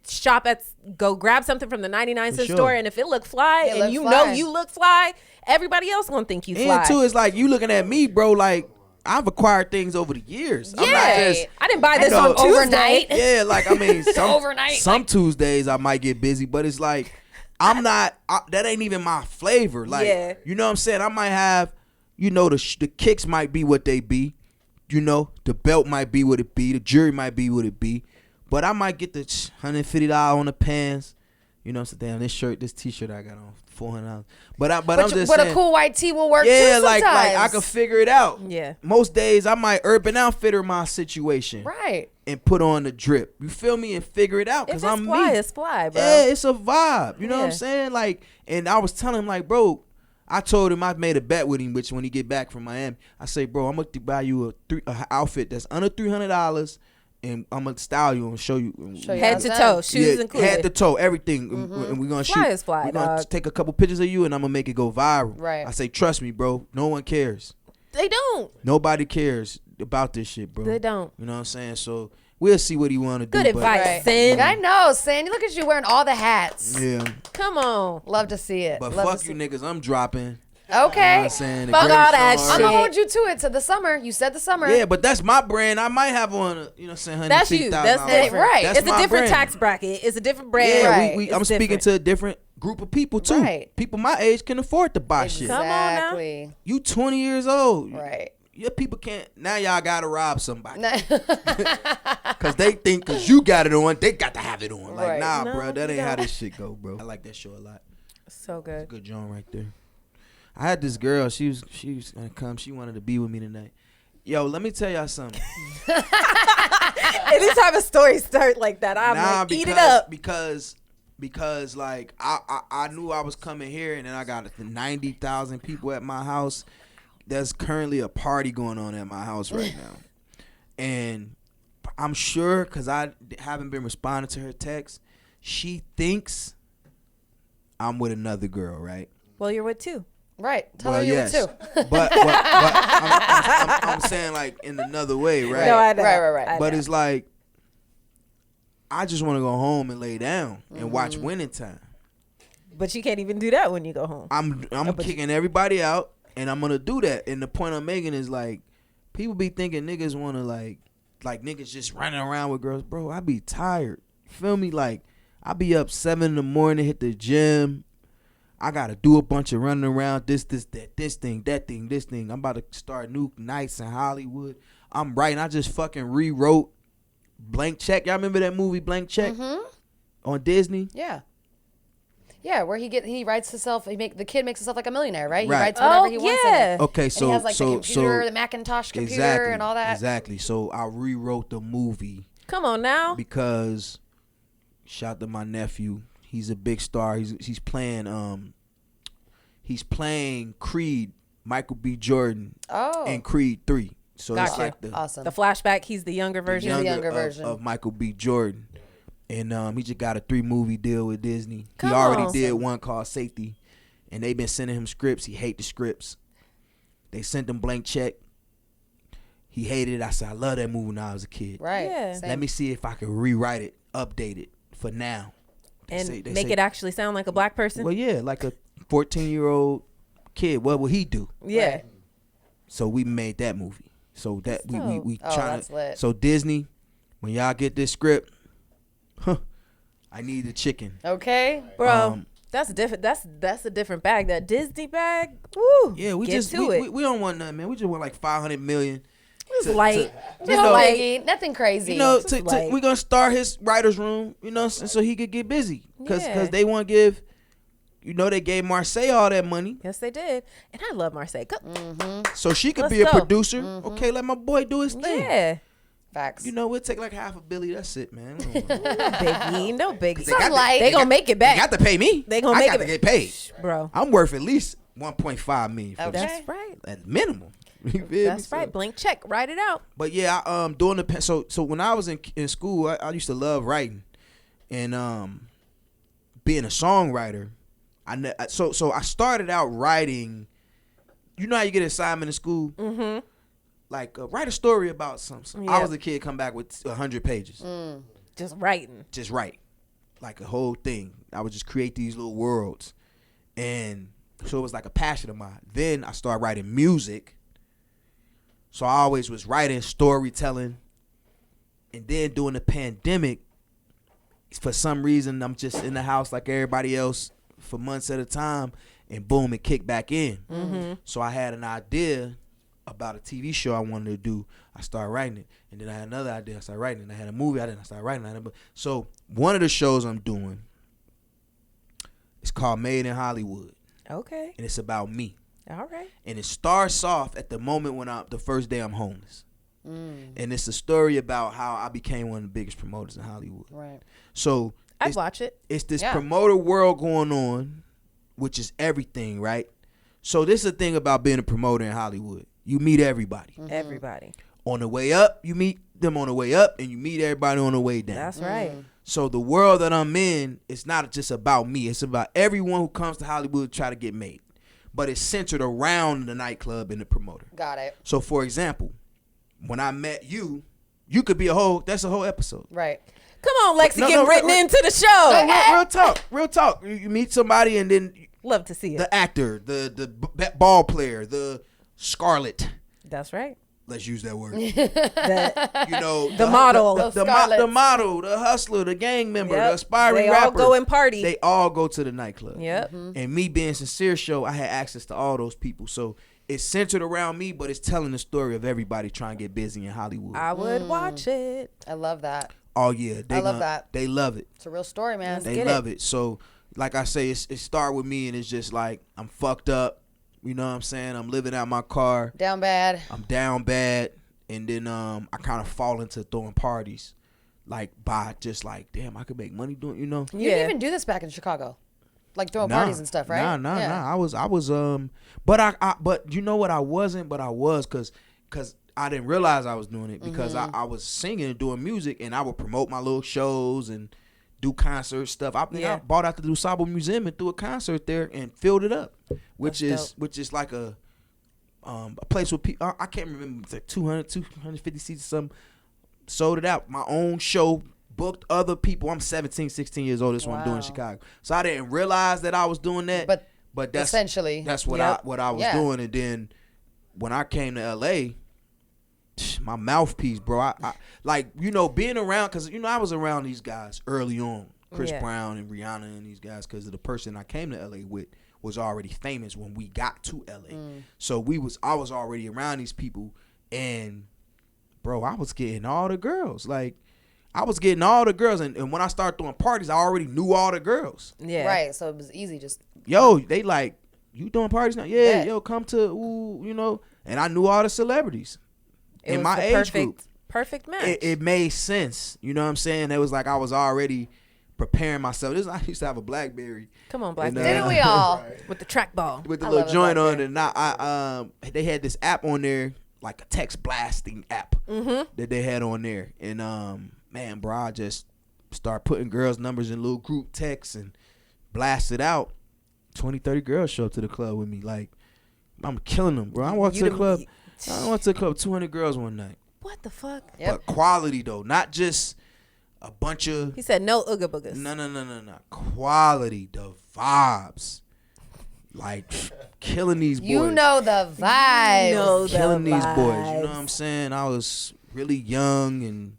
grab something from the 99-cent store, and if it look fly and you know you look fly, everybody else gonna think you fly. And too, it's like you looking at me, bro. Like I've acquired things over the years. Yeah, I'm not just, I didn't buy this on Tuesday. Overnight. Yeah, like I mean, overnight. Some Tuesdays I might get busy, but it's like I'm not. That ain't even my flavor. Like you know what I'm saying? I might have, you know, the kicks might be what they be. You know, the belt might be what it be. The jewelry might be what it be. But I might get the $150 on the pants. You know, so damn, this t-shirt I got on $400. But I'm just saying. But a cool white tee will work too sometimes. Like I can figure it out. Yeah. Most days I might Urban Outfitter my situation. Right. And put on the drip. You feel me? And figure it out. Because I'm fly, me. It's fly, bro. Yeah, it's a vibe. You know what I'm saying? Like, and I was telling him, like, bro, I told him I made a bet with him, which when he get back from Miami, I say, bro, I'm going to buy you a outfit that's under $300, and I'm going to style you and show you. Head to toe, shoes included. Head to toe, everything. And we're going to shoot. Fly is fly, we're going to take a couple pictures of you, and I'm going to make it go viral. Right. I say, trust me, bro. No one cares. They don't. Nobody cares about this shit, bro. They don't. You know what I'm saying? So we'll see what he want to do. Good advice, Sin. I know, Sin. Look at you wearing all the hats. Yeah. Come on. Love to see it. But fuck you niggas, I'm dropping. Okay. You know what I'm saying? Fuck all that shit. I'm gonna hold you to it to the summer. You said the summer. Yeah, but that's my brand. I might have on, you know what I'm saying, that's you. That's different. Right. That's it's a different brand. tax bracket. It's a different brand. Yeah, right. I'm speaking to a different group of people too. Right. People my age can afford to buy shit. Come on now. You 20 years old. Right. Your people can't. Now y'all gotta rob somebody. Cause they think cause you got it on, they got to have it on. Like, nah, bro, that ain't how this shit go, bro. I like that show a lot. So good. It's a good joint right there. I had this girl. She was gonna come. She wanted to be with me tonight. Yo, let me tell y'all something. Anytime a story start like that, I'm like, eat it up. Because like I knew I was coming here, and then I got 90,000 people at my house. There's currently a party going on at my house right now, and I'm sure because I haven't been responding to her text, she thinks I'm with another girl, right? Well, you're with two. Right. Tell her you're with two. but I'm saying like in another way, right? No, I know. Right. But it's like I just want to go home and lay down and watch Winning Time. But you can't even do that when you go home. I'm kicking everybody out, and I'm gonna do that. And the point I'm making is like people be thinking niggas want to like niggas just running around with girls, bro. I be tired. You feel me? Like I be up 7 a.m, hit the gym. I gotta do a bunch of running around, this, that, this thing, that thing, this thing. I'm about to start new nights in Hollywood. I'm writing. I just fucking rewrote Blank Check. Y'all remember that movie Blank Check on Disney? Yeah. Yeah, where he writes himself. The kid makes himself like a millionaire, right? He writes whatever he wants in it. Okay, so and he has like the computer, the Macintosh computer, and all that. Exactly. So I rewrote the movie. Come on now. Because shout to my nephew. He's a big star. He's playing Creed, Michael B. Jordan, and Creed 3. So it's like the flashback. He's the younger version. The younger version of Michael B. Jordan, and he just got a 3-movie deal with Disney. He already did one called Safety, and they've been sending him scripts. He hate the scripts. They sent him Blank Check. He hated it. I said I love that movie when I was a kid. Right. Yeah. Let me see if I can rewrite it, update it for now. They make it actually sound like a black person? Well, yeah, like a 14-year-old kid. What will he do? Yeah. Right. So we made that movie. So that we trying to. Lit. So Disney, when y'all get this script, I need the chicken. Okay, bro. That's different. That's a different bag. That Disney bag. Woo. Yeah, we don't want nothing, man. We just want like $500 million. It's light. Nothing crazy. You know, we're gonna start his writer's room. You know, so he could get busy because they want to give. You know, they gave Marseille all that money. Yes, they did. And I love Marseille. So she could be a producer. Okay, let my boy do his thing. Yeah. Facts. You know, we'll take like $500 million. That's it, man. No biggie. They gonna make it back. They got to pay me. They gonna make it. I got to get paid. Bro. I'm worth at least $1.5 million. Okay. That's right. At minimum. That's right. Blank check. Write it out. But yeah, during the so when I was in school, I used to love writing, and being a songwriter. So I started out writing. You know how you get an assignment in school? Mm-hmm. Like write a story about something. Yeah. I was a kid, come back with 100 pages. Just writing. Just write, like a whole thing. I would just create these little worlds, and so it was like a passion of mine. Then I started writing music. So I always was writing, storytelling, and then during the pandemic, for some reason I'm just in the house like everybody else for months at a time, and boom, it kicked back in. Mm-hmm. So I had an idea about a TV show I wanted to do. I started writing it, and then I had another idea. I started writing it. And I had a movie I started writing it. So one of the shows I'm doing is called Made in Hollywood. Okay. And it's about me. All right. And it starts off at the moment when the first day I'm homeless. And it's a story about how I became one of the biggest promoters in Hollywood. Right. So I'd watch it. It's this promoter world going on, which is everything, right? So this is the thing about being a promoter in Hollywood. You meet everybody. Mm-hmm. Everybody. On the way up, you meet them on the way up, and you meet everybody on the way down. That's right. So the world that I'm in, it's not just about me. It's about everyone who comes to Hollywood to try to get made. But it's centered around the nightclub and the promoter. Got it. So, for example, when I met you could be that's a whole episode. Right. Come on, Lexi, get written into the show. Real talk. You meet somebody and then... Love to see it. The actor, the ball player, the Scarlet. That's right. Let's use that word. The model. The model, the hustler, the gang member, the aspiring rapper. They all go and party. They all go to the nightclub. Yep. Mm-hmm. And me being Sincere Show, I had access to all those people. So it's centered around me, but it's telling the story of everybody trying to get busy in Hollywood. I would watch it. I love that. Oh, yeah. I love that. They love it. It's a real story, man. They love it. So, like I say, it started with me, and it's just like, I'm fucked up. You know what I'm saying? I'm living out my car. Down bad. I'm down bad. And then I kind of fall into throwing parties. Like, by just like, damn, I could make money doing, You didn't even do this back in Chicago. Like throwing parties and stuff, right? Nah. I was but you know what? I wasn't, but I was because I didn't realize I was doing it because I was singing and doing music, and I would promote my little shows and do concert stuff. I bought out the DuSable Museum and threw a concert there and filled it up, which is like a place where people, I can't remember, it's like 250 seats or something. Sold it out. My own show, booked other people. I'm 17, 16 years old. This is what I'm doing in Chicago. So I didn't realize that I was doing that. But that's essentially that's what I was doing. And then when I came to LA, my mouthpiece, bro. I like, being around, because I was around these guys early on, Chris Brown and Rihanna and these guys, because of the person I came to LA with was already famous when we got to LA. So I was already around these people, and bro, I was getting all the girls. Like, I was getting all the girls, and when I started throwing parties, I already knew all the girls. Yeah. Right. So it was easy. Just they like, you doing parties now? Yeah. Yo, come to and I knew all the celebrities in my age group. Perfect match. It made sense. You know what I'm saying? It was like I was already preparing myself. I used to have a BlackBerry. Come on, BlackBerry. Didn't we all? With the trackball. With the little joint on it. And they had this app on there, like a text blasting app that they had on there. And man, bro, I just start putting girls' numbers in little group texts and blast it out. 20, 30 girls show up to the club with me. Like, I'm killing them, bro. I went to the club 200 girls one night. What the fuck? Yep. But quality, though. Not just a bunch of... He said no ooga boogas. No. Quality, the vibes. Like, killing these boys. You know the vibes. Killing these boys. You know what I'm saying? I was really young and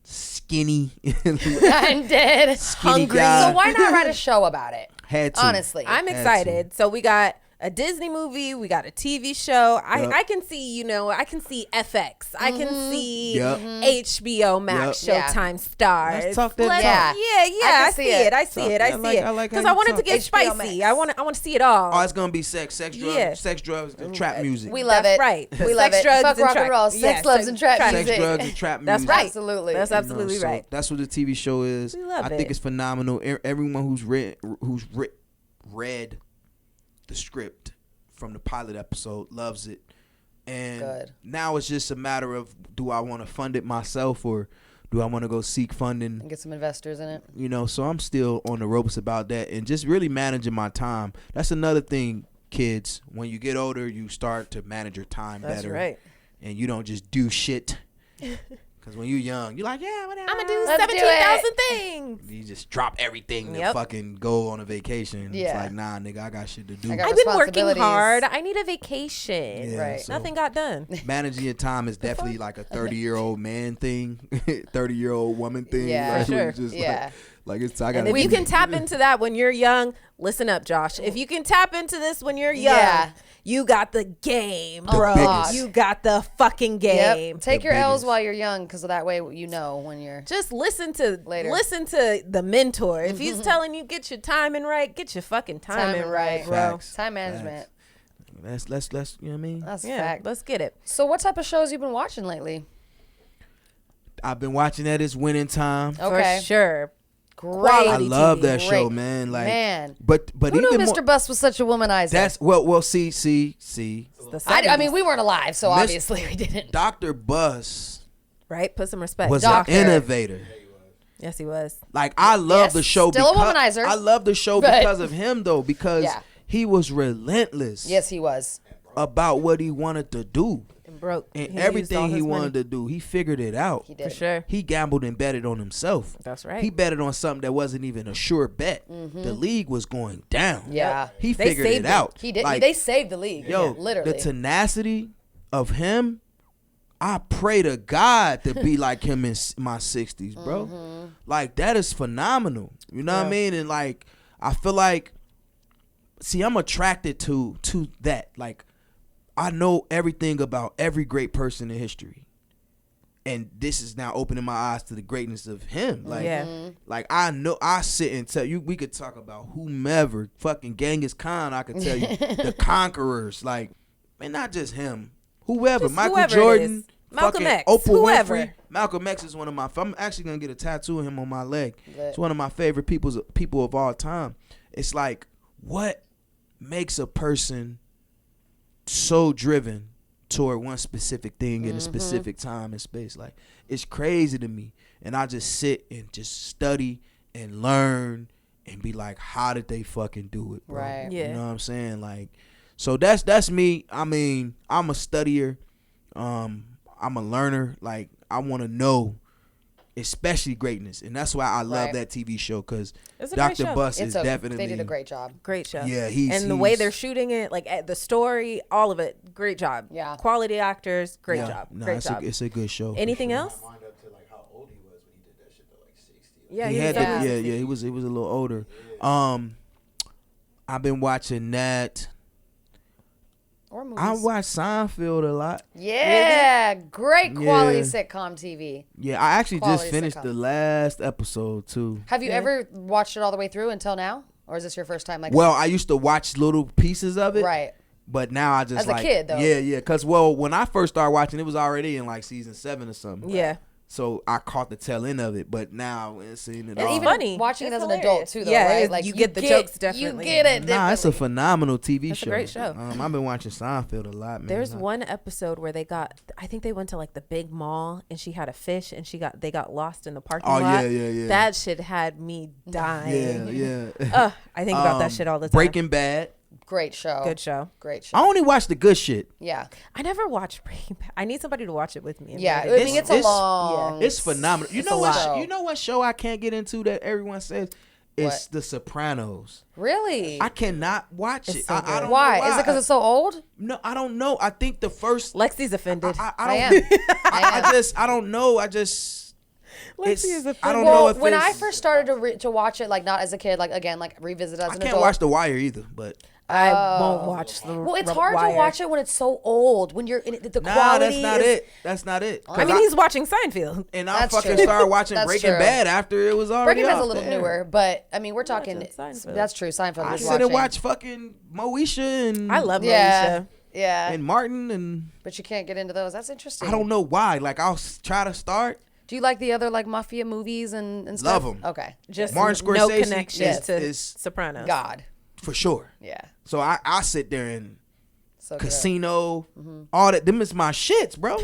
skinny. I'm dead. Hungry. Guy. So why not write a show about it? Had to. Honestly. I'm excited. So we got a Disney movie, we got a TV show. I can see, I can see FX. I can see HBO Max, Showtime Stars. Let's talk that talk. I see it. I see it. Because I wanted to get spicy. I want to see it all. Oh, it's gonna be sex, drugs, and trap music. We love it. Right. We love it. Drugs, fuck and rock and roll. Sex, loves, and trap music. Sex, drugs, and trap music. That's right. Absolutely. That's absolutely so right. that's what the TV show is. We love I think it's phenomenal. Everyone who's read the script from the pilot episode loves it. And now it's just a matter of, do I want to fund it myself or do I want to go seek funding and get some investors in it? You know, so I'm still on the ropes about that and just really managing my time. That's another thing, kids. When you get older, you start to manage your time better. That's right. And you don't just do shit. Because when you're young, you're like, yeah, whatever. I'm going to do 17,000 things. You just drop everything to fucking go on a vacation. Yeah. It's like, nah, nigga, I got shit to do. I've been working hard. I need a vacation. Yeah, right. So nothing got done. Managing your time is definitely like a 30-year-old man thing, 30-year-old woman thing. Yeah, like, sure. Just Like it's, and if you can tap into that when you're young, listen up, Josh. If you can tap into this when you're young, you got the game, bro. You got the fucking game. Yep. Take your L's while you're young, because that way you know when you're. Just listen to the mentor. If he's telling you get your timing right, get your fucking timing right, bro. Facts. Time management. Let's you know what I mean? That's fact. Let's get it. So what type of shows you been watching lately? I've been watching that. It's Winning Time. Okay. For sure. Great. I love that show, man. Like, but who knew Mr. Bust was such a womanizer? That's well. See. I mean, we weren't alive, so obviously we didn't. Dr. Bust, right? Put some respect. Was an innovator. Yes, he was. Like, I love the show. Still a womanizer. I love the show because of him, though, because he was relentless. Yes, he was. About what he wanted to do. And everything he wanted to do, he figured it out. He did. For sure. He gambled and betted on himself. That's right. He betted on something that wasn't even a sure bet. The league was going down. Yeah. He figured it out. He did. Like, they saved the league. Yo, literally. The tenacity of him, I pray to God to be like him in my 60s, bro. Like, that is phenomenal. You know what I mean? And, like, I feel like, see, I'm attracted to that. Like, I know everything about every great person in history. And this is now opening my eyes to the greatness of him. Like, like I know, I sit and tell you, we could talk about whomever, fucking Genghis Khan, I could tell you, the conquerors, like, man, not just him, whoever, just Michael Jordan, Malcolm X, Oprah whoever. Winfrey. Malcolm X is one of my, I'm actually going to get a tattoo of him on my leg. It's one of my favorite people of all time. It's like, what makes a person so driven toward one specific thing in a specific time and space? Like, it's crazy to me. And I just sit and just study and learn and be like, how did they fucking do it, bro? Right. You know what I'm saying? Like, so that's me. I mean, I'm a studier. I'm a learner. Like, I want to know, especially greatness, and that's why I love that TV show, because Dr. Bust is definitely, they did a great job. Great show. Yeah, the way they're shooting it, like the story, all of it, great job. Yeah, quality actors, great job. No, great job. It's a good show. Anything else? Yeah, he was a little older. I've been watching that. Or movies. I watch Seinfeld a lot. Yeah, great quality sitcom TV. Yeah, I actually just finished the last episode too. Have you ever watched it all the way through until now, or is this your first time? Like, well, I used to watch little pieces of it, right? But now I just as a kid though. Yeah, because when I first started watching, it was already in like season 7 or something. Yeah. So I caught the tail end of it, but now it's seeing it. And all. even funny. Watching it's it as hilarious. an adult too, though, right? Like you get the jokes definitely. You get it. Nah, it's a phenomenal TV show. A great show. I've been watching Seinfeld a lot, man. There's one episode where I think they went to like the big mall and she had a fish and they got lost in the parking lot. Yeah. That shit had me dying. Yeah. I think about that shit all the time. Breaking Bad. Great show. Good show. Great show. I only watch the good shit. Yeah. I never watched Breaking Bad. I need somebody to watch it with me. Yeah. I mean, it's a long. It's phenomenal. You know what show I can't get into that everyone says? It's The Sopranos. Really? I cannot watch it. So I don't why? know why. Is it because it's so old? No, I don't know. I think the first. Lexi's offended. I am. I don't know. I just. Lexi is offended. I don't know if when I first started to watch it, like not as a kid, like again, like revisit as an adult. I can't watch The Wire either, but. I won't watch the Well, it's hard to watch it when it's so old. When you're in it, the quality. That's not it. I mean, he's watching Seinfeld, and I fucking started watching Breaking Bad after it was already. Breaking Bad's a little newer, but I mean, we're talking. That's true. Seinfeld. I sit and watch fucking Moesha and I love Moesha. Yeah. And Martin and. But you can't get into those. That's interesting. I don't know why. Like I'll try to start. Do you like the other like mafia movies and stuff? Love them. Okay. Just Martin Scorsese no connection to is Sopranos. God. For sure. Yeah. So I sit there and Casino, all that. Them is my shits, bro.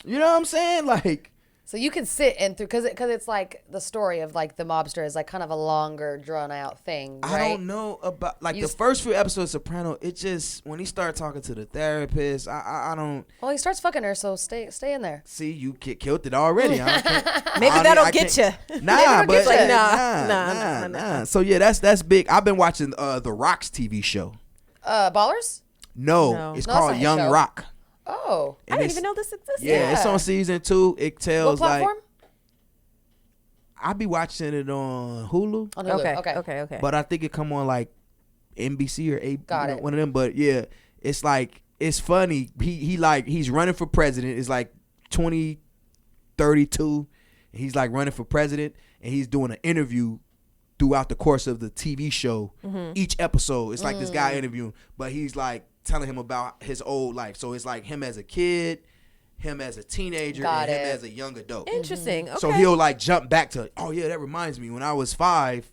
You know what I'm saying? Like, so you can sit and through because it's like the story of like the mobster is like kind of a longer drawn out thing. Right? I don't know about like the first few episodes of Soprano. It just when he started talking to the therapist, I don't. Well, he starts fucking her, so stay in there. See, you killed it already. Maybe that'll get you. Nah, but like, nah. So yeah, that's big. I've been watching the Rock's TV show. Ballers? No, it's called Young show. Rock. Oh, I didn't even know this existed. Yeah, it's on season 2. It tells what platform? like I be watching it on Hulu. On Hulu. Okay. But I think it come on like NBC or Got one of them. But yeah, it's like it's funny. He's running for president. It's like 2032. And he's like running for president, and he's doing an interview throughout the course of the TV show. Each episode, it's like this guy interviewing, but he's like telling him about his old life. So it's like him as a kid, him as a teenager, him as a young adult. Interesting. Okay. So he'll like jump back to, oh yeah, that reminds me when I was 5,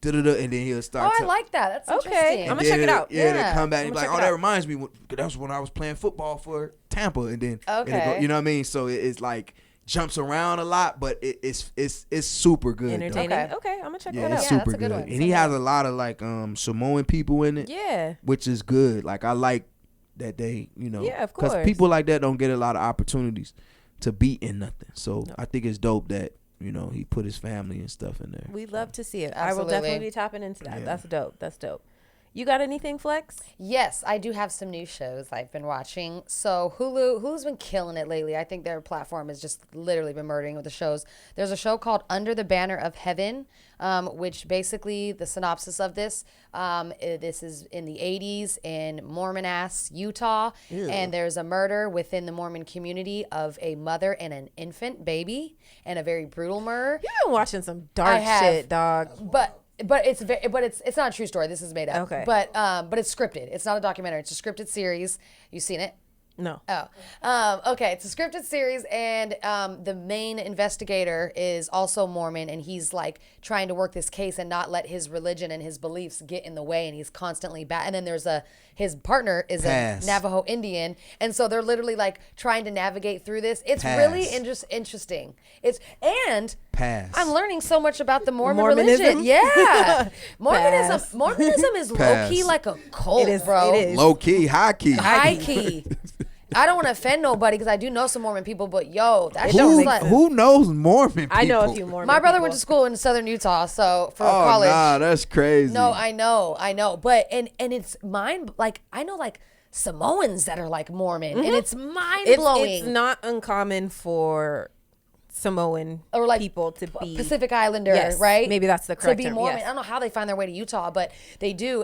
and then he'll start. Oh, I like that. That's interesting. I'm gonna check it out. Yeah, then come back and be like, oh, that reminds me. That's when I was playing football for Tampa, and then you know what I mean. So it's like jumps around a lot, but it's super good. Entertaining. Okay, I'm gonna check that out. It's super good. And he has a lot of like Samoan people in it. Yeah. Which is good. Like I like that they, you know, yeah, of course. because people like that don't get a lot of opportunities to be in nothing. So I think it's dope that, you know, he put his family and stuff in there. We'd love to see it. Absolutely. I will definitely be tapping into that. Yeah. That's dope. You got anything, Flex? Yes, I do have some new shows I've been watching. So Hulu's been killing it lately. I think their platform has just literally been murdering with the shows. There's a show called Under the Banner of Heaven, which basically the synopsis of this is in the 80s in Mormon-ass Utah. Ew. And there's a murder within the Mormon community of a mother and an infant baby, and a very brutal murder. You've been watching some dark shit, dog. But it's not a true story. This is made up. Okay. But it's scripted. It's not a documentary. It's a scripted series. You seen it? No. Oh. Okay. It's a scripted series, and the main investigator is also Mormon, and he's like trying to work this case and not let his religion and his beliefs get in the way, and he's constantly and then there's his partner is a Navajo Indian, and so they're literally like trying to navigate through this. It's really interesting. I'm learning so much about the Mormon religion. Yeah. Mormonism is low key like a cult, bro. It is. Low key, high key. High key. I don't want to offend nobody because I do know some Mormon people, but who knows Mormon people? I know a few Mormon My brother people. went to school in southern Utah, so for college. Nah, that's crazy. No, I know. But and it's I know like Samoans that are like Mormon, and it's mind blowing. It's not uncommon for Samoan or like people to be Pacific Islander, right? Maybe that's the correct to be term. Mormon. Yes. I don't know how they find their way to Utah, but they do.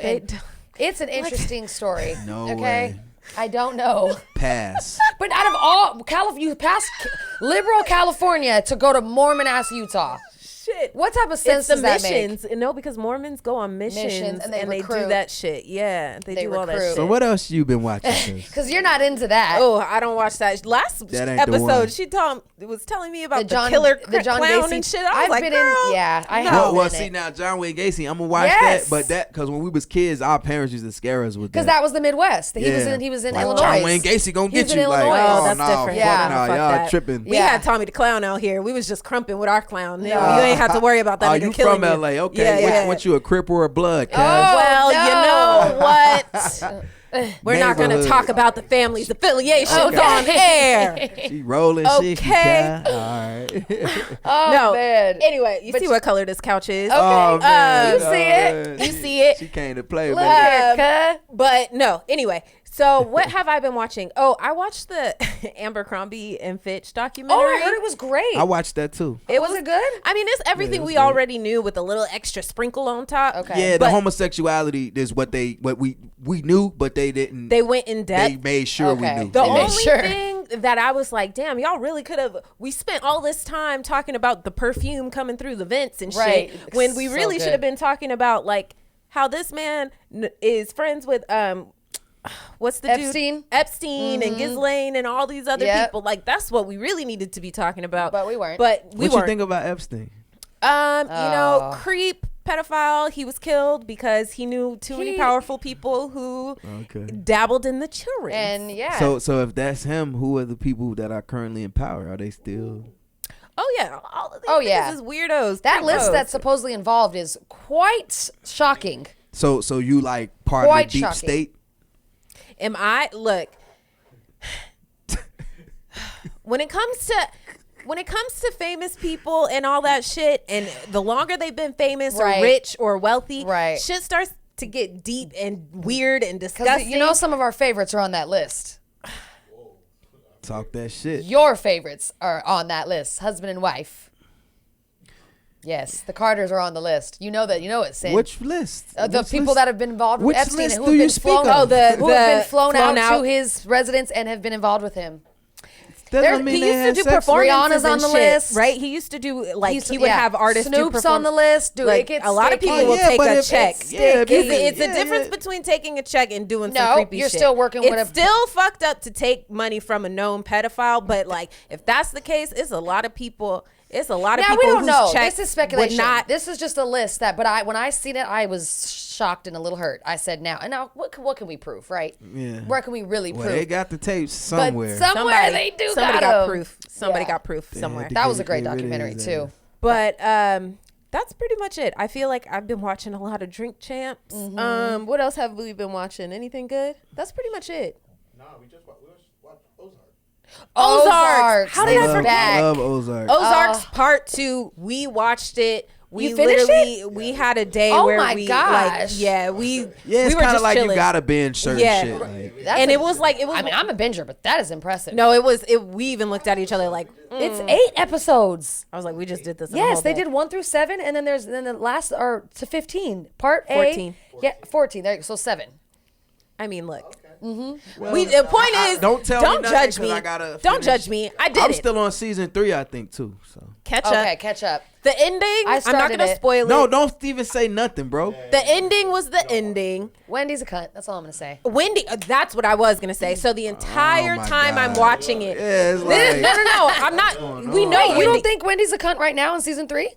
It's an interesting story. No okay? way. I don't know. Pass. But out of all you pass liberal California to go to Mormon-ass Utah. Shit. What type of sense does that missions. No, because Mormons go on missions and they do that shit. Yeah, they do all that shit. So what else you been watching? Because you're not into that. Oh, I don't watch that. Last episode, she was telling me about the killer clown Gacy. And shit. I was like, girl, I have. Well, see now, John Wayne Gacy. I'm gonna watch that, but because when we was kids, our parents used to scare us with that. Because that was the Midwest. He was in Illinois. John Wayne Gacy gonna get you. Like, that's different. Yeah, y'all tripping. We had Tommy the Clown out here. We was just crumping with our clown. You ain't have to worry about that. You from LA? Okay. What you a Crip or a Blood? Oh, well, you know what? We're not going to talk about the family's affiliations on air. She rolling. Okay. All right. Oh, man. Anyway, you see what color this couch is. Okay. Oh, man. You see it. She came to play. Look here, but no. Anyway. So what have I been watching? Oh, I watched the Abercrombie and Fitch documentary. Oh, I heard it was great. I watched that too. Was it good? I mean, it's everything we already knew with a little extra sprinkle on top. Okay. Yeah, the homosexuality is what we knew, but they didn't. They went in depth. They made sure we knew. The only thing that I was like, damn, y'all really could have. We spent all this time talking about the perfume coming through the vents and shit, when we really should have been talking about like how this man is friends with what's the dude? Epstein and Ghislaine and all these other people. Like that's what we really needed to be talking about. But we weren't. What you think about Epstein? You know, creep, pedophile. He was killed because he knew too many powerful people who dabbled in the children. And So if that's him, who are the people that are currently in power? Are they still? Oh yeah, all of these is weirdos. That list that's supposedly involved is quite shocking. So you like part of the deep state? Am I? Look, when it comes to famous people and all that shit, and the longer they've been famous or rich or wealthy, shit starts to get deep and weird and disgusting. You know, some of our favorites are on that list. Talk that shit. Your favorites are on that list, husband and wife. Yes, the Carters are on the list. You know that. You know it, Sin. Which list? The people that have been involved with Epstein, who have been flown who have been flown out to his residence and have been involved with him. He used to do performances on the list, right? He used to do he would have artists. Snoop's on the list. Dude, like, a lot of people will take a check. It's a difference Yeah. between taking a check and doing some creepy shit. You're still working with It's still fucked up to take money from a known pedophile, but like if that's the case, it's a lot of people. It's a lot of now, people we don't know. This is speculation. This is just a list that. But when I seen it, I was shocked and a little hurt. I said, now what can we prove, right? Yeah. Where can we really prove? They got the tapes somewhere. But somewhere they do. Somebody got proof. Somebody got proof somewhere. That was a great documentary too. But that's pretty much it. I feel like I've been watching a lot of Drink Champs. Mm-hmm. What else have we been watching? Anything good? That's pretty much it. No, we watched Ozark. Ozark. How did I forget? I love Ozark. Ozark's part 2. We watched it. We finished we had a day Oh where my we gosh. we it's were kind of just like chilling. you gotta binge certain shit. Like. And it was like I mean, I'm a binger, but that is impressive. No, we even looked at each other like it's 8 episodes. I was like, we just did this. Yes, they did 1 through 7, and then the last or to 15. Part 14. A. Yeah, 14. There you go. So 7. I mean, look. Mm-hmm. Well, the point is, don't judge me. Don't judge me. I did I'm it. still on season 3, I think, too. So catch up. Okay, catch up. The ending. I'm not gonna spoil it. No, don't even say nothing, bro. The ending was the ending. Wendy's a cunt. That's all I'm gonna say. Wendy. That's what I was gonna say. So the entire time I'm watching it. Yeah, it's like, No. I'm not. We know. You don't think Wendy's a cunt right now in season 3?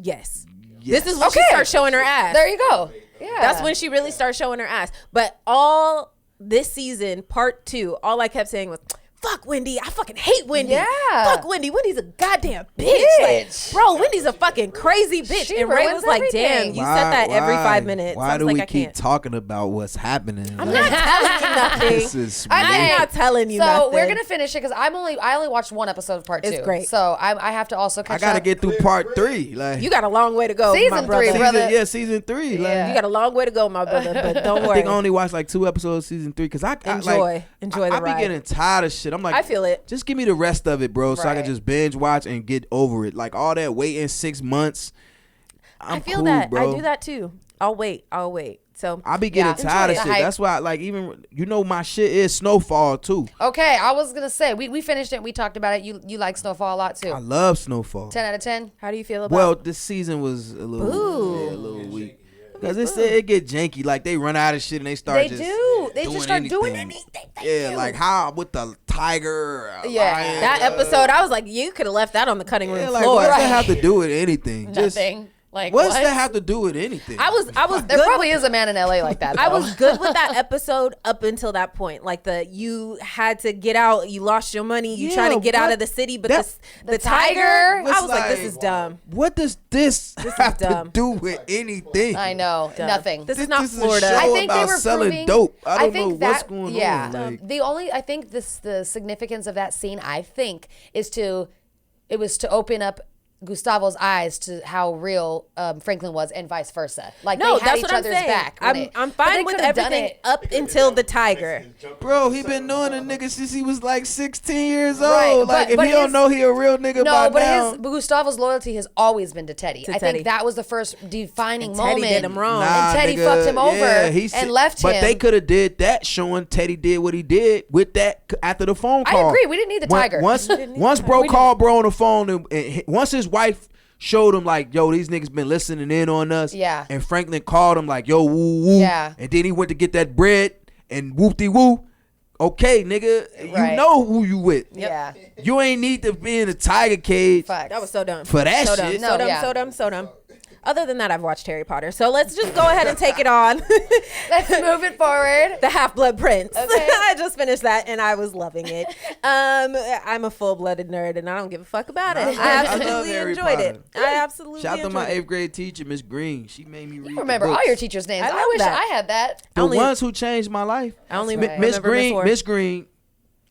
Yes. This is when she starts showing her ass. There you go. Yeah. That's when she really starts showing her ass. But all this season, part 2, all I kept saying was, fuck Wendy. I fucking hate Wendy. Yeah. Fuck Wendy. Wendy's a goddamn bitch. Like, bro, Wendy's a fucking crazy bitch. She and Ray was like, ruins damn, everything. you said that every 5 minutes. Why do like, we I keep can't. talking about what's happening? I'm not telling you nothing. This is I'm not telling you nothing. So we're gonna finish it because I only watched 1 episode of part 2. It's great. So I have to also catch up. I gotta get through part 3. Like You got a long way to go, Season my brother. 3, brother. Yeah, season 3. Like, You got a long way to go, my brother. But don't I worry. think I only watched like 2 episodes of season 3 because I enjoy the I ride. be getting tired of shit. I'm like, I feel it. Just give me the rest of it, bro, so I Right. can just binge watch and get over it. Like all that waiting 6 months. I feel cool, that. bro. I do that too. I'll wait. So I be getting tired of enjoy shit. it. That's why, like, even my shit is Snowfall too. Okay, I was gonna say we finished it. We talked about it. You like Snowfall a lot too. I love Snowfall. 10 out of 10. how do you feel about? Well, this season was a little weak because it get janky. Like they run out of shit and they start. They just start doing anything. Yeah, like how with the tiger. Yeah. lion, that episode, I was like, you could have left that on the cutting room like, floor. what does that have to do with anything? Just Nothing. Like what does what? that have to do with anything? I was There good. probably is a man in LA like that. I though. was good with that episode up until that point. Like you had to get out, you lost your money, you trying to get out of the city, but the tiger, was I was like, this like- is dumb. What does this have to dumb. do with anything? I know Dumb. nothing. This is not is a Florida. show I think they about were selling proving, dope. I don't think know that, what's going yeah, on. Like, I think the significance of that scene, I think, is to open up Gustavo's eyes to how real Franklin was and vice versa. Like No, they had that's each what I'm other's saying. back. I'm fine with everything up until the tiger. bro, he been knowing a nigga since he was like 16 years old. Right, Like but if he don't know he a real nigga by now. but Gustavo's loyalty has always been to Teddy. I Teddy. think that was the first defining And Teddy moment. did him wrong. And Teddy nigga, fucked him over yeah, and left him. But they could have did that, showing Teddy did what he did with that after the phone I call. agree. We didn't need the tiger. Once bro called bro on the phone, and once his wife showed him like, yo, these niggas been listening in on us. Yeah. And Franklin called him like, yo, woo woo. Yeah. And then he went to get that bread and whoop-de-woo. Okay, nigga, Right. you know who you with. Yeah. You ain't need to be in a tiger cage Fuck. That was so dumb. for that So shit. dumb. So dumb. yeah. So dumb. So dumb. Other than that, I've watched Harry Potter. So let's just go ahead and take it on. Let's move it forward. The Half-Blood Prince. Okay. I just finished that and I was loving it. I'm a full-blooded nerd and I don't give a fuck about it. I absolutely enjoyed it. I absolutely Shout out to my enjoyed 8th grade teacher, Miss Green. She made me read. You remember all your teachers' names. I wish I had that. The ones who changed my life. I only Miss remember Green. Miss Green.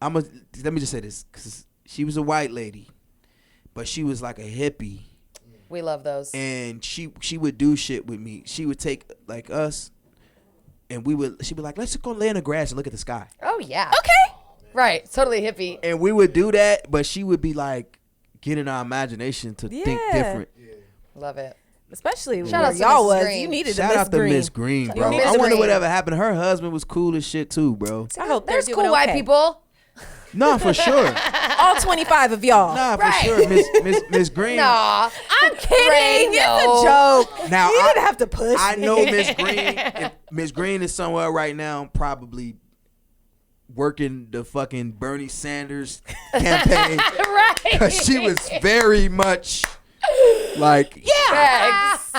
Let me just say this, because she was a white lady, but she was like a hippie. We love those. And she would do shit with me. She would take like us, and she'd be like, let's go lay in the grass and look at the sky. Oh yeah. Okay. Right. Totally hippie. And we would do that, but she would be like getting our imagination to think different. Yeah. Love it. Especially shout where y'all was. You needed shout out to Miss Green, bro. I wonder whatever happened. Her husband was cool as shit too, bro. I hope there's cool white people. No, for sure. All 25 of y'all. Nah, for sure. Miss Green. Nah, I'm kidding. It's a joke. Now you didn't have to push. I know Miss Green. If Miss Green is somewhere right now, probably working the fucking Bernie Sanders campaign. Right. Because she was very much like,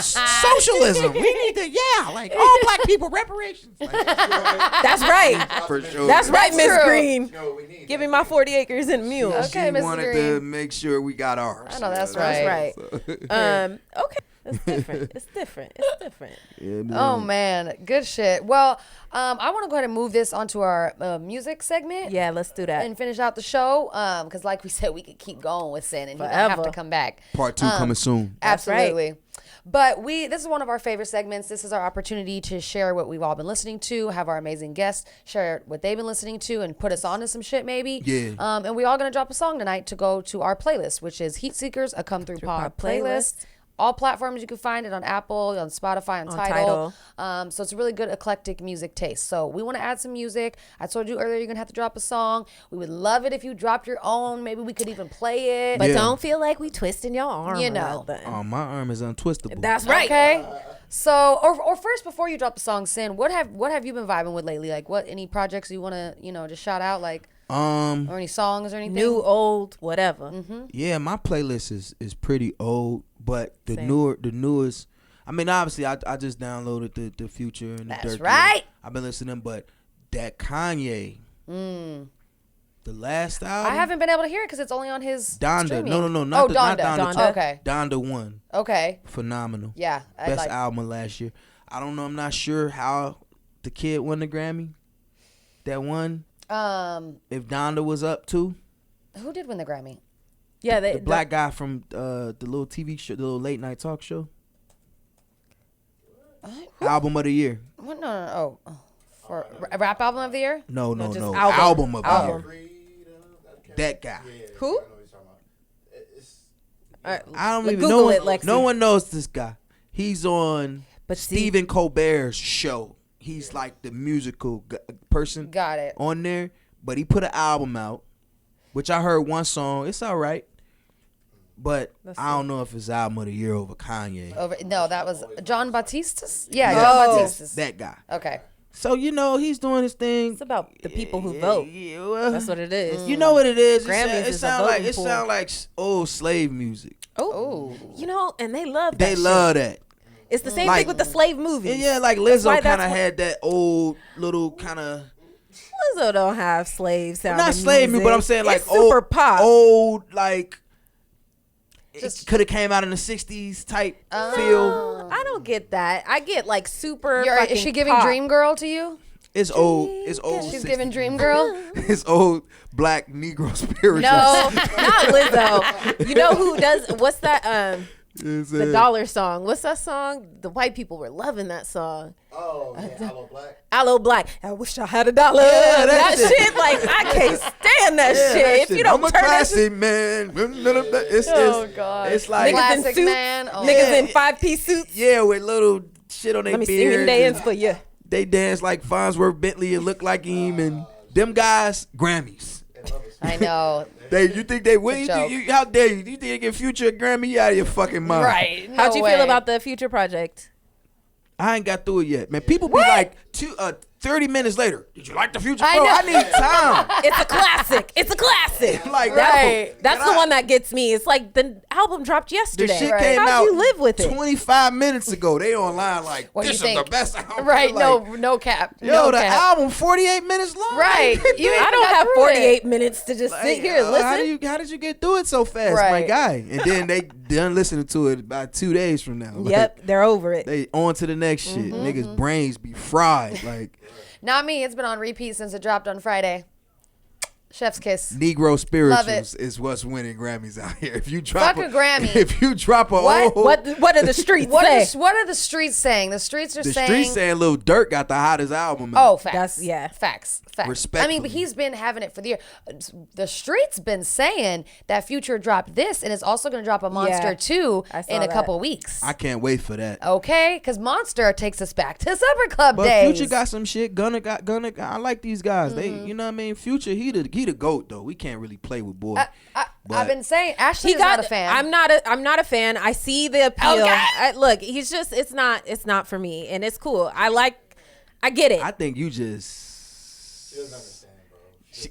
socialism. We need to, like all black people reparations. Like, that's right. For sure. That's right, Miss true. Green. Give me my 40 acres and a mule. Okay, she Miss wanted Green. to make sure we got ours. I know that's right. That's right. Okay. It's different. It's different. Yeah, man. Oh man, good shit. Well, I want to go ahead and move this onto our music segment. Yeah, let's do that. And finish out the show. Because like we said, we could keep going with Sin and you Forever. have to come back. Part 2 coming soon. Absolutely. Right. But this is one of our favorite segments. This is our opportunity to share what we've all been listening to, have our amazing guests share what they've been listening to and put us on to some shit maybe. Yeah. And we all going to drop a song tonight to go to our playlist, which is Heat Seekers, a Come Through Pod playlist. All platforms you can find it on Apple, on Spotify, on Tidal. So it's a really good eclectic music taste. So we want to add some music. I told you earlier you're going to have to drop a song. We would love it if you dropped your own. Maybe we could even play it. But don't feel like we twisting your arm. You know. Oh, my arm is untwistable. That's right. Okay. So, or first, before you drop the song, Sin, what have you been vibing with lately? Like, any projects you want to, just shout out, like, or any songs or anything? New, old, whatever. Mm-hmm. Yeah, my playlist is pretty old, but the newest. I mean, obviously, I just downloaded the Future and the Durk. That's right. I've been listening, but that Kanye, the last album. I haven't been able to hear it because it's only on his Donda. streaming. No, Donda. not Donda. Okay. Donda 1. Okay. Phenomenal. Yeah. Best album of last year. I don't know. I'm not sure how the kid won the Grammy. That one. If Donda was up too. Who did win the Grammy? Yeah, the black guy from the little TV show, the little late night talk show. Album of the year. What? No. Oh, for a rap album of the year? No. Album of the year. That guy. Who? I don't even Google know. it, Lexi. No one knows this guy. He's on Stephen Colbert's show. He's like the musical person. Got it. On there, but he put an album out, which I heard one song. It's all right, but I don't know if it's album of the year over Kanye. No, that was John Baptiste's. Yeah, John Baptiste's. That guy. Okay. So he's doing his thing. It's about the people who vote. That's what it is. You know what it is. Grammys It sounds like old slave music. Oh, and they love that. They love that. It's the same thing with the slave movies. Yeah, like Lizzo kind of had that old little kind of. Lizzo don't have slave sound. Not slave music, but I'm saying like super pop. Old like. It could have came out in the 60s type feel. I don't get that. I get like super. Is she giving pop. Dream Girl to you? It's old. It's old. She's giving Dream Girl. It's old black Negro spiritual. No, not Lizzo. You know who does? What's that? The Dollar song. What's that song? The white people were loving that song. Oh, yeah, Aloe Black. Aloe Black. I wish I had $1. Yeah, that shit. Like I can't stand that shit. That if you don't I'm a turn classy man. God. It's like niggas in Classic suits, man. Oh. niggas in 5-piece suits. Yeah, with little shit on their Let me beards. sing and dance for you. They dance like Farnsworth Bentley and look like him, and them guys Grammys. I know. You think they win? How dare you? You think they get Future a Grammy? You out of your fucking mind. Right. How'd you feel about the Future project? I ain't got through it yet, man. People be like, 30 minutes later, did you like the Future? I Bro, know. I need time. It's a classic. It's a classic. Like Right. That's the one that gets me. It's like the album dropped The yesterday. shit Right. came How'd out you live with it? 25 minutes ago. They online like, What this you is think? the best album. Right? Like, No cap. Yo, no the cap. album 48 minutes long. Right. You I even don't got have through 48 minutes to just Like, sit here and listen. How did you get through it so fast, my Right. guy? And then they done listening to it about 2 days from now. Like, Yep, they're over it. They on to the next shit. Niggas' brains be fried. Like Not me. It's been on repeat since it dropped on Friday. Chef's kiss. Negro spirituals it. is what's winning Grammys out here. If you drop Fuck a Grammy. If you drop a What? old, What are the streets say? What are the streets saying? The streets are the saying. streets saying Lil Durk got the hottest album out. Oh, facts. Yeah. Facts. I mean, Respectfully. but he's been having it for the year. The streets been saying that Future dropped this, and it's also going to drop a Monster Yeah, 2 I saw in a that. couple weeks. I can't wait for that. Okay, because Monster takes us back to SupperClub But days. Future got some shit. Gunna got. I like these guys. They, you know what I mean. Future, he the GOAT though. We can't really play with boy. I've been saying Ashley is not a fan. I'm not a fan. I see the appeal. Okay. Look, he's just it's not for me, and it's cool. I get it. I think you just. She doesn't understand, bro.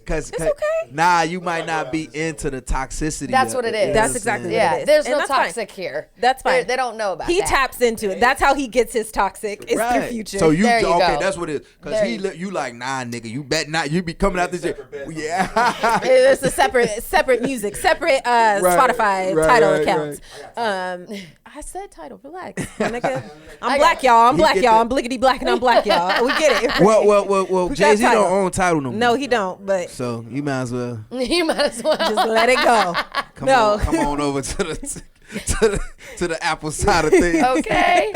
Cause, It's okay. Nah, you might not be into the toxicity. That's of what it it, is. you know That's what I'm exactly saying? what yeah, it is. there's And no that's fine. toxic here. That's fine. They don't know about He that. taps into it. That's how he gets his toxic. It's through Future. So you There you okay? go. That's what it is. Cause There you like nah, nigga. You bet not. You be coming out this shit. Separate bets. Yeah. It's a separate music, separate Spotify right, title right, accounts. right. I said title. Relax, nigga. I'm black, y'all. I'm black, get y'all. that. I'm blickety black, and I'm black, y'all. We get it. Well. We Jay got Z don't title. own title no more. No, he don't. But So you might as well You might as well. just let it go. come No. on over to the Apple side of things. Okay,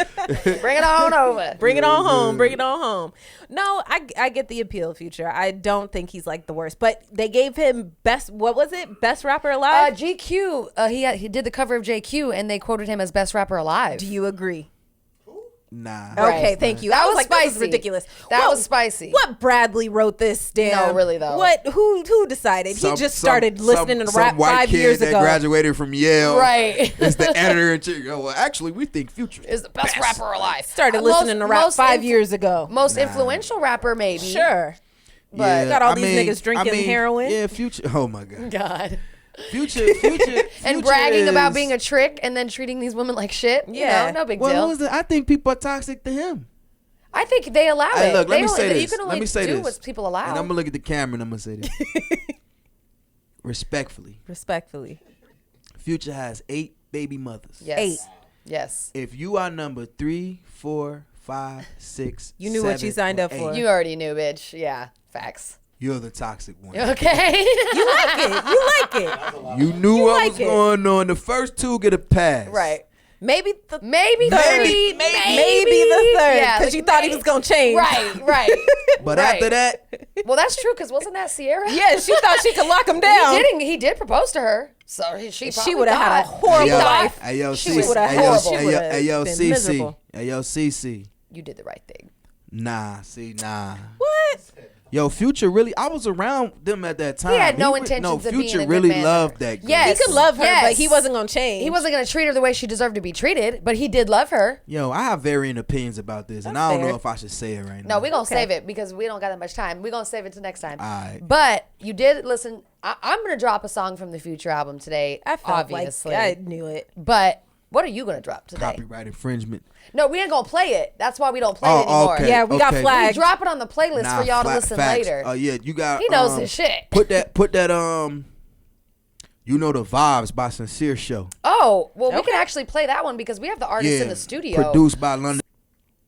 bring it on over. Bring it on home. Bring it on home. No, I get the appeal, Future. I don't think he's like the worst. But they gave him best. What was it? Best rapper alive. GQ. He did the cover of JQ, and they quoted him as best rapper alive. Do you agree? Nah. Okay, thank you. That I was like, this is spicy. ridiculous. That was spicy. What Bradley wrote this? Damn. No, really, though. What? Who decided? He just started listening to rap some white 5 kid years that ago. graduated from Yale. Right. Is the editor in chief. Oh, well, actually, we think Future Is the best rapper alive. Started listening to rap 5 years ago. Most influential rapper, maybe. Sure. But got all these niggas drinking heroin. Yeah, Future. Oh my God. God. Future And bragging about is- being a trick and then treating these women like shit. Yeah. You know, no big Well, deal. who is it? I think people are toxic to him. I think they allow Hey, it. look, let They me only- say this. You can only Let me say do this. what people allow. And I'm gonna look at the camera and I'm gonna say this. Respectfully, Future has 8 baby mothers. yes. 8. Yes. If you are number 3, 4, 5, 6, You knew what you 7, signed or up 8, for. You already knew, bitch. Yeah. Facts. You're the toxic one. Okay. You like it. You like it. You knew You what like was it. going on. The first 2 get a pass. Right. Maybe the Maybe third. maybe the third. Yeah, Because you thought he was going to change. Right. But Right. after that, Well, that's true. Because wasn't that Sierra? Yeah, she thought she could lock him down. He did propose to her. So she She would have had a thought- horrible She thought- life. hey yo, She CC, would've hey, horrible. yo, She hey, would've yo, hey, yo, been CC, miserable. hey, yo, CC. You did the right thing. Nah, see, nah. What? Yo, Future really, I was around them at that time. He had no re- intentions of being Future a good really man to loved her. that girl. Yes. He could love her, Yes. but he wasn't going to change. He wasn't going to treat her the way she deserved to be treated, but he did love her. Yo, I have varying opinions about this, and That's I don't fair. know if I should say it right now. No, we're going to Okay. save it because we don't got that much time. We're going to save it to next time. Alright. But you did listen. I'm going to drop a song from the Future album today, I felt obviously. like I knew it. But what are you going to drop today? Copyright infringement. No, we ain't going to play it. That's why we don't play it anymore. okay. Yeah, we got okay. flagged. We drop it on the playlist Nah, for y'all to fla- listen facts. later. Oh yeah, you got. He knows his shit. Put that. You Know the Vibes by Sincere Show. Oh, well, we Okay. can actually play that one because we have the artist in the studio. Produced by London.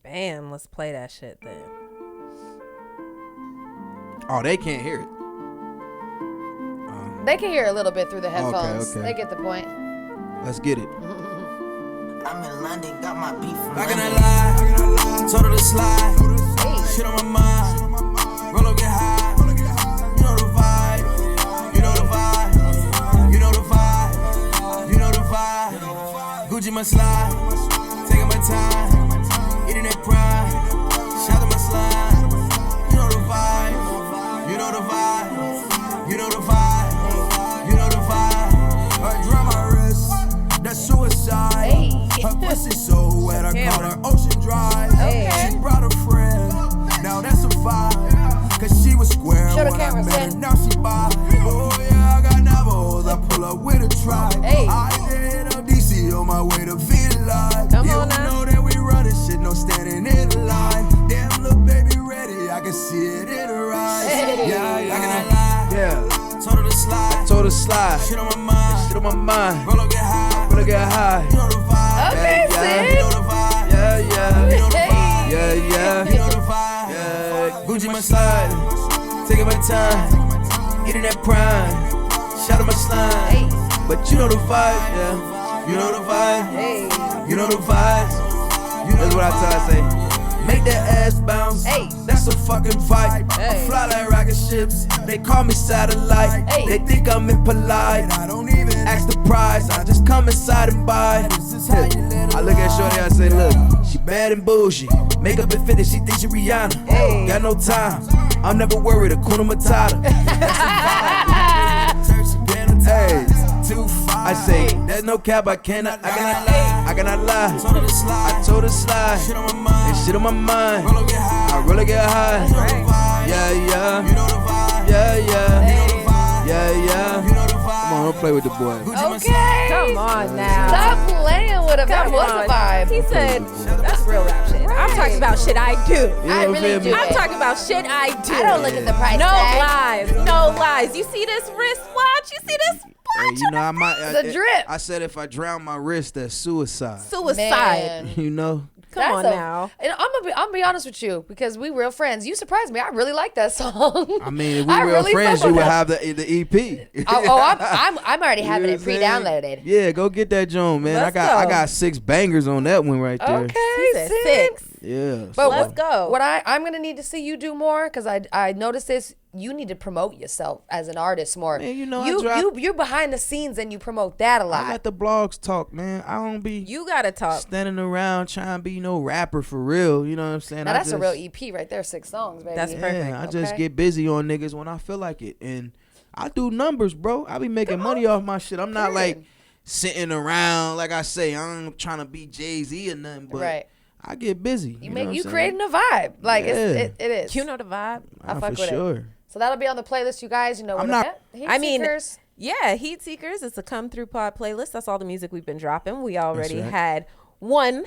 Bam, let's play that shit then. Oh, they can't hear it. They can hear a little bit through the headphones. okay. They get the point. Let's get it. I'm in London, got my beef from Not London. gonna lie, told her to slide. Hey. Shit on my mind, roll up, get high. You know the vibe, you know the vibe, you know the vibe, you know the vibe. Gucci my slide, taking my time, eating that pride. Shout out my slide, you know the vibe, you know the vibe, you know the vibe, you know the vibe. I drop my wrist, that's suicide. Hey. Her pussy so wet, I call her Ocean Drive. Okay. She brought a friend, now that's a vibe. the slide. Shit on my mind. Shit on my mind. Roll up, get high. Roll up, get high. You know the vibe. Okay, Yeah, Sid. You know the vibe. Yeah, You yeah. know the Hey. vibe. Yeah, You yeah. know the vibe. Yeah. Gucci my slide. Taking my time. Eating that prime. Shout out my slime. Hey. But you know the vibe, yeah. You know the vibe. Hey. You know the vibes. You know That's what I try to say. Make that ass bounce. Hey. That's a fucking vibe. Hey. I fly like rocket ships. They call me satellite. Hey. They think I'm impolite. I don't even ask the price. I just come inside and buy. This is how you let I look at Shorty, I say, look, she bad and bullshit. Makeup and fitness, she thinks she Rihanna. Hey. Got no time. I'm never worried, Hakuna Matata. Hey. I say, there's no cap, I cannot lie. I cannot lie. I told her slide. Shit on my mind. There's shit on my mind. Roll up, get high. I really get high. You know the vibe. Yeah, yeah. You know the vibe. Yeah, You yeah. know the vibe. Yeah, You yeah. know the vibe. Come on, don't play with the boy. Gucci my Okay. Come on now. Stop playing with him. That Come was on. a vibe. He said, that's real rap shit. I'm talking about shit I do. You I don't really feel do. me? I'm talking about shit I do. I don't look at the price No tag. lies. No lies. You see this wristwatch? You see this Hey, watch? you know, I might. The drip. I said if I drown my wrist, that's suicide. Suicide. Man. You know? Come on now. And I'm gonna be honest with you because we real friends. You surprised me. I really like that song. I mean, if we I real really friends, fuck you with would that. have the EP. I'm already having You it know what I'm saying? pre-downloaded. Yeah, go get that joint, man. Let's I go. got 6 bangers on that one right there. Okay, He said sis. 6. Yeah. But Let's go. What I'm gonna need to see you do more because I noticed this. You need to promote yourself as an artist more. Man, you know, you're behind the scenes and you promote that a I lot. let the blogs talk, man. I don't be You gotta talk. standing around trying to be no rapper for real. You know what I'm saying? Now I that's a just- real EP right there, 6 songs, baby. That's perfect. Yeah, I just Okay. get busy on niggas when I feel like it, and I do numbers, bro. I be making money off my shit. I'm not like sitting around like I say. I'm trying to be Jay-Z or nothing, but Right. I get busy. You know make what you I'm saying? creating a vibe. Like Yeah. it is. You know the vibe. I Nah, fuck for with it. sure. So that'll be on the playlist, you guys. You know what I'm not- Heat I mean, Seekers. yeah, Heat Seekers. It's a come through pod playlist. That's all the music we've been dropping. We already right. had one,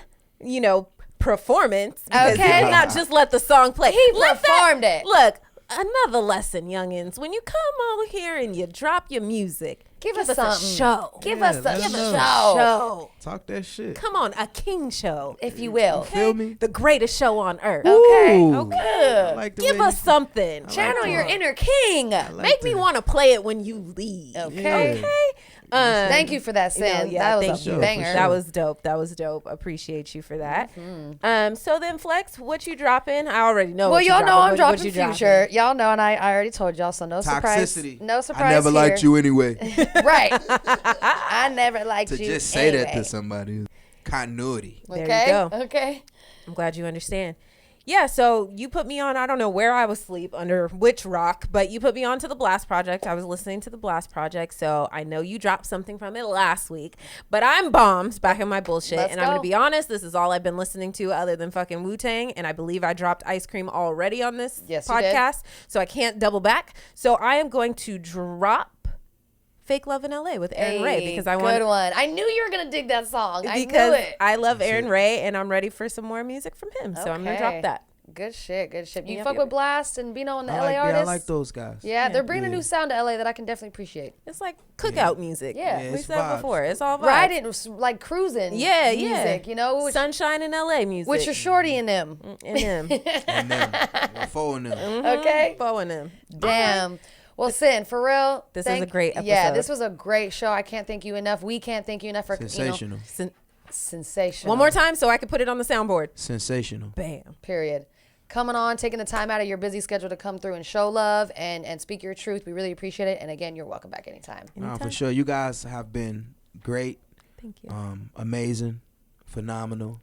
performance. Because Okay. he did not just let the song play. He Let that- performed it. Look, another lesson, youngins. When you come over here and you drop your music, Give us a something. show. Give Yeah, us a let 'em know. Show. Talk that shit. Come on, a king show. if you will. Feel me? The greatest show on earth. Okay. Ooh. Okay. I like the Give way us you- something. Channel your inner king. like Make me that. want to play it when you leave. Okay. Yeah. Thank you for that, Sin. Yeah, that was thank a you. banger. That was dope. That was dope. Appreciate you for that. So then, Flex, what you dropping? I already know. Well, what you y'all know I'm What dropping you dropping? Future. Y'all know, and I already told y'all, so no surprise. Toxicity. No surprise. I never here. liked you anyway. Right. I never liked To you. just say that anyway. to somebody. Continuity. There you Okay. go. Okay. I'm glad you understand. Yeah, so you put me on, I don't know where I was asleep, under which rock, but you put me on to the Blast Project. I was listening to the Blast Project, so I know you dropped something from it last week, but I'm bombed back in my bullshit. Let's And I'm going go. to be honest, this is all I've been listening to other than fucking Wu-Tang, and I believe I dropped Ice Cream already on this Yes, you did. podcast, so I can't double back. So I am going to drop Fake Love in LA with Aaron Ray because I want good one. I knew you were gonna dig that song. I because knew it. I love Aaron Ray and I'm ready for some more music from him. So I'm going to drop Okay. that. Good shit. Good shit. You Yep, fuck yep. with Blast and Bino and the I LA like, artists. yeah, I like those guys. Yeah, they're bringing Yeah. a new sound to LA that I can definitely appreciate. It's like cookout music. Yeah. Yeah, we it's said vibes. before. It's all vibes. Riding, like cruising. Yeah, music, yeah. you know, Sunshine in LA music. with your shorty in them. and them. And them. We're following them. Okay. Following them. Damn. Well, Sin, for real. This was a great Yeah, episode. this was a great show. I can't thank you enough. We can't thank you enough for Sensational. sensational. One more time so I can put it on the soundboard. Sensational. Bam. Period. Coming on, taking the time out of your busy schedule to come through and show love and speak your truth. We really appreciate it. And again, you're welcome back anytime. Nah, for sure. You guys have been great. Thank you. Amazing. Phenomenal.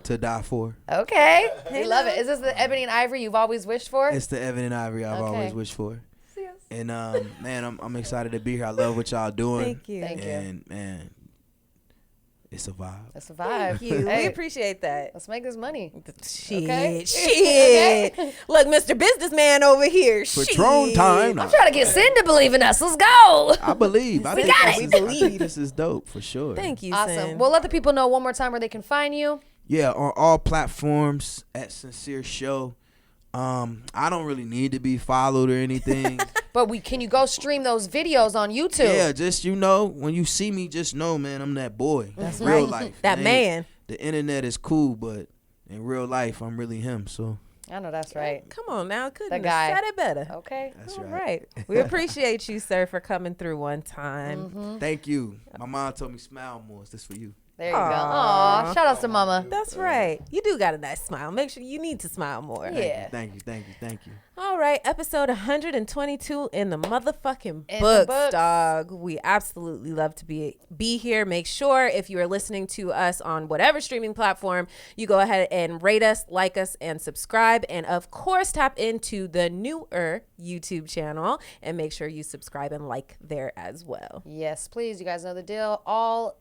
To die for. Okay. We love it. Is this the ebony and ivory you've always wished for? It's the Evan and Ivory I've Okay. always wished for. And man, I'm excited to be here. I love what y'all doing. Thank you. Thank you. And man, it's a vibe. That's a vibe. Thank you. We Hey, appreciate that. let's make this money. Shit. Okay. Shit. Okay. Look, Mr. Businessman over here. Patron Shit. time. I'm trying to get Sin to believe in us. Let's go. I believe. I think got this it. is- I think this is dope for sure. Thank you, Awesome. Sin. Well, let the people know one more time where they can find you. Yeah, on all platforms at Sincere Show. I don't really need to be followed or anything. But can you go stream those videos on YouTube? Yeah, just when you see me, just know, man, I'm that boy. That's real right. life. That man. The internet is cool, but in real life, I'm really him. So I know that's right. Come on now, couldn't guy. have said it better. Okay. that's All right. right. We appreciate you, sir, for coming through one time. Thank you. My mom told me smile more. Is this for you? There you go. Aw, shout out to Mama. That's right. You do got a nice smile. Make sure you need to smile more. Yeah. Thank you. All right, episode 122 in the motherfucking In the books, books. dog. We absolutely love to be here. Make sure if you are listening to us on whatever streaming platform, you go ahead and rate us, like us, and subscribe. And of course, tap into the newer YouTube channel and make sure you subscribe and like there as well. Yes, please. You guys know the deal. All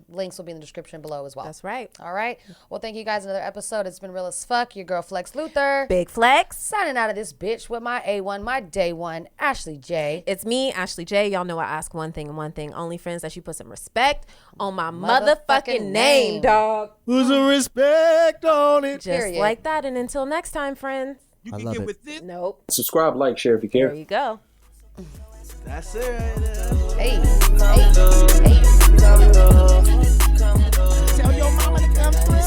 links will be in the description below as well. That's right. All right. Well, thank you guys. Another episode. It's been real as fuck. Your girl Flex Luther. Big Flex. Signing out of this bitch with my A1, my day one, Ashley J. It's me, Ashley J. Y'all know I ask one thing and one thing only, friends, that you put some respect on my motherfucking name, dog. Put some respect on it. Just Period. like that. And until next time, friends. I love it. Nope. Subscribe, like, share if you care. There you go. That's it right there. Hey. Tell your mama to come through.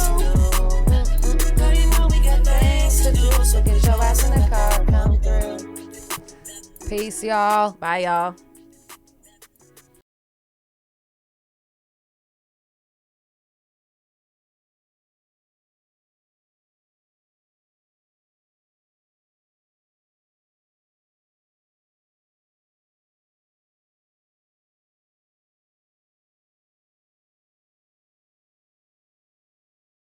So get your ass in the car, come through. Peace, y'all. Bye, y'all.